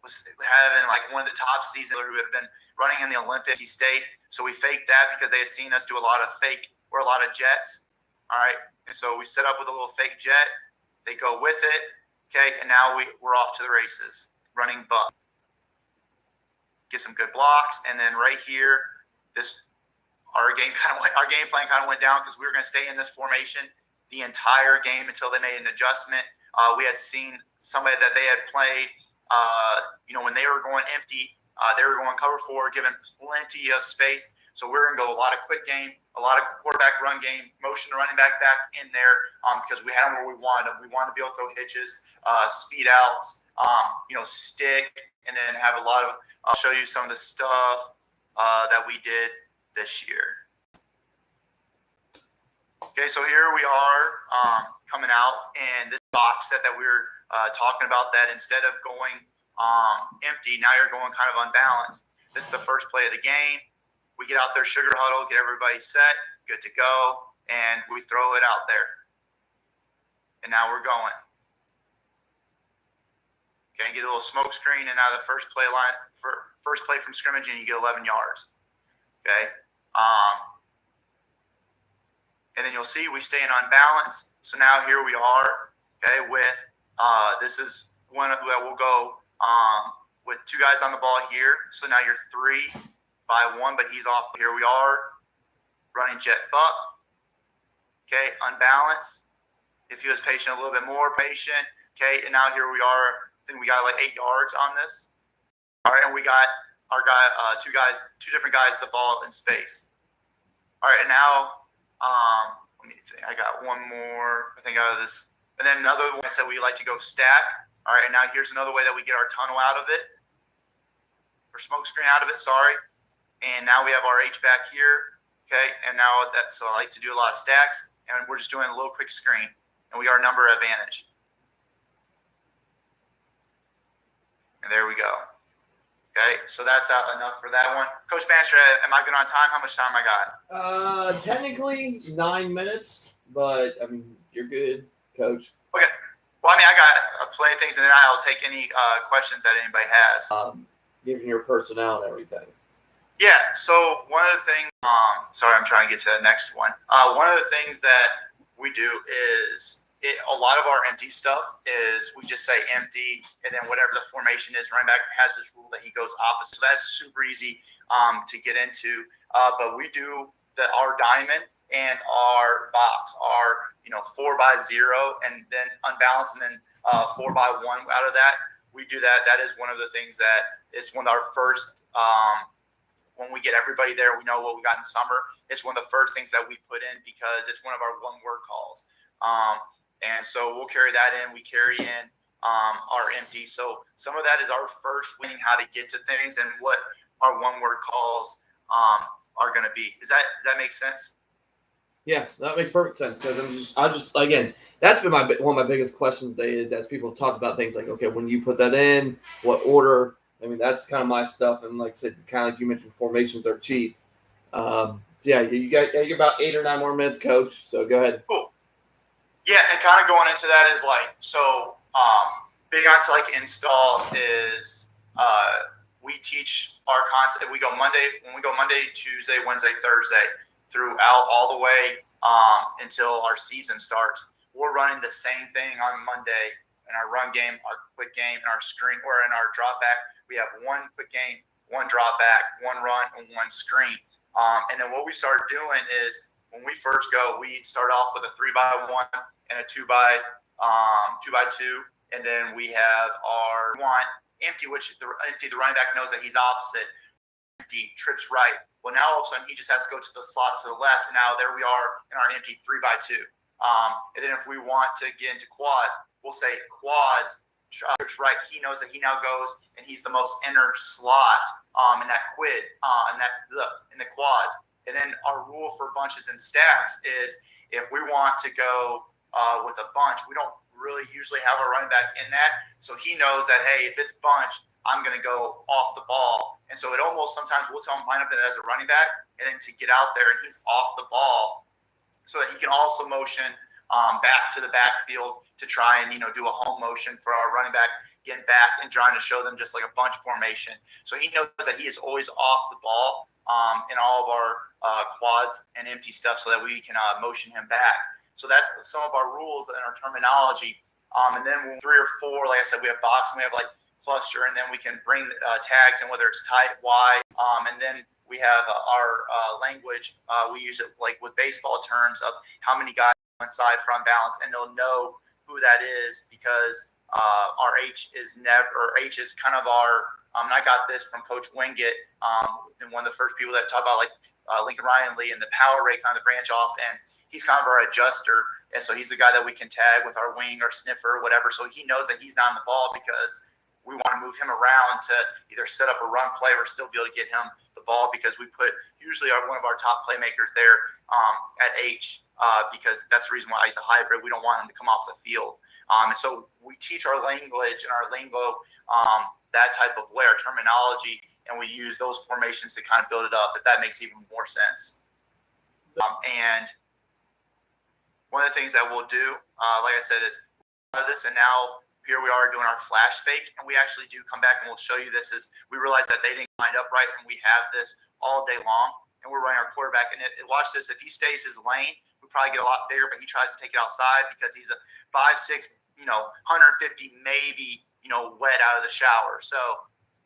was having like one of the top seasons who had been running in the Olympic State. So we faked that because they had seen us do a lot of fake or a lot of jets. All right. And so we set up with a little fake jet. They go with it. Okay. And now we're off to the races running buck. Get some good blocks. And then right here, our game plan kind of went down because we were going to stay in this formation the entire game until they made an adjustment. We had seen somebody that they had played, when they were going empty, they were going cover 4, given plenty of space. So we're going to go a lot of quick game, a lot of quarterback run game, motion the running back in there because we had them where we wanted them. We wanted to be able to throw hitches, speed outs, stick, and then have a lot of – I'll show you some of the stuff that we did this year. Okay, so here we are coming out, and this box set that we were talking about, that instead of going empty, now you're going kind of unbalanced. This is the first play of the game. We get out there, sugar huddle, get everybody set, good to go, and we throw it out there. And now we're going. Okay, get a little smoke screen, and now the first play from scrimmage, and you get 11 yards. Okay. And then you'll see we stay in unbalance. So now here we are, okay, with this is one that will go with 2 guys on the ball here. So now you're 3 by 1, but he's off. Here we are, running jet buck. Okay, unbalance. If he was patient, a little bit more patient. Okay, and now here we are. I think we got like 8 yards on this. All right, and we got our guy, 2 different guys, the ball in space. All right, and now let me think. I got one more. I think out of this, and then another one I said we like to go stack. All right, and now here's another way that we get our tunnel out of it, or smoke screen out of it. Sorry, and now we have our H back here. Okay, and now so I like to do a lot of stacks, and we're just doing a little quick screen, and we got our number advantage. And there we go. Okay, so that's enough for that one. Coach Bandstra, am I good on time? How much time I got? Technically 9 minutes, but I mean you're good, Coach. Okay. Well, I mean I got plenty of things, and then I'll take any questions that anybody has. Given your personnel and everything. Yeah. So one of the things. Sorry, I'm trying to get to the next one. One of the things that we do is. A lot of our empty stuff is we just say empty, and then whatever the formation is, running back has this rule that he goes opposite. So that's super easy to get into. But we do our diamond and our box are 4 by 0, and then unbalanced, and then 4 by 1 out of that. We do that. That is one of the things that it's one of our first. When we get everybody there, we know what we got in summer. It's one of the first things that we put in because it's one of our one-word calls. And so we'll carry that in. We carry in our empty. So some of that is our first learning how to get to things and what our one-word calls are going to be. Does that make sense? Yeah, that makes perfect sense because I just again, that's been one of my biggest questions today is as people talk about things like, okay, when you put that in, what order? I mean, that's kind of my stuff. And like I said, kind of like you mentioned, formations are cheap. So yeah, you got 8 or 9 more minutes, Coach. So go ahead. Cool. Yeah, and kind of going into that is like, so big onto like install is we teach our concept. When we go Monday, Tuesday, Wednesday, Thursday throughout all the way until our season starts. We're running the same thing on Monday in our run game, our quick game, and our screen, or in our drop back. We have one quick game, one drop back, one run, and one screen. And then what we start doing is when we first go, we start off with a 3x1 and a 2x2, and then we have our one empty, which the running back knows that he's opposite. Empty trips right. Well, now all of a sudden he just has to go to the slot to the left. And now there we are in our empty 3x2. And then if we want to get into quads, we'll say quads trips right. He knows that he now goes and he's the most inner slot in that in the quads. And then our rule for bunches and stacks is if we want to go with a bunch, we don't really usually have a running back in that. So he knows that, hey, if it's bunch, I'm going to go off the ball. And so it almost sometimes we'll tell him line up as a running back and then to get out there and he's off the ball so that he can also motion back to the backfield to try and, do a home motion for our running back, getting back and trying to show them just like a bunch formation. So he knows that he is always off the ball in all of our quads and empty stuff so that we can motion him back. So that's some of our rules and our terminology. And then when 3 or 4, like I said, we have box and we have like cluster, and then we can bring tags in whether it's tight, wide. And then we have our language. We use it like with baseball terms of how many guys inside from balance, and they'll know who that is because our H is kind of our. I got this from Coach Wingett, and one of the first people that talk about like Lincoln Ryan Lee and the power rate kind of branch off, and he's kind of our adjuster, and so he's the guy that we can tag with our wing or sniffer or whatever. So he knows that he's not on the ball because we want to move him around to either set up a run play or still be able to get him the ball because we put usually one of our top playmakers there at H because that's the reason why he's a hybrid. We don't want him to come off the field. And so we teach our language and our lingo that type of way, our terminology, and we use those formations to kind of build it up, if that makes even more sense. And one of the things that we'll do, like I said, is this, and now here we are doing our flash fake, and we actually do come back and we'll show you this is we realize that they didn't line up right, and we have this all day long, and we're running our quarterback, and watch this, if he stays his lane, we probably get a lot bigger, but he tries to take it outside because he's a 5'6", 150 maybe, wet out of the shower. So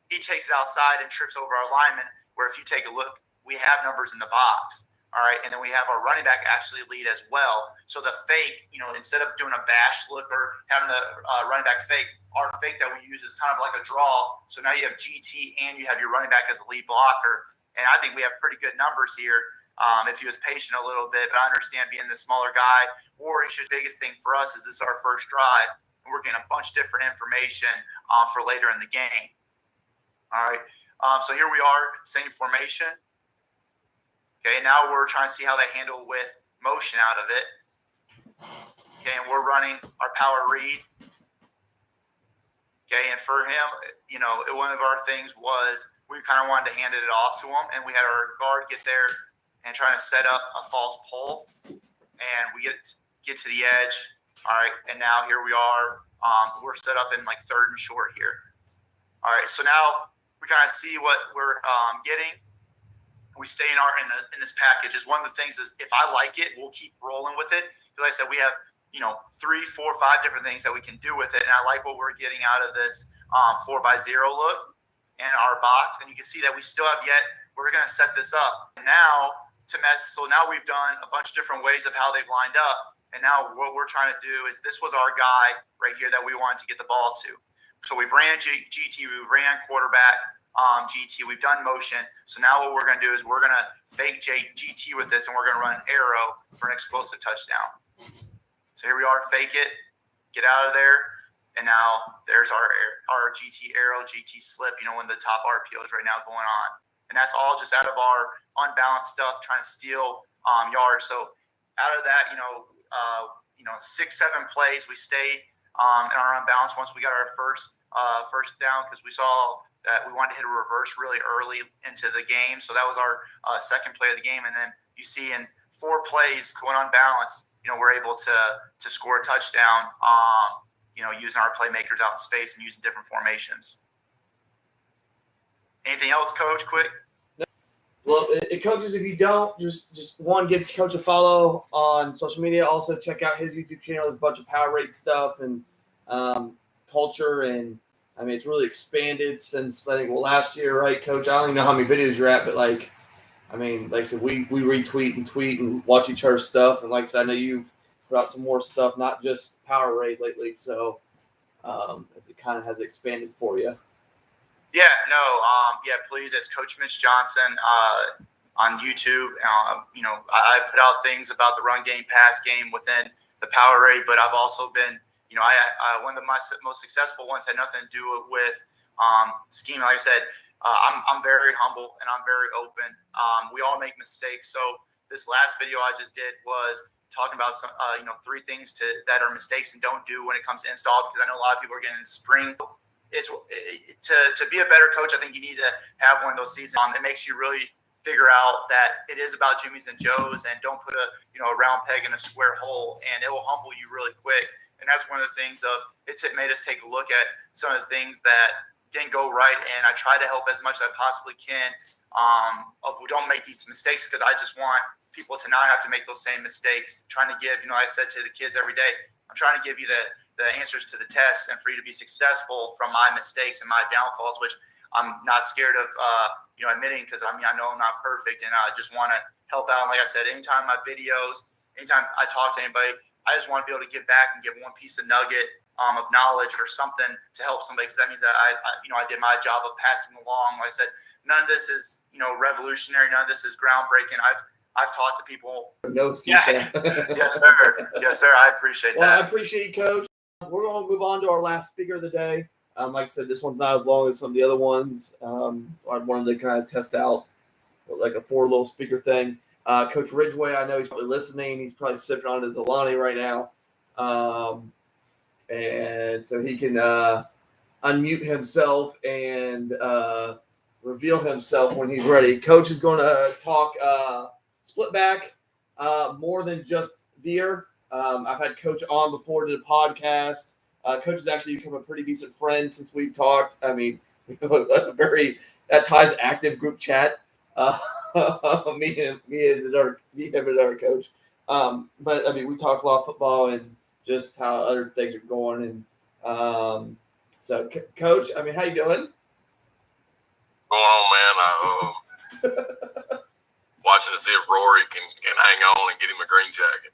he takes it outside and trips over our lineman, where if you take a look, we have numbers in the box. All right. And then we have our running back actually lead as well. So the fake, instead of doing a bash look or having the running back fake, our fake that we use is kind of like a draw. So now you have GT and you have your running back as a lead blocker. And I think we have pretty good numbers here if he was patient a little bit. But I understand being the smaller guy, or the biggest thing for us is this is our first drive. And we're getting a bunch of different information for later in the game. All right. So here we are, same formation. Okay, now we're trying to see how they handle with motion out of it. Okay, and we're running our power read. Okay, and for him, one of our things was we kind of wanted to hand it off to him, and we had our guard get there and trying to set up a false pull, and we get to the edge. All right, and now here we are. We're set up in like 3rd and short here. All right, so now we kind of see what we're getting. We stay in this package. Is one of the things is if I like it, we'll keep rolling with it. Like I said, we have 3, 4, 5 different things that we can do with it, and I like what we're getting out of this 4x0 look in our box. And you can see that we still have yet. We're going to set this up and now so now we've done a bunch of different ways of how they've lined up, and now what we're trying to do is this was our guy right here that we wanted to get the ball to. So we've ran GT, we ran quarterback. GT, we've done motion. So now what we're going to do is we're going to fake GT with this, and we're going to run arrow for an explosive touchdown. So here we are, fake it, get out of there, and now there's our GT arrow, GT slip, one of the top RPOs right now going on. And that's all just out of our unbalanced stuff, trying to steal yards. So out of that, 6-7 plays, we stayed in our unbalance once we got our first down, because we saw that we wanted to hit a reverse really early into the game. So that was our second play of the game. And then you see in 4 plays going unbalanced, we're able to score a touchdown, using our playmakers out in space and using different formations. Anything else, Coach, quick? Well, coaches, if you don't, just one, give Coach a follow on social media. Also, check out his YouTube channel. There's a bunch of power rate stuff and culture, and I mean, it's really expanded since I think last year, right, Coach? I don't even know how many videos you're at, but like I said, we retweet and tweet and watch each other's stuff, and like I said, I know you've put out some more stuff, not just power rate lately, so it kind of has expanded for you. Please, it's Coach Mitch Johnson on YouTube. I put out things about the run game, pass game within the power rate, but I've also been, one of my most successful ones had nothing to do with scheme. Like I said, I'm very humble and I'm very open. We all make mistakes. So this last video I just did was talking about some, 3 things that are mistakes and don't do when it comes to install, because I know a lot of people are getting spring. It's to be a better coach. I think you need to have one of those seasons. It makes you really figure out that it is about Jimmy's and Joe's, and don't put a round peg in a square hole, and it will humble you really quick. And that's one of the things it made us take a look at some of the things that didn't go right, and I try to help as much as I possibly can. We don't make these mistakes, because I just want people to not have to make those same mistakes. Trying to give, I said to the kids every day, I'm trying to give you the answers to the tests, and for you to be successful from my mistakes and my downfalls, which I'm not scared of, admitting, because I know I'm not perfect, and I just want to help out. And like I said, anytime I talk to anybody, I just want to be able to give back and give one piece of nugget of knowledge or something to help somebody, because that means that I did my job of passing along. Like I said, none of this is, revolutionary. None of this is groundbreaking. I've talked to people. No excuse. Yeah. Yes, sir. Yes, sir. I appreciate that. Well, I appreciate you, Coach. We're going to move on to our last speaker of the day. Like I said, this one's not as long as some of the other ones. I wanted to kind of test out like a 4 little speaker thing. Coach Ridgway, I know he's probably listening. He's probably sipping on his Alani right now. And so he can unmute himself and reveal himself when he's ready. Coach is going to talk split back, more than just veer. I've had Coach on before, did a podcast. Coach has actually become a pretty decent friend since we've talked. I mean, we have a very, at times, active group chat. Me and our coach. But I mean, we talk a lot of football and just how other things are going. And so, Coach, I mean, how you doing? Going on, man. Watching to see if Rory can hang on and get him a green jacket.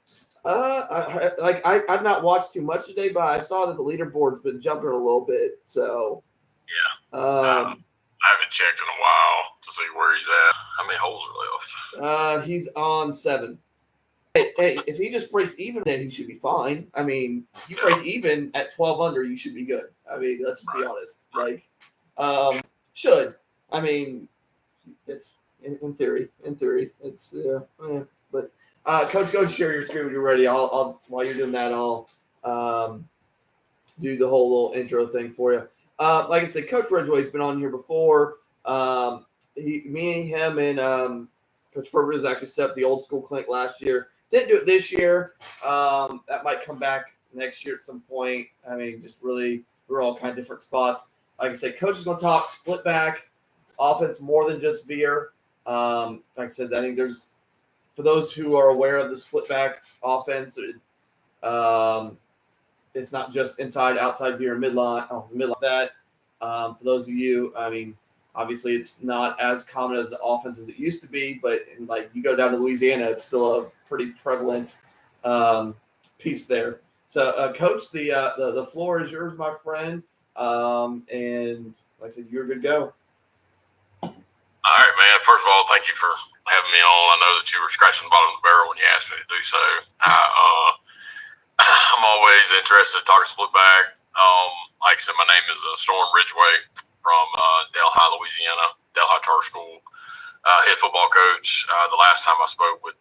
I've not watched too much today, but I saw that the leaderboard's been jumping a little bit. So yeah, I haven't checked in a while to see where he's at. How many holes are left? He's on 7. Hey, if he just breaks even, then he should be fine. I mean, you break even at 12 under, you should be good. I mean, let's be honest. Like, should. I mean, it's in theory. It's but. Coach, go share your screen when you're ready. I'll while you're doing that, I'll do the whole little intro thing for you. Like I said, Coach Ridgway's been on here before. Me, him, and Coach Purvis actually set up the old school clinic last year. Didn't do it this year. That might come back next year at some point. I mean, just really, we're all kind of different spots. Like I said, Coach is going to talk split back offense more than just veer. Like I said, I think there's, for those who are aware of the split back offense, it's not just inside, outside, veer, midline, that. For those of you, I mean, obviously it's not as common as the offense as it used to be, but like you go down to Louisiana, it's still a pretty prevalent piece there. So, Coach, the floor is yours, my friend. And like I said, you're good to go. All right, man. First of all, thank you for having me on. I know that you were scratching the bottom of the barrel when you asked me to do so. I'm always interested in talking split back. Like I said, my name is Storm Ridgway from Delhi, Louisiana, Delhi Charter School, head football coach. The last time I spoke with,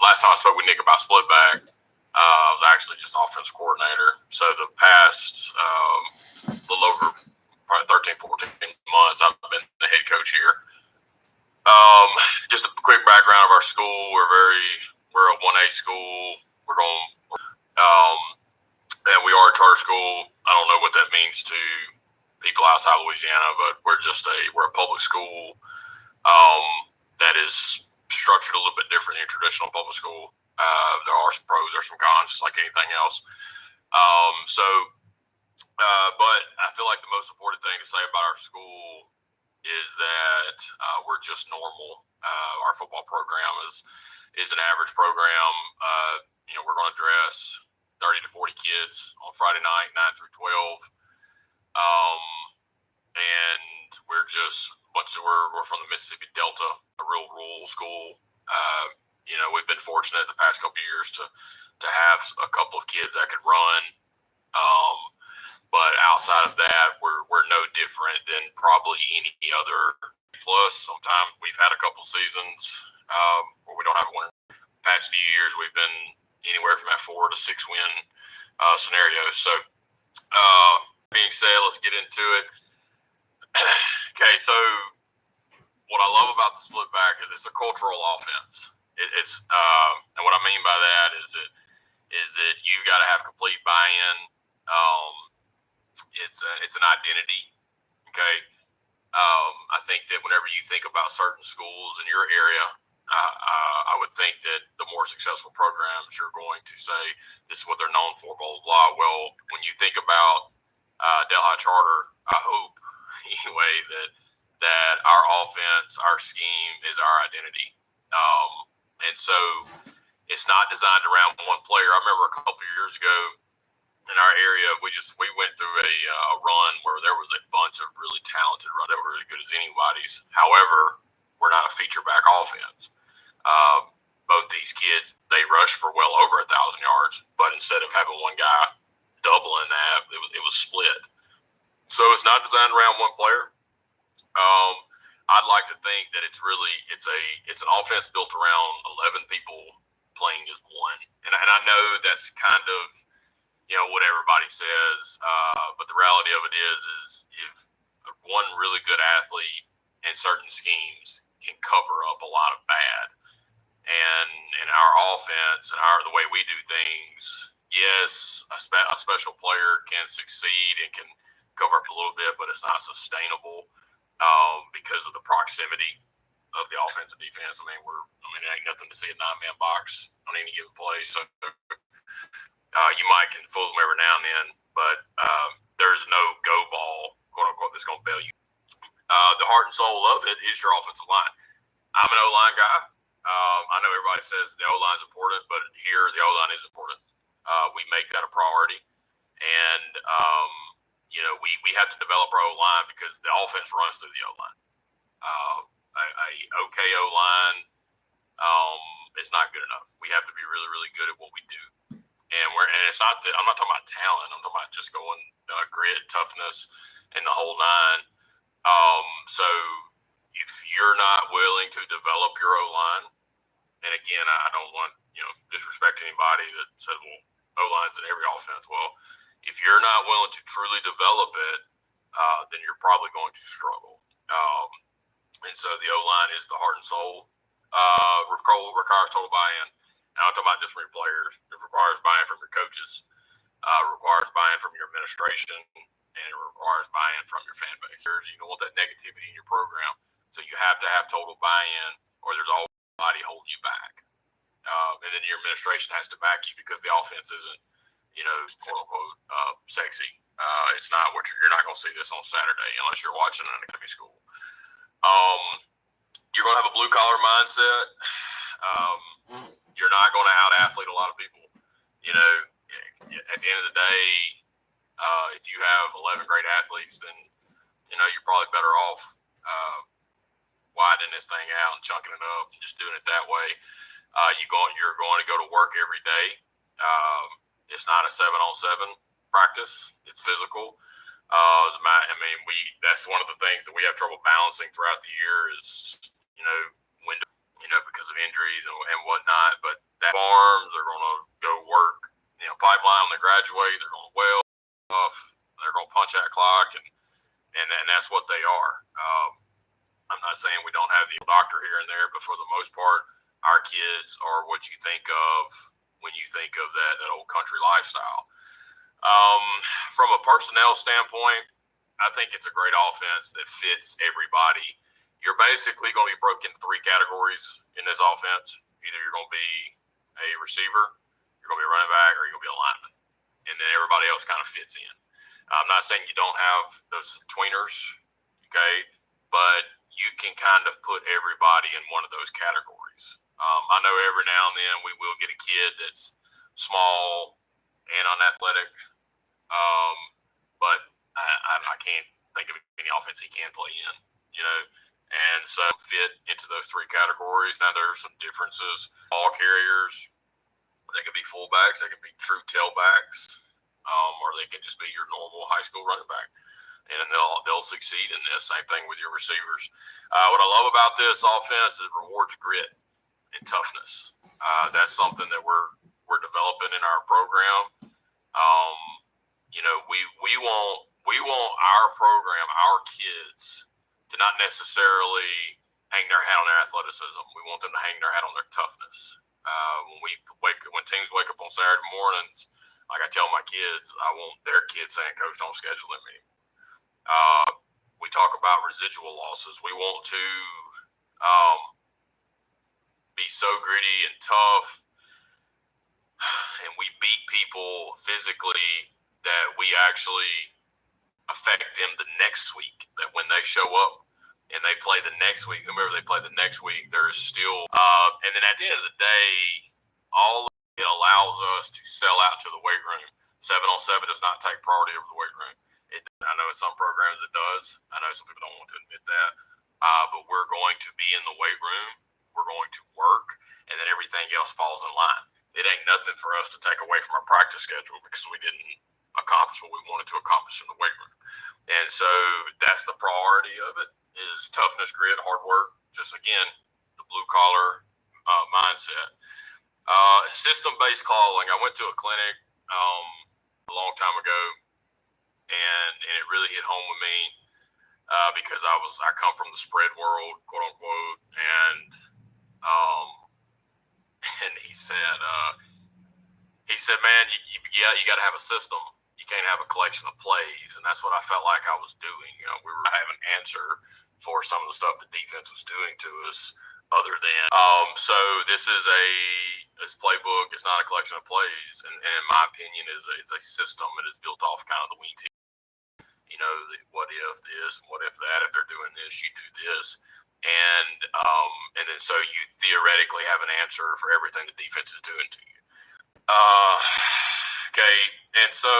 last time I spoke with Nick about split back, I was actually just offense coordinator. So the past little over probably 13, 14 months, I've been the head coach here. Just a quick background of our school. We're a 1A school. And we are a charter school. I don't know what that means to people outside Louisiana, but we're a public school that is structured a little bit different than your traditional public school. There are some pros, there's some cons, just like anything else. But I feel like the most important thing to say about our school is that we're just normal. Our football program is an average program. We're going to dress 30 to 40 kids on Friday night, 9 through 12. And we're from the Mississippi Delta, a real rural school. We've been fortunate the past couple of years to have a couple of kids that could run. But outside of that, we're no different than probably any other. Plus, sometimes we've had a couple seasons where we don't have one. The past few years, we've been anywhere from that 4 to 6 win scenarios. So, being said, let's get into it. Okay, so what I love about the split back is it's a cultural offense. And what I mean by that is that you got to have complete buy-in. It's an identity. Okay. I think that whenever you think about certain schools in your area, I would think that the more successful programs, you're going to say this is what they're known for, blah, blah, blah. Well, when you think about Delhi Charter, I hope anyway that our offense, our scheme is our identity. And so it's not designed around one player. I remember a couple of years ago in our area, we went through a run where there was a bunch of really talented runners that were as good as anybody's. However, we're not a feature back offense. Both these kids, they rushed for well over 1,000 yards, but instead of having one guy doubling that, it was split. So it's not designed around one player. I'd like to think that it's an offense built around 11 people playing as one. And I know that's kind of, what everybody says. But the reality of it is if one really good athlete in certain schemes can cover up a lot of bad. And in our offense and the way we do things, yes, a special player can succeed and can cover up a little bit, but it's not sustainable because of the proximity of the offense and defense. It ain't nothing to see a 9-man box on any given play. So you might can fool them every now and then, but there's no go ball, quote unquote, that's going to bail you. The heart and soul of it is your offensive line. I'm an O-line guy. I know everybody says the O-line is important, but here the O-line is important. We make that a priority, and we have to develop our O-line because the offense runs through the O-line. A okay O-line is not good enough. We have to be really, really good at what we do. And it's not that I'm not talking about talent. I'm talking about just going grit, toughness, and the whole nine. So if you're not willing to develop your O-line, and again, I don't want disrespect anybody that says, well, O-line's in every offense. Well, if you're not willing to truly develop it, then you're probably going to struggle. And so the O-line is the heart and soul. Requires total buy-in. I'm not talking about just from your players. It requires buy-in from your coaches. Requires buy-in from your administration, and it requires buy-in from your fan base. You don't want that negativity in your program, so you have to have total buy-in, or there's always somebody holding you back. And then your administration has to back you because the offense isn't, quote unquote, sexy. It's not what you're not going to see this on Saturday unless you're watching an academy school. You're going to have a blue collar mindset. You're not going to out athlete a lot of people. At the end of the day, if you have 11 great athletes, then you're probably better off widening this thing out and chunking it up and just doing it that way. You're going to go to work every day. It's not a 7-on-7 practice. It's physical. That's one of the things that we have trouble balancing throughout the year is, when because of injuries and whatnot. But that farms, they're going to go work, pipeline when they graduate. They're going to weld off. They're going to punch that clock, and that's what they are. I'm not saying we don't have the doctor here and there, but for the most part, our kids are what you think of when you think of that old country lifestyle. From a personnel standpoint, I think it's a great offense that fits everybody. You're basically going to be broken into 3 categories in this offense. Either you're going to be a receiver, you're going to be a running back, or you're going to be a lineman. And then everybody else kind of fits in. I'm not saying you don't have those tweeners, okay, but you can kind of put everybody in one of those categories. I know every now and then we will get a kid that's small and unathletic, but I can't think of any offense he can play in, and so fit into those 3 categories. Now there's some differences. Ball carriers, they could be fullbacks, they could be true tailbacks, or they can just be your normal high school running back, and they'll succeed in this. Same thing with your receivers. What I love about this offense is it rewards grit and toughness. That's something that we're developing in our program. We want our program, our kids, to not necessarily hang their hat on their athleticism. We want them to hang their hat on their toughness. When teams wake up on Saturday mornings, like I tell my kids, I want their kids saying, "Coach, don't schedule them anymore." We talk about residual losses. We want to be so gritty and tough, and we beat people physically that we actually affect them the next week. That when they show up and they play the next week, whomever they play the next week, there is still and then at the end of the day, all it allows us to sell out to the weight room. 7-on-7 does not take priority over the weight room. I know in some programs it does. I know some people don't want to admit that, but we're going to be in the weight room. We're going to work, and then everything else falls in line. It ain't nothing for us to take away from our practice schedule because we didn't accomplish what we wanted to accomplish in the weight room. And so that's the priority of it, is toughness, grit, hard work. Just, again, the blue-collar mindset. System-based calling. I went to a clinic a long time ago, and it really hit home with me because I come from the spread world, quote unquote, and he said, man, you got to have a system. You can't have a collection of plays, and that's what I felt like I was doing. We were having an answer for some of the stuff the defense was doing to us. Other than so this is this playbook. It's not a collection of plays, and in my opinion, is a system. It is built off kind of the wing team. What if this, what if that? If they're doing this, you do this, and then so you theoretically have an answer for everything the defense is doing to you. Okay, and so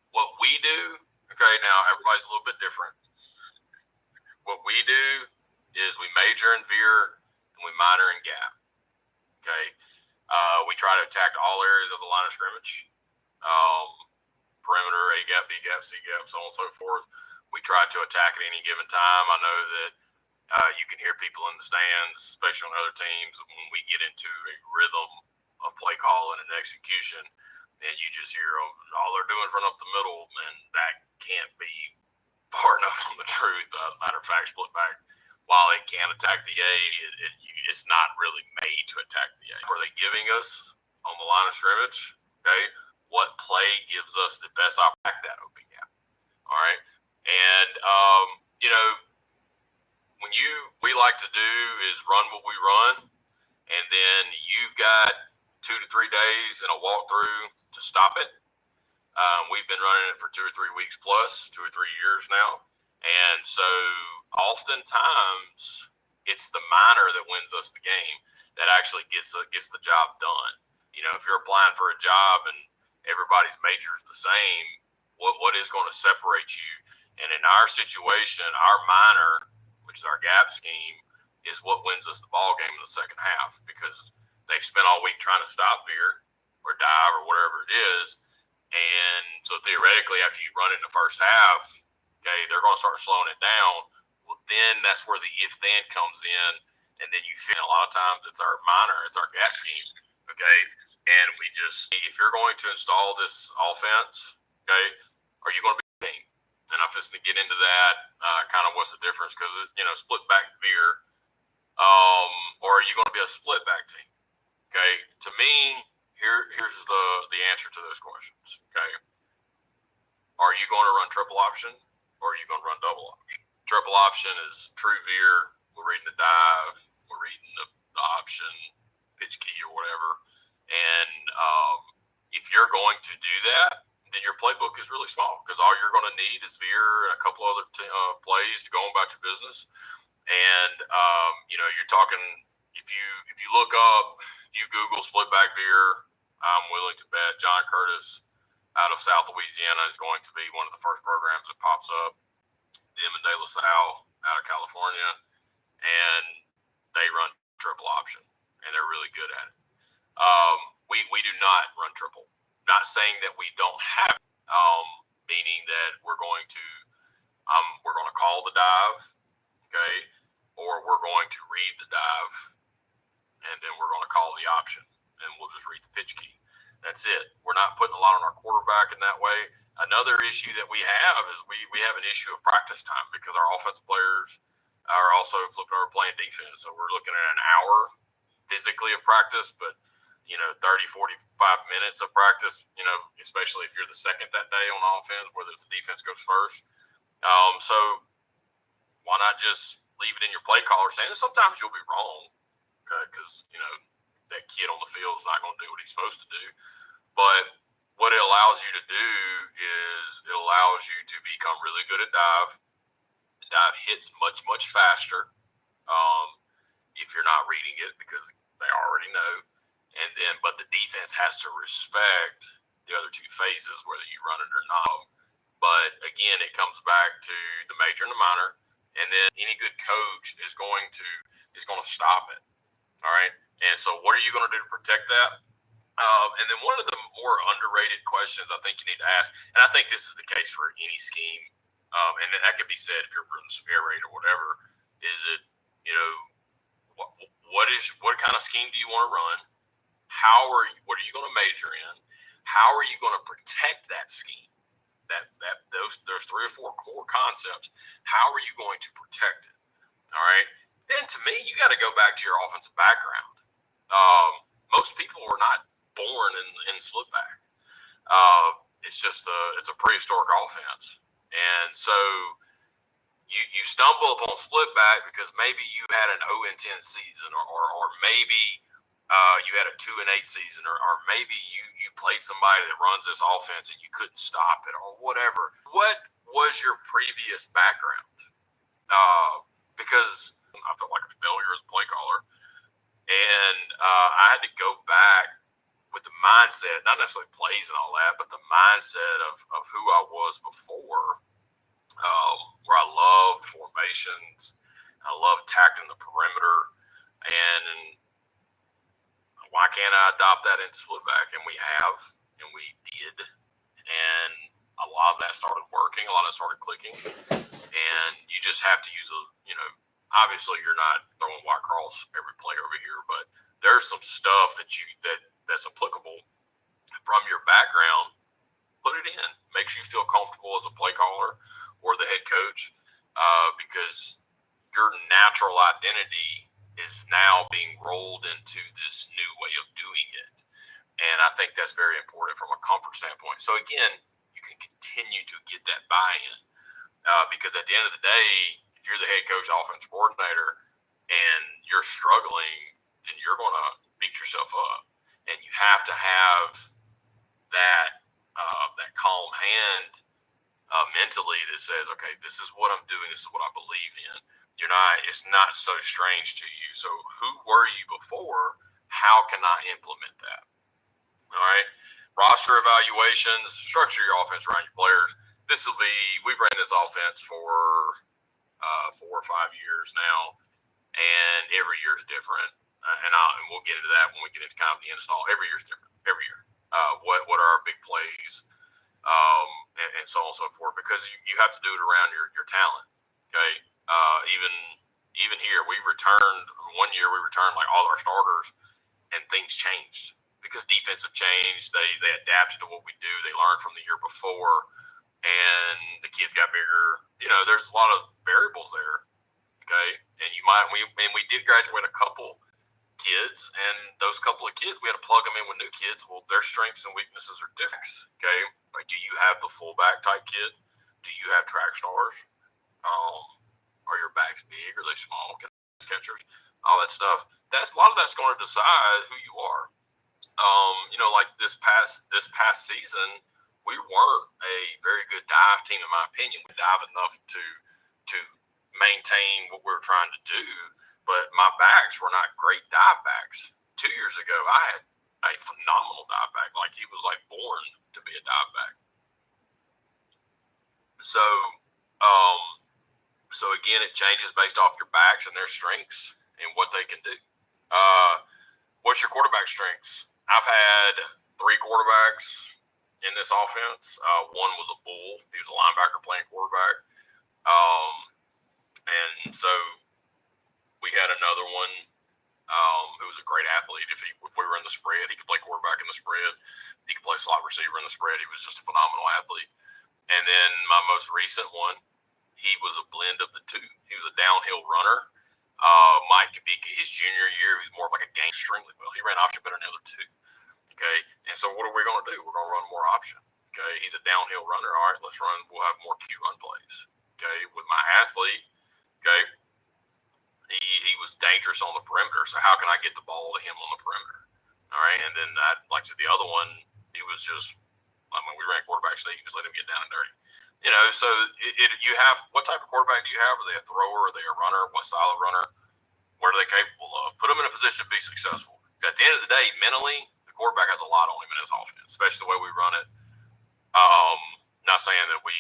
what we do. Okay, now everybody's a little bit different. What we do is we major in veer and we minor in gap. Okay, we try to attack all areas of the line of scrimmage, perimeter, A gap, B gap, C gap, so on and so forth. We try to attack at any given time. I know that you can hear people in the stands, especially on other teams, when we get into a rhythm of play calling and execution, and you just hear all they're doing is run up the middle, and that can't be far enough from the truth. Matter of fact, split back, while it can attack the A, it's not really made to attack the A. Are they giving us on the line of scrimmage? Okay, what play gives us the best opportunity at that open gap? All right, and we like to do is run what we run, and then you've got 2 to 3 days in a walkthrough to stop it. We've been running it for 2 or 3 weeks plus, 2 or 3 years now. And so oftentimes it's the minor that wins us the game that actually gets the job done. If you're applying for a job and everybody's major is the same, what is going to separate you? And in our situation, our minor, which is our gap scheme, is what wins us the ball game in the second half, because they've spent all week trying to stop veer or dive or whatever it is. And so theoretically, after you run it in the first half, okay, they're going to start slowing it down. Well, then that's where the if then comes in, and then you feel a lot of times it's our minor, it's our gap scheme, okay? And we just, if you're going to install this offense, okay, are you going to be a team? And I'm just going to get into that, kind of what's the difference, because, split back veer, or are you going to be a split back team? Okay, to me, here's the answer to those questions, okay? Are you going to run triple option, or are you going to run double option? Triple option is true veer. We're reading the dive. We're reading the option, pitch key, or whatever. And if you're going to do that, then your playbook is really small because all you're going to need is veer and a couple other plays to go about your business. And you're talking if you look up, you Google split back veer, I'm willing to bet John Curtis out of South Louisiana is going to be one of the first programs that pops up. Them and De La Salle out of California, and they run triple option, and they're really good at it. We do not run triple. Not saying that we don't have it, meaning that we're going to call the dive, okay, or we're going to read the dive, and then we're going to call the option, and we'll just read the pitch key. That's it. We're not putting a lot on our quarterback in that way. Another issue that we have is we have an issue of practice time because our offensive players are also flipping over playing defense. So we're looking at an hour physically of practice, but 30, 45 minutes of practice, especially if you're the second that day on offense, whether the defense goes first. So why not just leave it in your play caller saying sometimes you'll be wrong because, that kid on the field is not going to do what he's supposed to do. But what it allows you to do is it allows you to become really good at dive. The dive hits much, much faster if you're not reading it because they already know. But the defense has to respect the other two phases, whether you run it or not. But again, it comes back to the major and the minor, and then any good coach is going to stop it. All right. And so what are you going to do to protect that? And then one of the more underrated questions I think you need to ask, and I think this is the case for any scheme, and that could be said if you're running spare rate or whatever, is it, what kind of scheme do you want to run? What are you going to major in? How are you going to protect that scheme? There's 3 or 4 core concepts. How are you going to protect it? All right. Then to me, you got to go back to your offensive background. Most people are not born in split back. It's just it's a prehistoric offense, and so you stumble upon split back because maybe you had an 0-10 season, or maybe you had a 2-8 season, or maybe you played somebody that runs this offense and you couldn't stop it, or whatever. What was your previous background? Because I felt like a failure as a play caller. And I had to go back with the mindset, not necessarily plays and all that, but the mindset of who I was before, where I love formations, I love attacking the perimeter, and why can't I adopt that into split back? And we have, and we did, and a lot of that started working, a lot of it started clicking, and you just have to use obviously you're not throwing white cross every play over here, but there's some stuff that's applicable from your background. Put it in. Makes you feel comfortable as a play caller or the head coach because your natural identity is now being rolled into this new way of doing it. And I think that's very important from a comfort standpoint. So again, you can continue to get that buy-in because at the end of the day, if you're the head coach, offense coordinator, and you're struggling, then you're going to beat yourself up. And you have to have that calm hand mentally that says, okay, this is what I'm doing. This is what I believe in. It's not so strange to you. So who were you before? How can I implement that? All right. Roster evaluations, structure your offense around your players. We've ran this offense for 4 or 5 years now, and every year is different. And we'll get into that when we get into kind of the install. Every year is different. Every year. What are our big plays, and so on and so forth, because you have to do it around your talent. Okay. Even here, we returned one year. We returned like all our starters, and things changed because defensive changed. They adapted to what we do. They learned from the year before, and the kids got bigger. There's a lot of variables there. Okay, and we did graduate a couple kids, and those couple of kids, we had to plug them in with new kids. Well, their strengths and weaknesses are different. Okay, like, do you have the fullback type kid? Do you have track stars? Are your backs big? Are they small? Catchers? All that stuff. A lot of that's going to decide who you are. Like this past season, we weren't a very good dive team, in my opinion. We dive enough to maintain what we were trying to do, but my backs were not great dive backs. 2 years ago, I had a phenomenal dive back. Like, he was like born to be a dive back. So again, it changes based off your backs and their strengths and what they can do. What's your quarterback strengths? I've had 3 quarterbacks in this offense. One was a bull. He was a linebacker playing quarterback. And so we had another one who was a great athlete. If we were in the spread, he could play quarterback in the spread. He could play slot receiver in the spread. He was just a phenomenal athlete. And then my most recent one, he was a blend of the two. He was a downhill runner. Mike Kabika, his junior year, he was more of like a game extremely well. He ran option better than the other two. Okay, and so what are we going to do? We're going to run more option. Okay, he's a downhill runner. All right, let's run. We'll have more Q run plays. Okay, with my athlete, okay, he was dangerous on the perimeter. So how can I get the ball to him on the perimeter? All right, and then like I said, the other one, he was just, we ran quarterback sneak, just let him get down and dirty. So you have, what type of quarterback do you have? Are they a thrower? Are they a runner? What style of runner? What are they capable of? Put them in a position to be successful. At the end of the day, mentally, the quarterback has a lot on him in his offense, especially the way we run it. Not saying that we,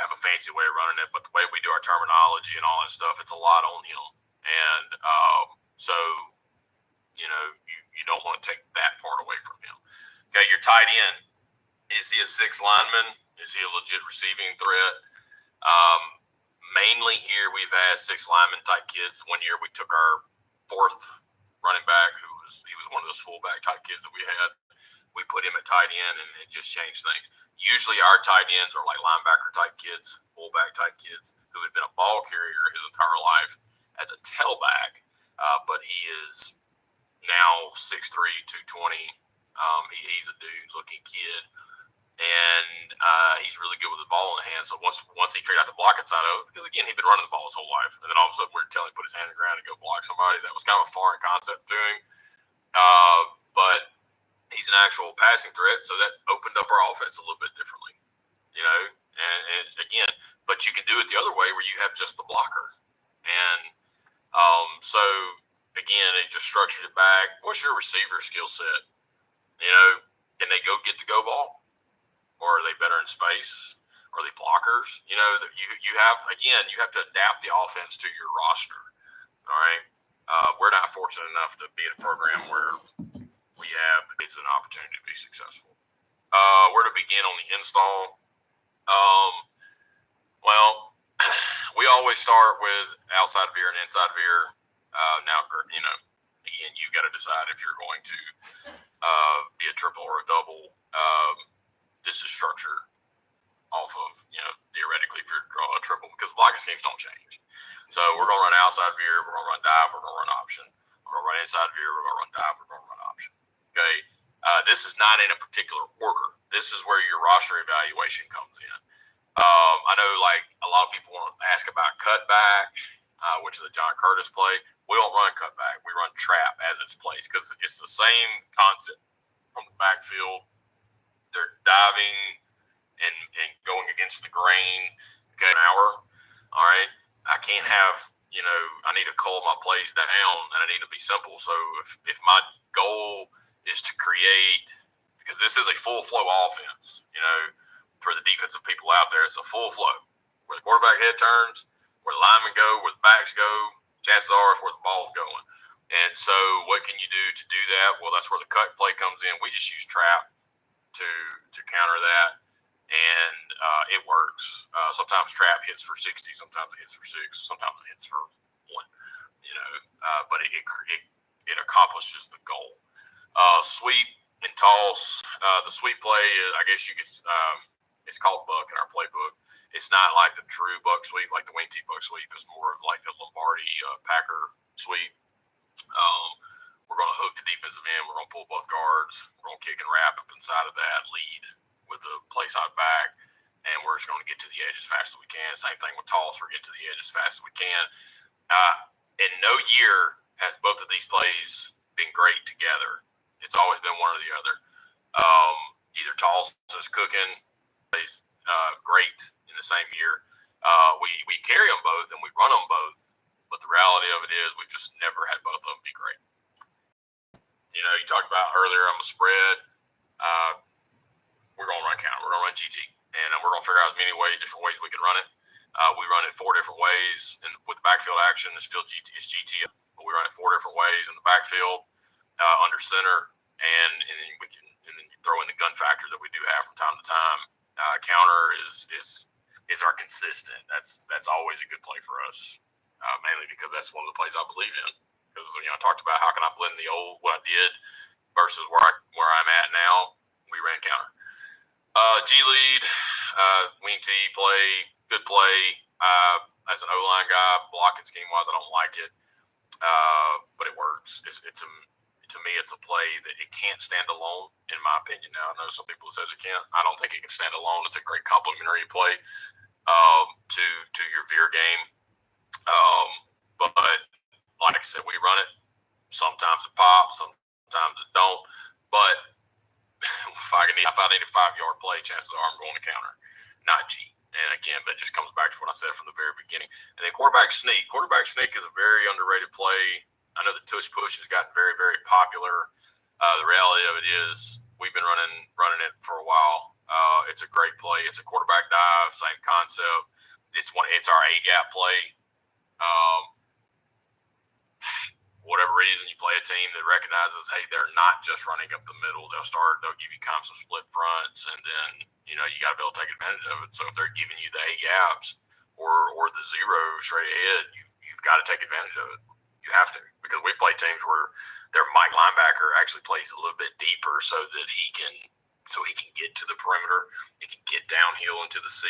have a fancy way of running it, but the way we do our terminology and all that stuff, it's a lot on him. And so, you don't want to take that part away from him. Okay, your tight end. Is he a 6 lineman? Is he a legit receiving threat? Mainly here, we've had 6 lineman type kids. One year we took our 4th running back, he was one of those fullback type kids that we had. We put him at tight end, and it just changed things. Usually our tight ends are like linebacker type kids, fullback type kids who had been a ball carrier his entire life as a tailback, but he is now 6'3", 220. He's a dude-looking kid. And he's really good with the ball in the hand. So once he figured out the blocking side of it, because again, he'd been running the ball his whole life, and then all of a sudden we're telling him to put his hand on the ground and go block somebody. That was kind of a foreign concept to him. But he's an actual passing threat, so that opened up our offense a little bit differently, And again, but you can do it the other way where you have just the blocker, and so again, it just structured it back. What's your receiver skill set? Can they go get the go ball? Or are they better in space? Are they blockers? You have to adapt the offense to your roster. All right. We're not fortunate enough to be in a program where we have kids an opportunity to be successful. Where to begin on the install? Well, we always start with outside veer and inside veer. Now, again, you got to decide if you're going to be a triple or a double. This is structured off of, theoretically, if you're a triple, because blocking schemes don't change. So we're going to run outside veer, we're going to run dive, we're going to run option. We're going to run inside veer, we're going to run dive, we're going to run option. Okay? This is not in a particular order. This is where your roster evaluation comes in. I know, like, a lot of people want to ask about cutback, which is the John Curtis play. We don't run cutback. We run trap as it's placed, because it's the same concept from the backfield. They're diving and going against the grain. Okay, an hour. All right. I can't have, I need to cull my plays down, and I need to be simple. So if my goal is to create, because this is a full flow offense, for the defensive people out there, it's a full flow. Where the quarterback head turns, where the linemen go, where the backs go, chances are it's where the ball's going. And so what can you do to do that? Well, that's where the cut play comes in. We just use trap to counter that. And it works. Sometimes trap hits for 60, sometimes it hits for 6, sometimes it hits for 1. But it accomplishes the goal. Sweep and toss. The sweep play, I guess you could. It's called buck in our playbook. It's not like the true buck sweep, like the wing tee buck sweep. It's more of like the Lombardi Packer sweep. We're going to hook the defensive end. We're going to pull both guards. We're going to kick and wrap up inside of that lead with the play side back, and we're just going to get to the edge as fast as we can. Same thing with toss. We're getting to the edge as fast as we can. In no year has both of these plays been great together. It's always been one or the other. Either toss is cooking, plays great in the same year. We carry them both and we run them both, but the reality of it is we've just never had both of them be great. You talked about earlier on the spread. We're going to run counter. We're going to run GT, and we're going to figure out different ways we can run it. We run it 4 different ways, and with the backfield action, it's still GT. It's GT, but we run it 4 different ways in the backfield, under center, and then you throw in the gun factor that we do have from time to time. Counter is our consistent. That's always a good play for us, mainly because that's one of the plays I believe in. Because I talked about how can I blend the old what I did versus where I'm at now. We ran counter. G lead, wing T play, good play. As an O-line guy, blocking scheme wise, I don't like it, but it works. To me, it's a play that it can't stand alone, in my opinion. Now I know some people says it can't. I don't think it can stand alone. It's a great complementary play to your veer game, but like I said, we run it. Sometimes it pops, sometimes it don't. But if I need a 5-yard play, chances are I'm going to counter, not G. And again, that just comes back to what I said from the very beginning. And then quarterback sneak. Quarterback sneak is a very underrated play. I know the tush push has gotten very, very popular. The reality of it is we've been running it for a while. It's a great play. It's a quarterback dive, same concept. It's our A-gap play. Whatever reason, you play a team that recognizes, hey, they're not just running up the middle. They'll give you kind of some split fronts, and then you got to be able to take advantage of it. So if they're giving you the A gaps or the zero straight ahead, you've got to take advantage of it. You have to, because we've played teams where their Mike linebacker actually plays a little bit deeper so that he can get to the perimeter. He can get downhill into the C.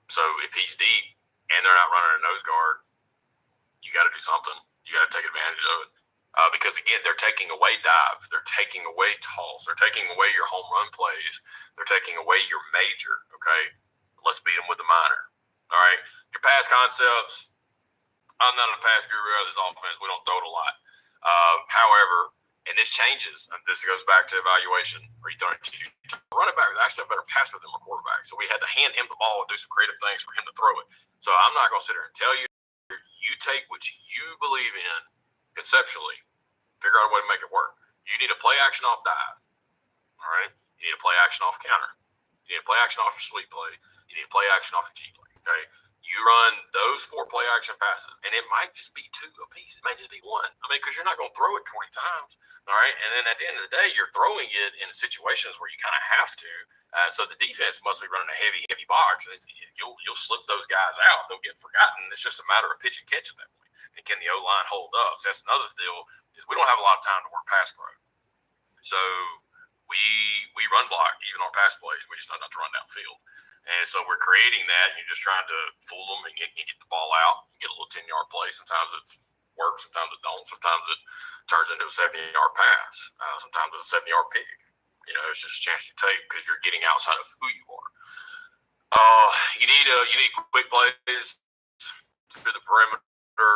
So if he's deep and they're not running a nose guard, you got to do something. You got to take advantage of it. Because, again, they're taking away dives. They're taking away toss. They're taking away your home run plays. They're taking away your major, okay? Let's beat them with the minor, all right? Your pass concepts, I'm not a pass guru of this offense. We don't throw it a lot. However, and this changes. And this goes back to evaluation. Are you throwing to running back is actually a better passer than a quarterback. So we had to hand him the ball and do some creative things for him to throw it. So I'm not going to sit here and tell you. You take what you believe in conceptually, figure out a way to make it work. You need a play action off dive, all right? You need a play action off counter. You need a play action off a sweep play. You need a play action off a G play, okay? You run those 4 play action passes, and it might just be 2 apiece. It might just be 1. I mean, because you're not going to throw it 20 times, all right? And then at the end of the day, you're throwing it in situations where you kind of have to. So the defense must be running a heavy box. You'll slip those guys out. They'll get forgotten. It's just a matter of pitch and catch at that point. And can the O-line hold up? So that's another deal is we don't have a lot of time to work pass pro. So we run block even on pass plays. We just know not to run downfield. And so we're creating that. And you're just trying to fool them and get the ball out and get a little 10-yard play. Sometimes it works. Sometimes it don't. Sometimes it turns into a 70-yard pass. Sometimes it's a 7-yard pick. It's just a chance you take because you're getting outside of who you are. You need quick plays through the perimeter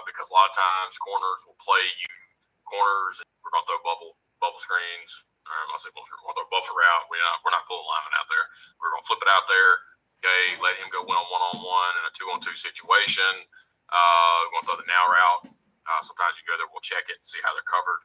because a lot of times corners will play you corners. And we're going to throw bubble screens. I'll say bubble screen. We're going to throw bubble route. We're not pulling linemen out there. We're going to flip it out there. Okay, let him go one-on-one in a 2-on-2 situation. We're going to throw the now route. Sometimes you go there, we'll check it and see how they're covered.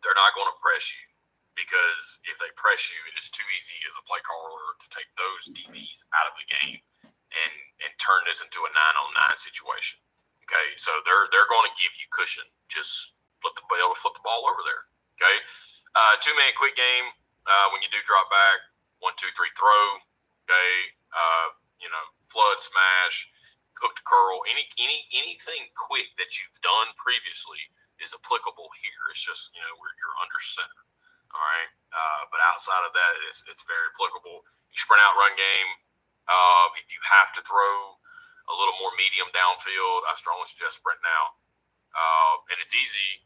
They're not going to press you because if they press you, it is too easy as a play caller to take those DBs out of the game and turn this into a 9-on-9 situation. Okay, so they're going to give you cushion. Just flip the ball over there. Okay, 2-man quick game. when you do drop back, 1, 2, 3 throw, okay, flood, smash, hook to curl, anything quick that you've done previously is applicable here. It's just, where you're under center. All right. But outside of that, it's very applicable. You sprint out run game. If you have to throw a little more medium downfield, I strongly suggest sprinting out. And it's easy.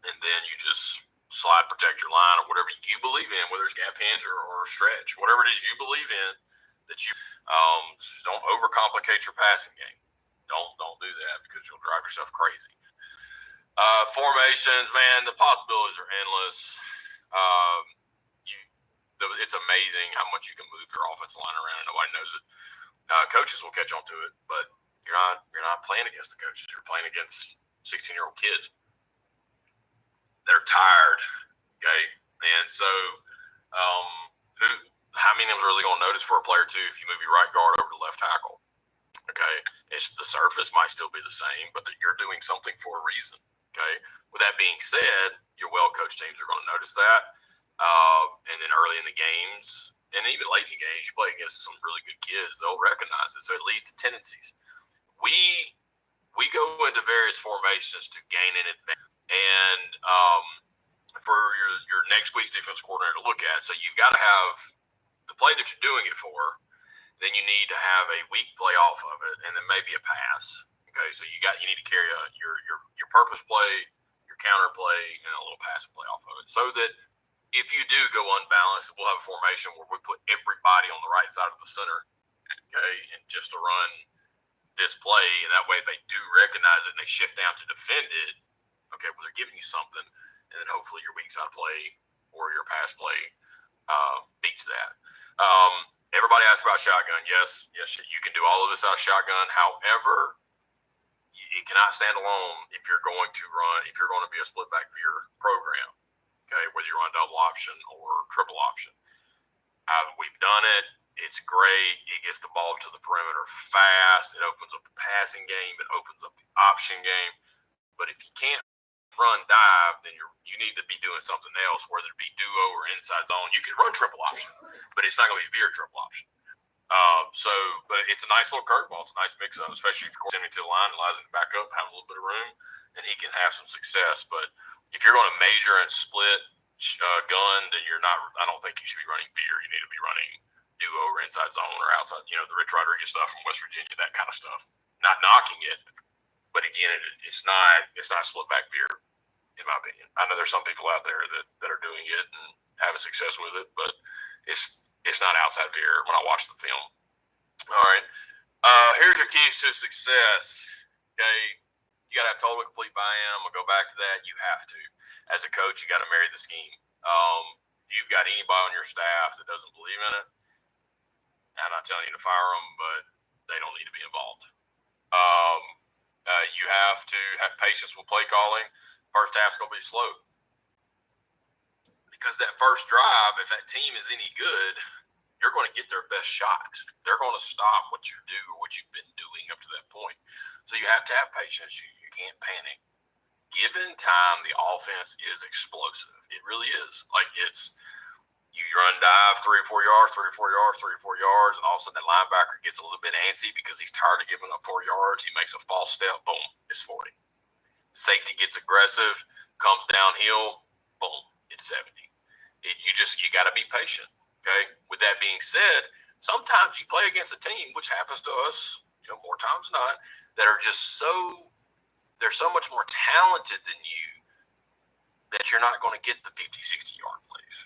And then you just slide protect your line or whatever you believe in, whether it's gap hands or stretch, whatever it is you believe in, that you don't overcomplicate your passing game. Don't do that because you'll drive yourself crazy. Formations, man, the possibilities are endless. It's amazing how much you can move your offensive line around and nobody knows it. Coaches will catch on to it, but you're not playing against the coaches. You're playing against 16-year-old kids that are tired, okay? And so how many of them are really going to notice for a player, too, if you move your right guard over to left tackle, okay? The surface might still be the same, but you're doing something for a reason, okay? With that being said, your well-coached teams are going to notice that. And then early in the games, and even late in the games, you play against some really good kids, they'll recognize it. So it leads to tendencies. We go into various formations to gain an advantage. And for your next week's defense coordinator to look at. So you've got to have the play that you're doing it for. Then you need to have a weak play off of it, and then maybe a pass. Okay, so you need to carry your purpose play, your counter play, and a little passing play off of it, so that if you do go unbalanced, we'll have a formation where we put everybody on the right side of the center, okay, and just to run this play, and that way if they do recognize it and they shift down to defend it, okay, well, they're giving you something, and then hopefully your weak side play or your pass play beats that. Everybody asks about shotgun. Yes, you can do all of this out of shotgun. However, it cannot stand alone if you're going to be a split back veer program, okay, whether you run double option or triple option. We've done it. It's great. It gets the ball to the perimeter fast. It opens up the passing game. It opens up the option game. But if you can't run dive, then you need to be doing something else, whether it be duo or inside zone. You can run triple option, but it's not going to be veer triple option. But it's a nice little curveball. It's a nice mix up, especially if you send him to the line, allows him to back up, have a little bit of room, and he can have some success. But if you're going to major and split gun, then I don't think you should be running veer. You need to be running duo or inside zone or outside, the Rich Rodriguez stuff from West Virginia, that kind of stuff. Not knocking it, but again, it's not split back veer, in my opinion. I know there's some people out there that are doing it and having success with it, but it's not outside veer when I watch the film. All right. Here's your keys to success. Okay. You got to have total and complete buy-in. I'm going to go back to that. You have to. As a coach, you got to marry the scheme. If you've got anybody on your staff that doesn't believe in it, I'm not telling you to fire them, but they don't need to be involved. You have to have patience with play calling. First half's going to be slow. Because that first drive, if that team is any good, you're going to get their best shot. They're going to stop what you do or what you've been doing up to that point. So you have to have patience. You can't panic. Given time, the offense is explosive. It really is. Like you run dive 3 or 4 yards, 3 or 4 yards, 3 or 4 yards, and all of a sudden that linebacker gets a little bit antsy because he's tired of giving up 4 yards. He makes a false step, boom, it's 40. Safety gets aggressive, comes downhill, boom, it's 70. You got to be patient. Okay. With that being said, sometimes you play against a team, which happens to us, more times than not, that are just they're so much more talented than you that you're not going to get the 50, 60 yard plays.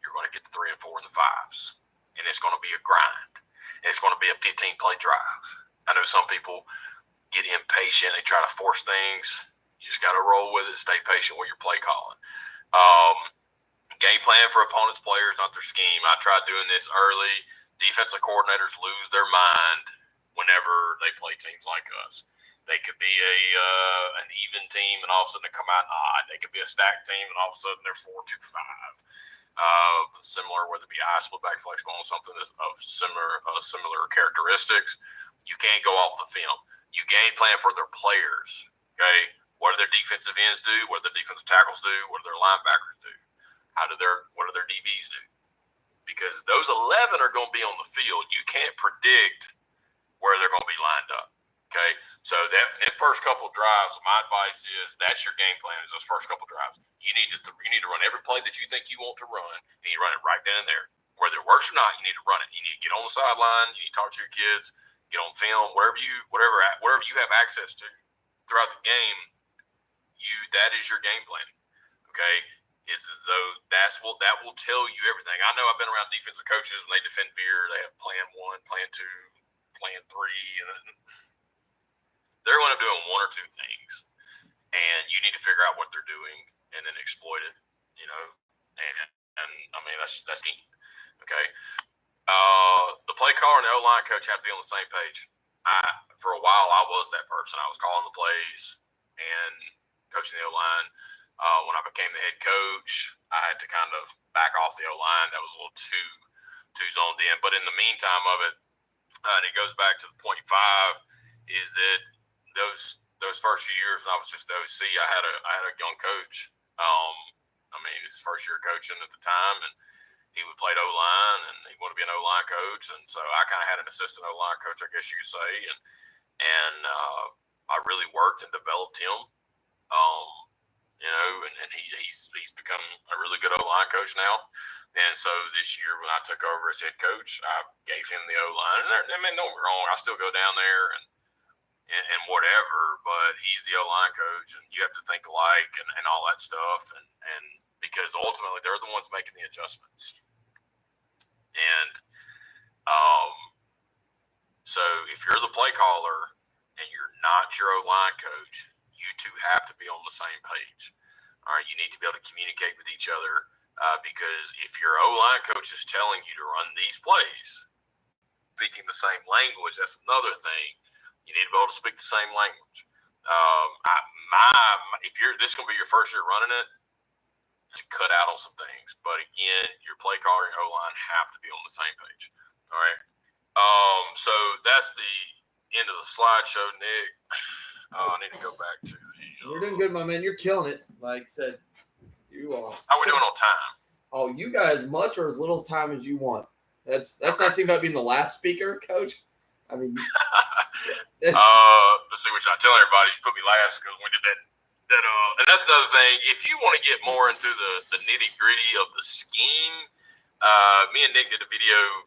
You're going to get the 3 and 4 and the 5s, and it's going to be a grind, and it's going to be a 15 play drive. I know some people get impatient. They try to force things. You just got to roll with it. Stay patient with your play calling. Game plan for opponents' players, not their scheme. I tried doing this early. Defensive coordinators lose their mind whenever they play teams like us. They could be an even team, and all of a sudden they come out odd. They could be a stacked team, and all of a sudden they're 4-2-5. Similar, whether it be I split back flex bone, something of similar characteristics. You can't go off the film. You game plan for their players. Okay, what do their defensive ends do? What do their defensive tackles do? What do their linebackers do? what do their DBs do? Because those 11 are going to be on the field. You can't predict where they're going to be lined up. Okay, so that first couple drives, my advice is that's your game plan. Is those first couple drives. You need to run every play that you think you want to run, and you run it right then and there. Whether it works or not, you need to run it. You need to get on the sideline. You need to talk to your kids, get on film, wherever you have access to throughout the game. That is your game plan. Okay, is as though that will tell you everything. I know I've been around defensive coaches when they defend fear. They have plan 1, plan 2, plan 3, and then they're going to do one or two things, and you need to figure out what they're doing and then exploit it. And I mean that's key. Okay, the play caller and the O-line coach have to be on the same page. For a while, I was that person. I was calling the plays and coaching the O-line. When I became the head coach, I had to kind of back off the O-line. That was a little too zoned in. But in the meantime of it, and it goes back to the point 5, is that those first few years when I was just the OC, I had a young coach. I mean, his first year coaching at the time, and he would play O-line, and he wanted to be an O-line coach, and so I kind of had an assistant O-line coach, I guess you could say, and I really worked and developed him. And he's become a really good O-line coach now. And so this year when I took over as head coach, I gave him the O-line. And I mean, don't get me wrong, I still go down there and whatever, but he's the O-line coach, and you have to think alike and all that stuff. And because ultimately they're the ones making the adjustments. And so if you're the play caller and you're not your O-line coach, you two have to be on the same page. All right, you need to be able to communicate with each other because if your O-line coach is telling you to run these plays, speaking the same language, that's another thing. You need to be able to speak the same language. If this is going to be your first year running it, to cut out on some things. But again, your play caller and O-line have to be on the same page. All right. So that's the end of the slideshow, Nick. I need to go back to the. You're doing good, my man. You're killing it. Like I said, you are. How we doing on time? Oh, you got as much or as little time as you want. That's okay. Not thinking about being the last speaker, Coach. I mean, let's see what I tell everybody. You put me last because we did that. And that's another thing. If you want to get more into the nitty gritty of the scheme, me and Nick did a video.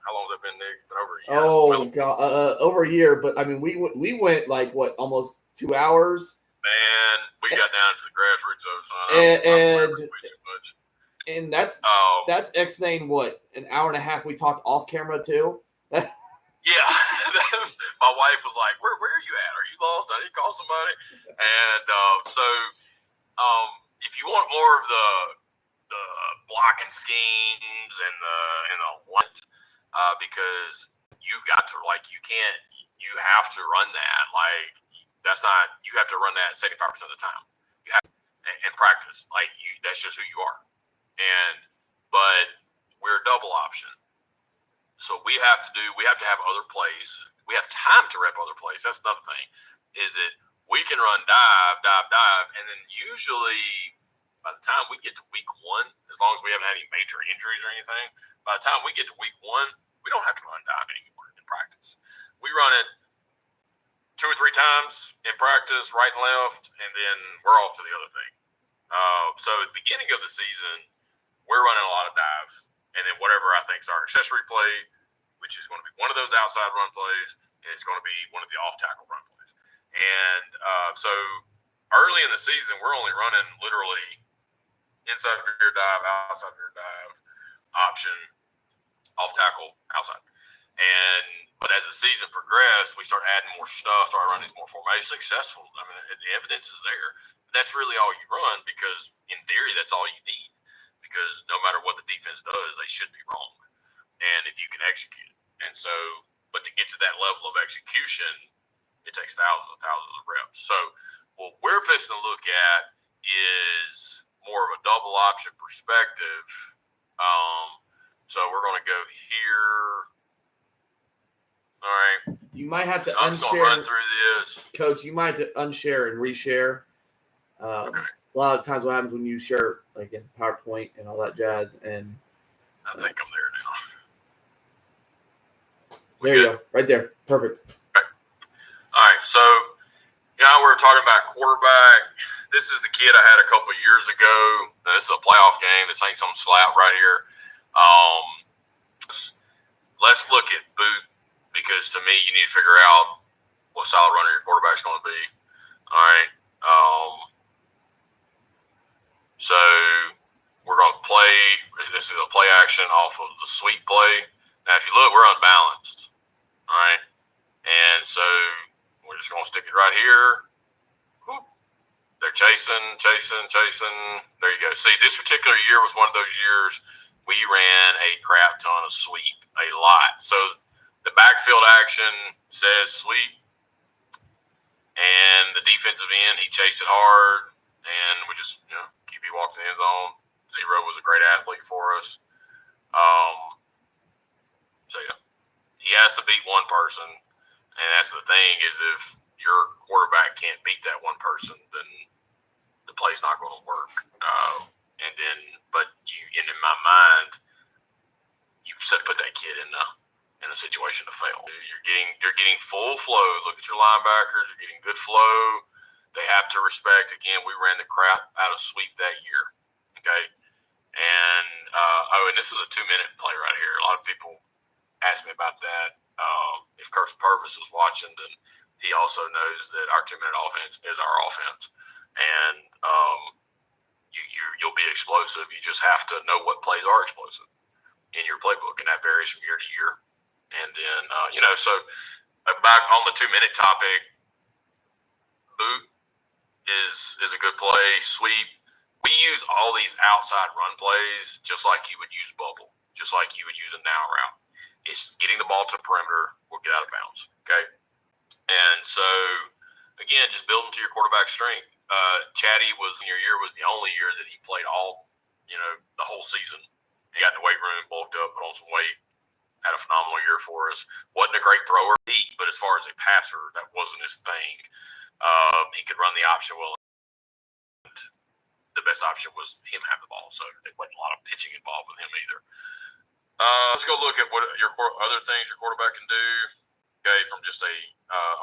How long has that been, Nick? Been over a year. Oh, God, over a year. But I mean, we went like what, almost 2 hours. Man, we got down to the grassroots of it, son. And that's X-Name, what, an hour and a half we talked off camera too? Yeah. My wife was like, where are you at? Are you lost? I need to call somebody. And if you want more of the blocking schemes and the what, because you've got to, like, you have to run that. Like, you have to run that 75% of the time. You have in practice. Like, that's just who you are. But we're a double option. So we have to have other plays. We have time to rep other plays. That's another thing, is that we can run dive, and then usually by the time we get to week 1, as long as we haven't had any major injuries or anything, by the time we get to week 1, we don't have to run dive anymore in practice. We run it 2 or 3 times in practice, right and left, and then we're off to the other thing. So at the beginning of the season, we're running a lot of dive. And then whatever I think is our accessory play, which is going to be one of those outside run plays, and it's going to be one of the off-tackle run plays. And so early in the season, we're only running literally inside of your dive, outside of your dive, option, off-tackle, outside. But as the season progressed, we start adding more stuff, start running more formations. Successful. I mean, the evidence is there. But that's really all you run because, in theory, that's all you need. Because no matter what the defense does, they should be wrong. And if you can execute. And so, but to get to that level of execution, it takes thousands of reps. So what we're fixing to look at is more of a double option perspective. So we're going to go here. All right. You might have to I'm just going to run through this. Coach, you might have to unshare and reshare. Okay. a lot of times what happens when you share like in PowerPoint and all that jazz. And I think I'm there now. there you go, right there, perfect. All right, so we were talking about quarterback. This is the kid I had a couple of years ago. Now, this is a playoff game. This ain't some slap right here. Let's look at Boot, because to me, you need to figure out what style runner your quarterback's going to be. All right. So we're going to play. This is a play action off of the sweep play. Now, if you look, we're unbalanced. All right. And so we're just going to stick it right here. Whoop. They're chasing. There you go. See, this particular year was one of those years we ran a crap ton of sweep, a lot. So the backfield action says sweep, and the defensive end, he chased it hard, and we just, QB walked in the end zone. Zero was a great athlete for us. So, yeah, he has to beat one person, and that's the thing is if your quarterback can't beat that one person, then the play's not going to work. In my mind, you've put that kid in a situation to fail. You're getting full flow. Look at your linebackers. You're getting good flow. They have to respect. Again, we ran the crap out of sweep that year. Okay, and and this is a 2-minute play right here. A lot of people ask me about that. If Coach Purvis was watching, then he also knows that our 2-minute offense is our offense, and you'll be explosive. You just have to know what plays are explosive in your playbook, and that varies from year to year. And then, so back on the 2-minute topic, boot is a good play. Sweep. We use all these outside run plays just like you would use bubble, just like you would use a now route. It's getting the ball to the perimeter or get out of bounds. Okay. And so, again, just building to your quarterback strength. Chatty your year was the only year that he played all, the whole season. He got in the weight room, bulked up, put on some weight, had a phenomenal year for us. Wasn't a great thrower, but as far as a passer, that wasn't his thing. He could run the option well. The best option was him have the ball, so there wasn't a lot of pitching involved with him either. Let's go look at what your other things your quarterback can do. Okay, from just a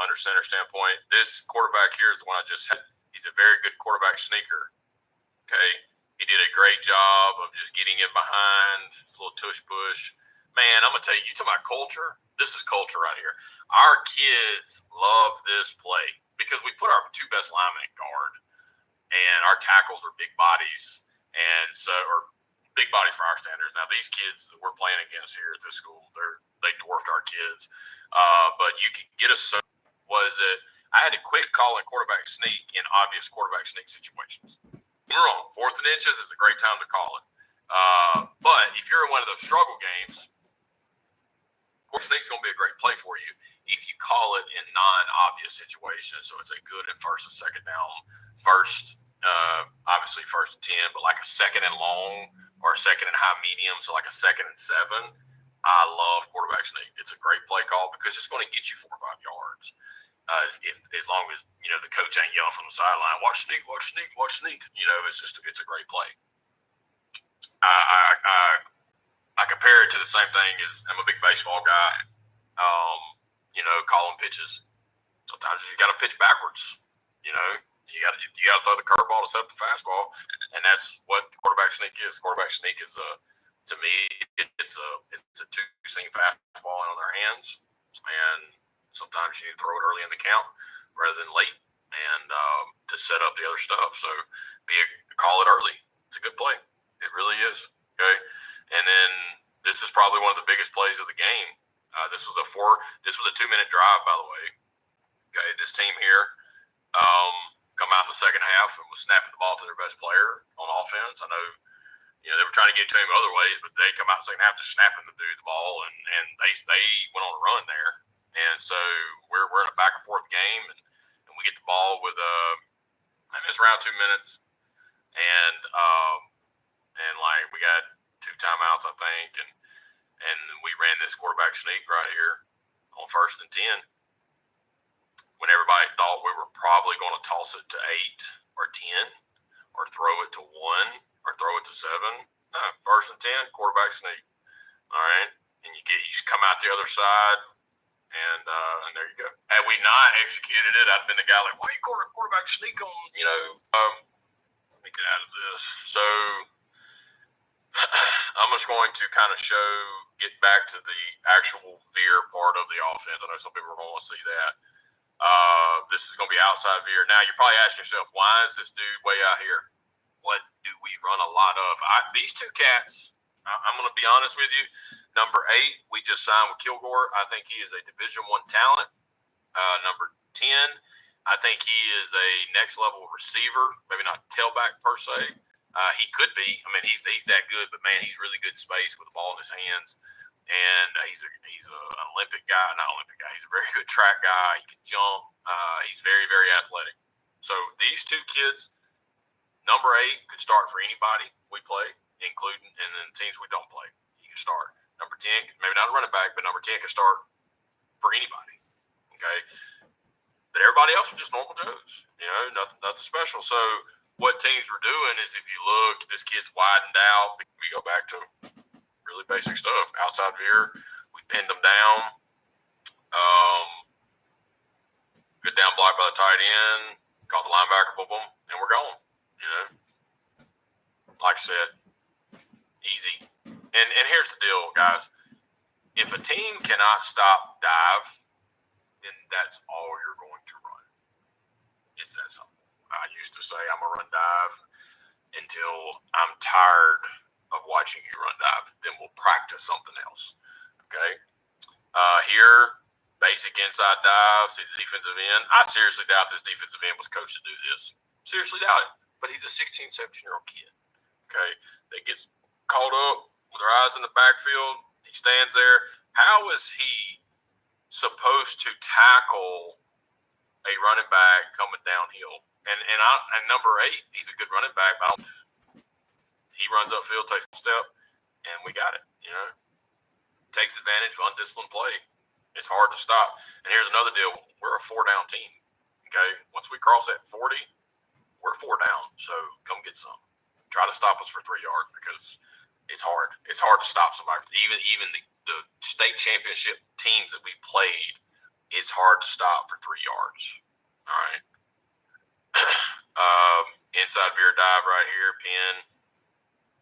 under center standpoint, this quarterback here is the one I just had. He's a very good quarterback sneaker. Okay, he did a great job of just getting in behind, a little tush push. Man, I'm gonna tell you, to my culture, this is culture right here. Our kids love this play because we put our two best linemen at guard, and our tackles are big bodies, and so or big bodies for our standards. Now these kids that we're playing against here at this school, they dwarfed our kids, but you can get us. Was it? I had to quit calling quarterback sneak in obvious quarterback sneak situations. You're wrong. 4th and inches is a great time to call it. But if you're in one of those struggle games, quarterback sneak's going to be a great play for you if you call it in non-obvious situations. So it's a good and first and second down. Obviously first and 10, but like a second and long or a second and high medium. So like a second and 7. I love quarterback sneak. It's a great play call because it's going to get you 4 or 5 yards. As long as the coach ain't yelling from the sideline, watch sneak. It's a great play. I compare it to the same thing as I'm a big baseball guy. Calling pitches. Sometimes you got to pitch backwards. You got to throw the curveball to set up the fastball, and that's what the quarterback sneak is. Quarterback sneak is to me, it's a 2-seam fastball on their hands, and sometimes you need to throw it early in the count rather than late, and to set up the other stuff. So call it early. It's a good play. It really is. Okay, and then this is probably one of the biggest plays of the game. This was a 2-minute drive, by the way. Okay, this team here come out in the second half and was snapping the ball to their best player on offense. I know, they were trying to get to him other ways, but they come out in the second half just snapping the dude the ball, and they went on a run there. And so we're in a back and forth game, and we get the ball with it's around 2 minutes, and like we got 2 timeouts, I think, and we ran this quarterback sneak right here on 1st and 10. When everybody thought we were probably going to toss it to 8 or 10, or throw it to 1 or throw it to 7. No, 1st and 10, quarterback sneak. All right, and you come out the other side, and there you go. Had we not executed it, I'd been the guy like, why are you quarterback sneak on? Let me get out of this. So I'm just going to kind of get back to the actual fear part of the offense. I know some people are going to want to see that. This is going to be outside veer. Now, you're probably asking yourself, why is this dude way out here? What do we run a lot of? These two cats, I'm going to be honest with you. Number 8, we just signed with Kilgore. I think he is a Division I talent. Number 10, I think he is a next level receiver, maybe not tailback per se. He could be. I mean, he's that good, but man, he's really good in space with the ball in his hands. And he's an Olympic guy, not Olympic guy. He's a very good track guy. He can jump. He's very, very athletic. So these two kids, number 8 could start for anybody we play, including and then teams we don't play. He can start. Number 10, maybe not a running back, but number 10 can start for anybody. Okay, but everybody else are just normal Joes. Nothing special. So what teams were doing is, if you look, this kid's widened out. We go back to really basic stuff. Outside veer, we pinned them down. Good down block by the tight end. Caught the linebacker, boom, boom, and we're going. Like I said, easy. And here's the deal, guys. If a team cannot stop dive, then that's all you're going to run. It's that simple. I used to say I'm a run dive until I'm tired of watching you run dive. Then we'll practice something else. Okay? Here, basic inside dive, see the defensive end. I seriously doubt this defensive end was coached to do this. Seriously doubt it. But he's a 16, 17-year-old kid. Okay? That gets called up with their eyes in the backfield. He stands there. How is he supposed to tackle a running back coming downhill? And number 8, he's a good running back. But he runs upfield, takes a step, and we got it. Takes advantage of undisciplined play. It's hard to stop. And here's another deal. We're a 4-down team. Okay? Once we cross that 40, we're 4 down. So come get some. Try to stop us for 3 yards, because it's hard. It's hard to stop somebody. Even the state championship teams that we played, it's hard to stop for 3 yards. All right. Inside veer dive right here, pin,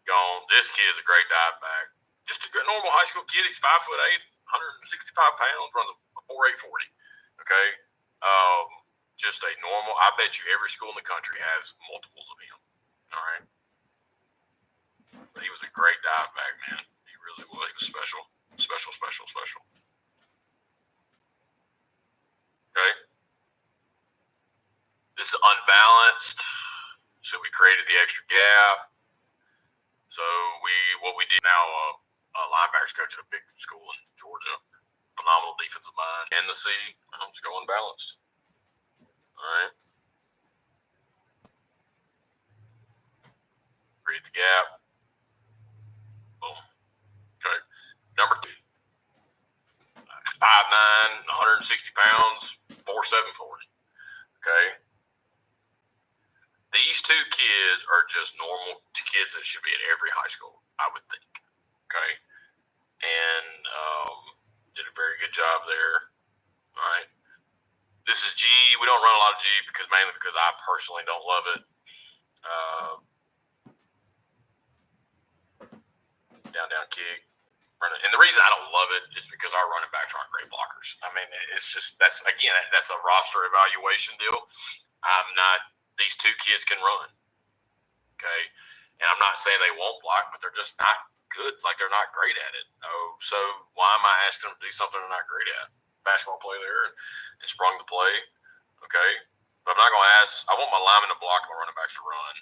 gone. This kid is a great dive back. Just a good normal high school kid. He's 5'8", 165 pounds, runs a 4.8 40. Okay. Just a normal. I bet you every school in the country has multiples of him. All right. But he was a great dive back, man. He really was. He was special. Special. Okay. This is unbalanced. So we created the extra gap. So what we did now, linebackers coach at a big school in Georgia, phenomenal defensive mind, and the C, I'm just going balanced. All right. Create the gap. Boom. Okay. Number 2. 5'9", 160 pounds, 4.7 40. Okay. These two kids are just normal kids that should be at every high school, I would think. Okay. And did a very good job there. All right. This is G. We don't run a lot of G mainly because I personally don't love it. Down kick. And the reason I don't love it is because our running backs aren't great blockers. I mean, it's just, that's a roster evaluation deal. These two kids can run. Okay. And I'm not saying they won't block, but they're just not good. Like, they're not great at it. Oh, so why am I asking them to do something they're not great at? Basketball play there and sprung the play. Okay. But I'm not going to ask, I want my linemen to block and my running backs to run.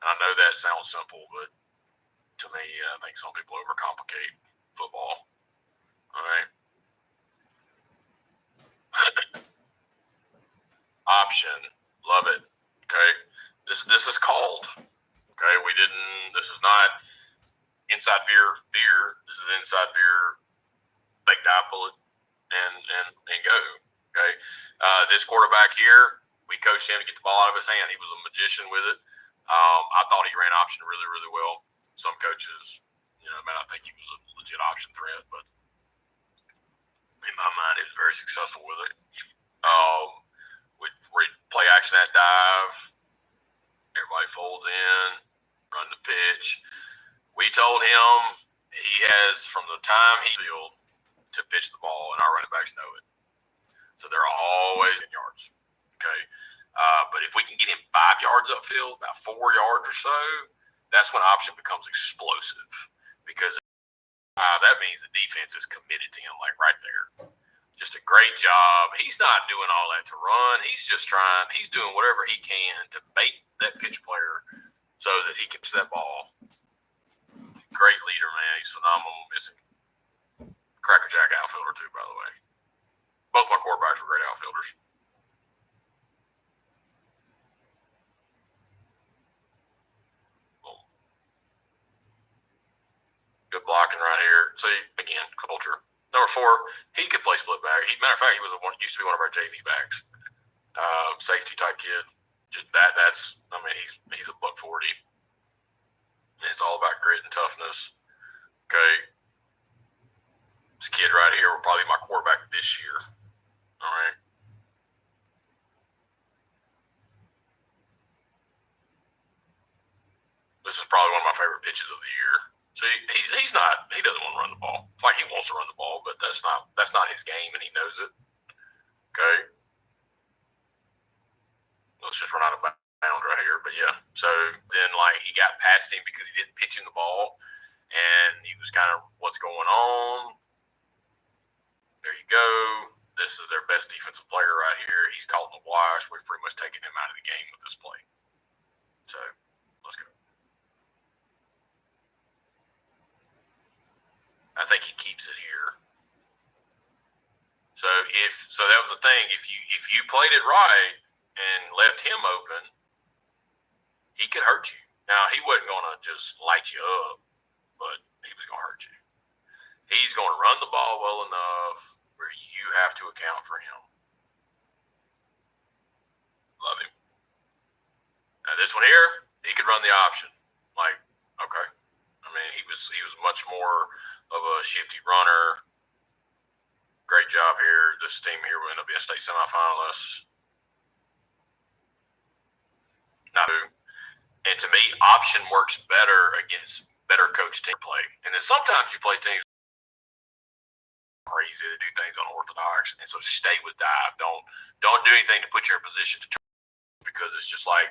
And I know that sounds simple, but to me, I think some people overcomplicate football. All right. Option. Love it. Okay. This is called. Okay. This is not inside veer. This is inside veer, fake dive bullet, and go. Okay. This quarterback here, we coached him to get the ball out of his hand. He was a magician with it. I thought he ran option really, really well. Some coaches, man, I think he was a legit option threat, but in my mind, he was very successful with it. We'd play action at dive. Everybody folds in, run the pitch. We told him he has, from the time he field to pitch the ball, and our running backs know it. So they're always in yards. Okay. But if we can get him 5 yards upfield, about 4 yards or so, that's when option becomes explosive, because that means the defense is committed to him, like right there. Just a great job. He's not doing all that to run. He's just he's doing whatever he can to bait that pitch player so that he gets that ball. Great leader, man. He's phenomenal. Missing crackerjack outfielder too, by the way. Both my quarterbacks were great outfielders. Good blocking right here. See, again, culture. Number 4, he could play split back. Matter of fact, he used to be one of our JV backs. Safety type kid. He's a $140. And it's all about grit and toughness. Okay. This kid right here will probably be my quarterback this year. All right. This is probably one of my favorite pitches of the year. See, he doesn't want to run the ball. It's like he wants to run the ball, but that's not his game, and he knows it. Okay. Let's just run out of bounds right here. But yeah, so then he got past him because he didn't pitch him the ball, and he was kind of, what's going on? There you go. This is their best defensive player right here. He's called the wash. We've pretty much taken him out of the game with this play. So let's go. I think he keeps it here. So that was the thing. If you played it right and left him open, he could hurt you. Now, he wasn't going to just light you up, but he was going to hurt you. He's going to run the ball well enough where you have to account for him. Love him. Now, this one here, he could run the option. Okay. I mean, he was much more of a shifty runner. Great job here. This team here will end up being state semifinalists. And to me, option works better against better coach team play. And then sometimes you play teams crazy to do things unorthodox, and so stay with dive. Don't do anything to put you in a position to turn, because it's just like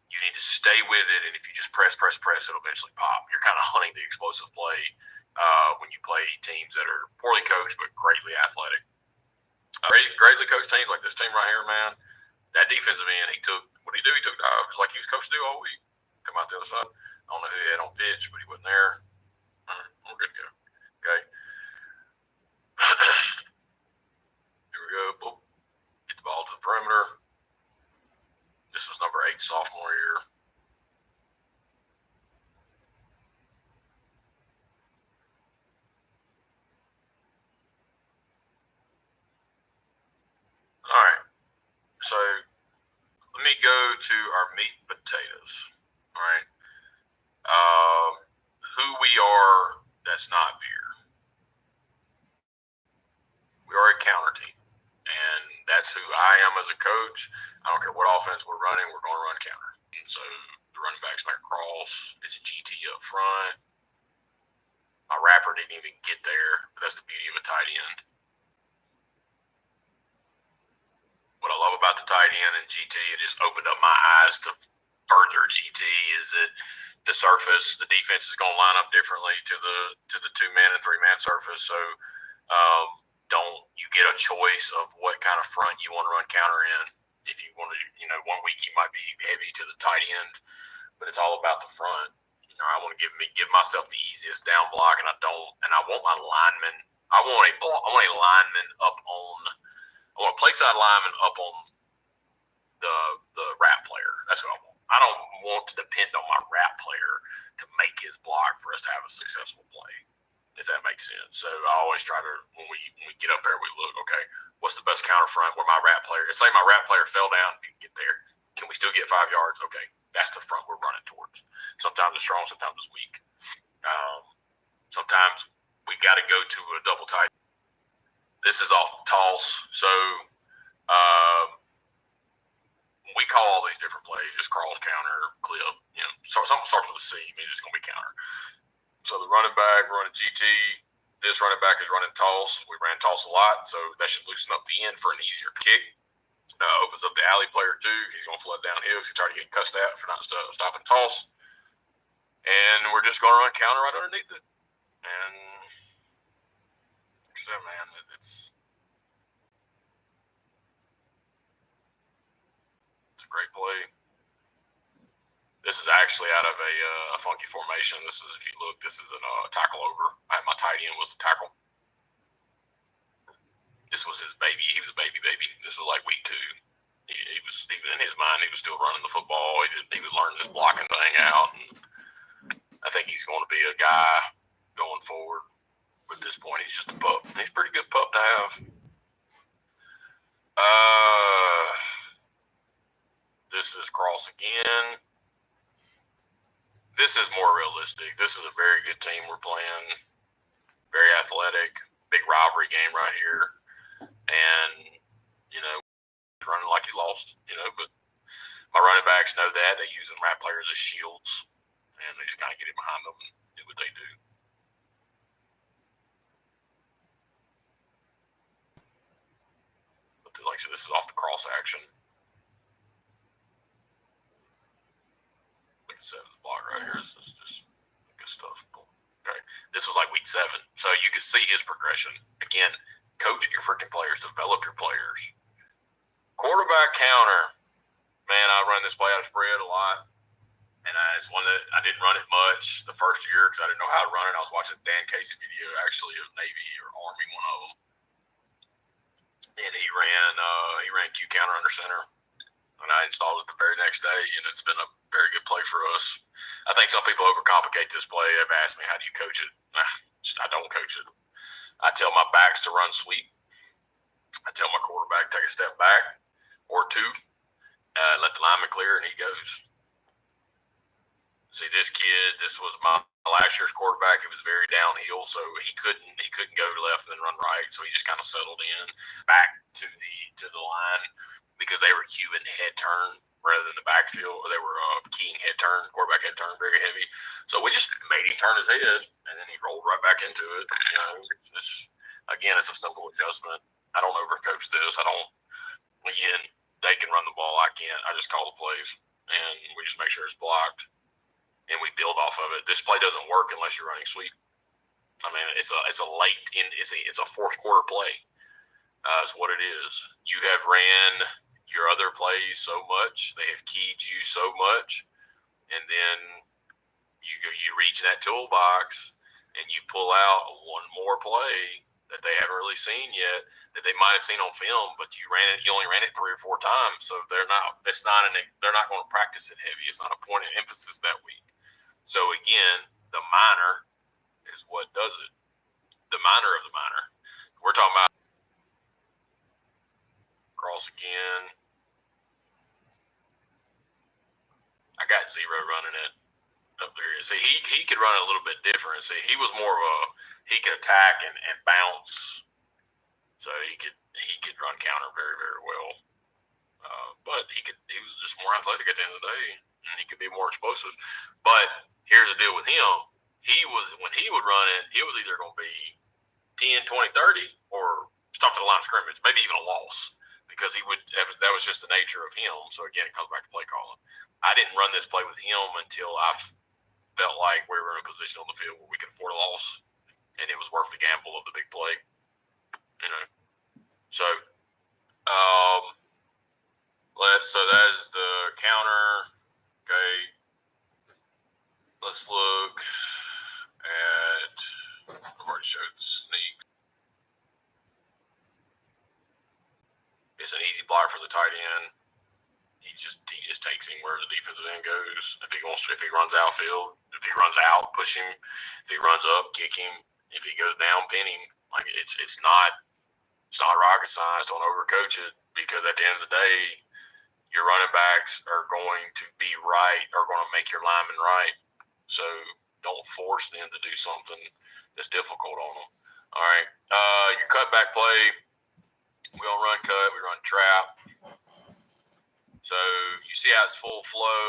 you need to stay with it, and if you just press, it'll eventually pop. You're kind of hunting the explosive play when you play teams that are poorly coached but greatly athletic. Greatly coached teams like this team right here, man. That defensive end, he took dives like he was coached to do all week. Come out the other side. I don't know who he had on pitch, but he wasn't there. All right, we're good to go. Okay. Here we go. Boom. Get the ball to the perimeter. This was number 8 sophomore year. All right. So let me go to our meat and potatoes. All right. Who we are, that's not beer. We are a counter team. And that's who I am as a coach. I don't care what offense we're running, we're going to run counter. And so the running back's like cross. It's a GT up front. My wrapper didn't even get there, but that's the beauty of a tight end. What I love about the tight end and GT, it just opened up my eyes to further GT, is that the surface, the defense is going to line up differently to the 2-man and 3-man surface. So don't you get a choice of what kind of front you want to run counter in. If you want to, one week you might be heavy to the tight end, but it's all about the front. I want to give myself the easiest down block, and I want my lineman. I want a lineman up on. I want a play side lineman up on the wrap player. That's what I want. I don't want to depend on my wrap player to make his block for us to have a successful play, if that makes sense. So I always try to, when we get up there, we look, okay, what's the best counter front where my wrap player, say my wrap player fell down, didn't get there. Can we still get 5 yards? Okay, That's the front we're running towards. Sometimes it's strong, sometimes it's weak. Sometimes we got to go to a double tight. This is off the toss. So we call all these different plays, just cross, counter, clip. Something starts with a C. I mean, it's going to be counter. So the running back running GT. This running back is running toss. We ran toss a lot, so that should loosen up the end for an easier kick. Opens up the alley player too. He's going to flood downhill because he's trying to get cussed out for not stopping toss. And we're just going to run counter right underneath it. And like I said, man, it's a great play. This is actually out of a funky formation. This is, if you look, this is a tackle over. My tight end was the tackle. This was his baby. He was a baby. This was like week 2. He was, even in his mind, he was still running the football. He was learning this blocking thing out. And I think he's going to be a guy going forward. At this point, he's just a pup. He's a pretty good pup to have. This is cross again. This is more realistic. This is a very good team we're playing. Very athletic. Big rivalry game right here. And, running like he lost, but my running backs know that. They use them right players as shields. And they just kind of get in behind them and do what they do. But like I said, this is off the cross action. Like I said, this block right here is just good stuff. Okay. This was like week 7. So you can see his progression. Again, coach your freaking players, develop your players. Quarterback counter. Man, I run this play out of spread a lot. And it's one that I didn't run it much the first year because I didn't know how to run it. I was watching a Dan Casey video, actually, of Navy or Army, one of them. And he ran Q counter under center. And I installed it the very next day, and it's been a very good play for us. I think some people overcomplicate this play. They've asked me, how do you coach it? I don't coach it. I tell my backs to run sweep. I tell my quarterback, take a step back or 2, let the lineman clear, and he goes. See, this kid, this was my last year's quarterback. It was very downhill, so he couldn't go to left and then run right. So he just kind of settled in back to the line because they were cueing head turn rather than the backfield, or they were keying head turn, quarterback head turn, very heavy. So we just made him turn his head, and then he rolled right back into it. It's a simple adjustment. I don't overcoach this. Again, they can run the ball. I can't. I just call the plays, and we just make sure it's blocked, and we build off of it. This play doesn't work unless you're running sweep. I mean, it's a fourth quarter play. Is what it is. You have ran your other plays so much, they have keyed you so much, and then you reach that toolbox and you pull out one more play that they haven't really seen yet, that they might have seen on film, but you only ran it 3 or 4 times, so they're not going to practice it heavy. It's not a point of emphasis that week. So again, the minor is what does it. The minor of the minor. We're talking about cross again. I got 0 running it up there. See, he could run it a little bit different. See, he was more of he could attack and bounce. So he could run counter very, very well. But he was just more athletic at the end of the day, and he could be more explosive. But here's the deal with him. When he would run it, it was either going to be 10, 20, 30 or stop to the line of scrimmage, maybe even a loss, because that was just the nature of him. So again, it comes back to play calling. I didn't run this play with him until I felt like we were in a position on the field where we could afford a loss, and it was worth the gamble of the big play. So so that is the counter. Okay, let's look at. I've already showed the sneak. It's an easy block for the tight end. He just takes him where the defensive end goes. If he runs outfield, if he runs out, push him. If he runs up, kick him. If he goes down, pin him. Like it's not rocket science. Don't overcoach it, because at the end of the day, your running backs are going to be right, are going to make your linemen right. So don't force them to do something that's difficult on them. All right. Your cutback play, we don't run cut, we run trap. So you see how it's full flow,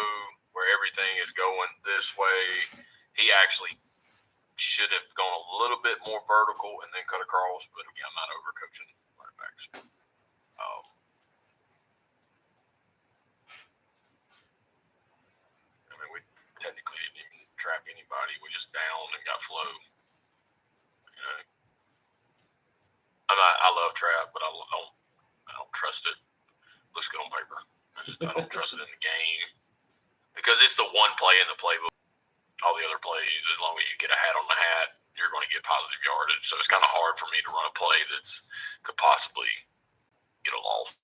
where everything is going this way. He actually should have gone a little bit more vertical and then cut across, but again, I'm not overcoaching running backs. I mean, we technically didn't even trap anybody. We just downed and got flow. You know, I love trap, but I don't trust it. Looks good on paper. I don't trust it in the game because it's the one play in the playbook. All the other plays, as long as you get a hat on the hat, you're going to get positive yardage. So it's kind of hard for me to run a play that's could possibly get a loss.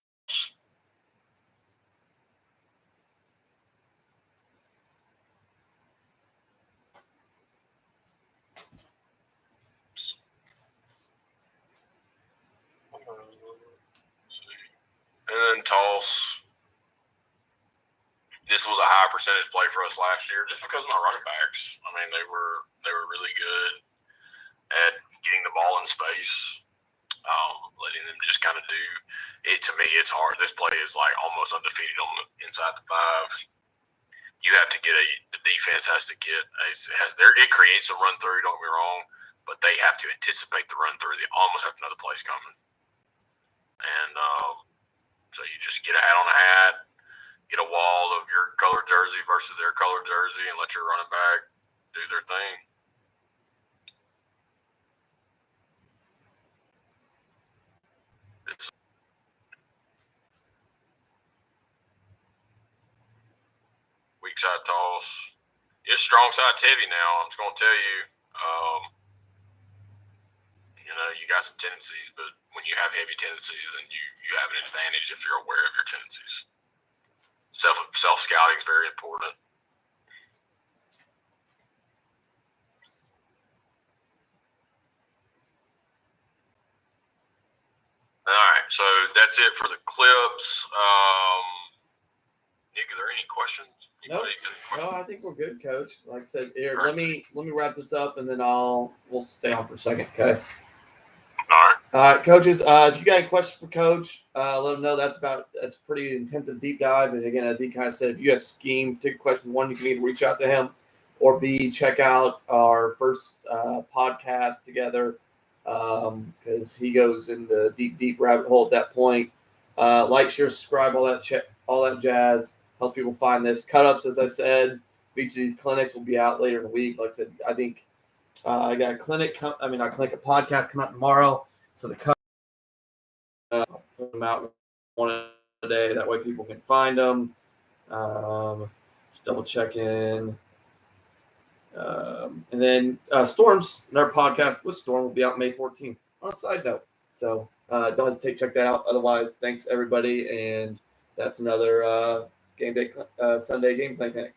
And then toss. This was a high percentage play for us last year, just because of my running backs. I mean, they were really good at getting the ball in space, letting them just kind of do it. To me, it's hard. This play is like almost undefeated on the inside the 5. You have to get the defense has to get it creates a run through. Don't get me wrong, but they have to anticipate the run through. They almost have to know the play's coming, and so you just get a hat on a hat. Get a wall of your colored jersey versus their colored jersey and let your running back do their thing. It's weak side toss. It's strong side heavy now. I'm just going to tell you, you got some tendencies, but when you have heavy tendencies, then you have an advantage if you're aware of your tendencies. Self-scouting is very important. All right, so that's it for the clips. Nick, are there any questions? No, I think we're good, Coach. Like I said, here, let me wrap this up, and then we'll stay on for a second, okay? All right, coaches. If you got any questions for Coach, let him know. That's pretty intensive deep dive. And again, as he kind of said, if you have scheme, take a question. 1, you can either reach out to him, or B, check out our first podcast together because he goes into deep rabbit hole at that point. Like, share, subscribe, all that jazz. Help people find this. Cut-ups, as I said, each of these clinics will be out later in the week. Like I said, I think I got a a podcast come out tomorrow. So the cut put them out one a day. That way people can find them. Just double checking. And then Storms, our podcast with Storm will be out May 14th. On a side note. So don't hesitate to check that out. Otherwise, thanks everybody. And that's another game day Sunday game plan.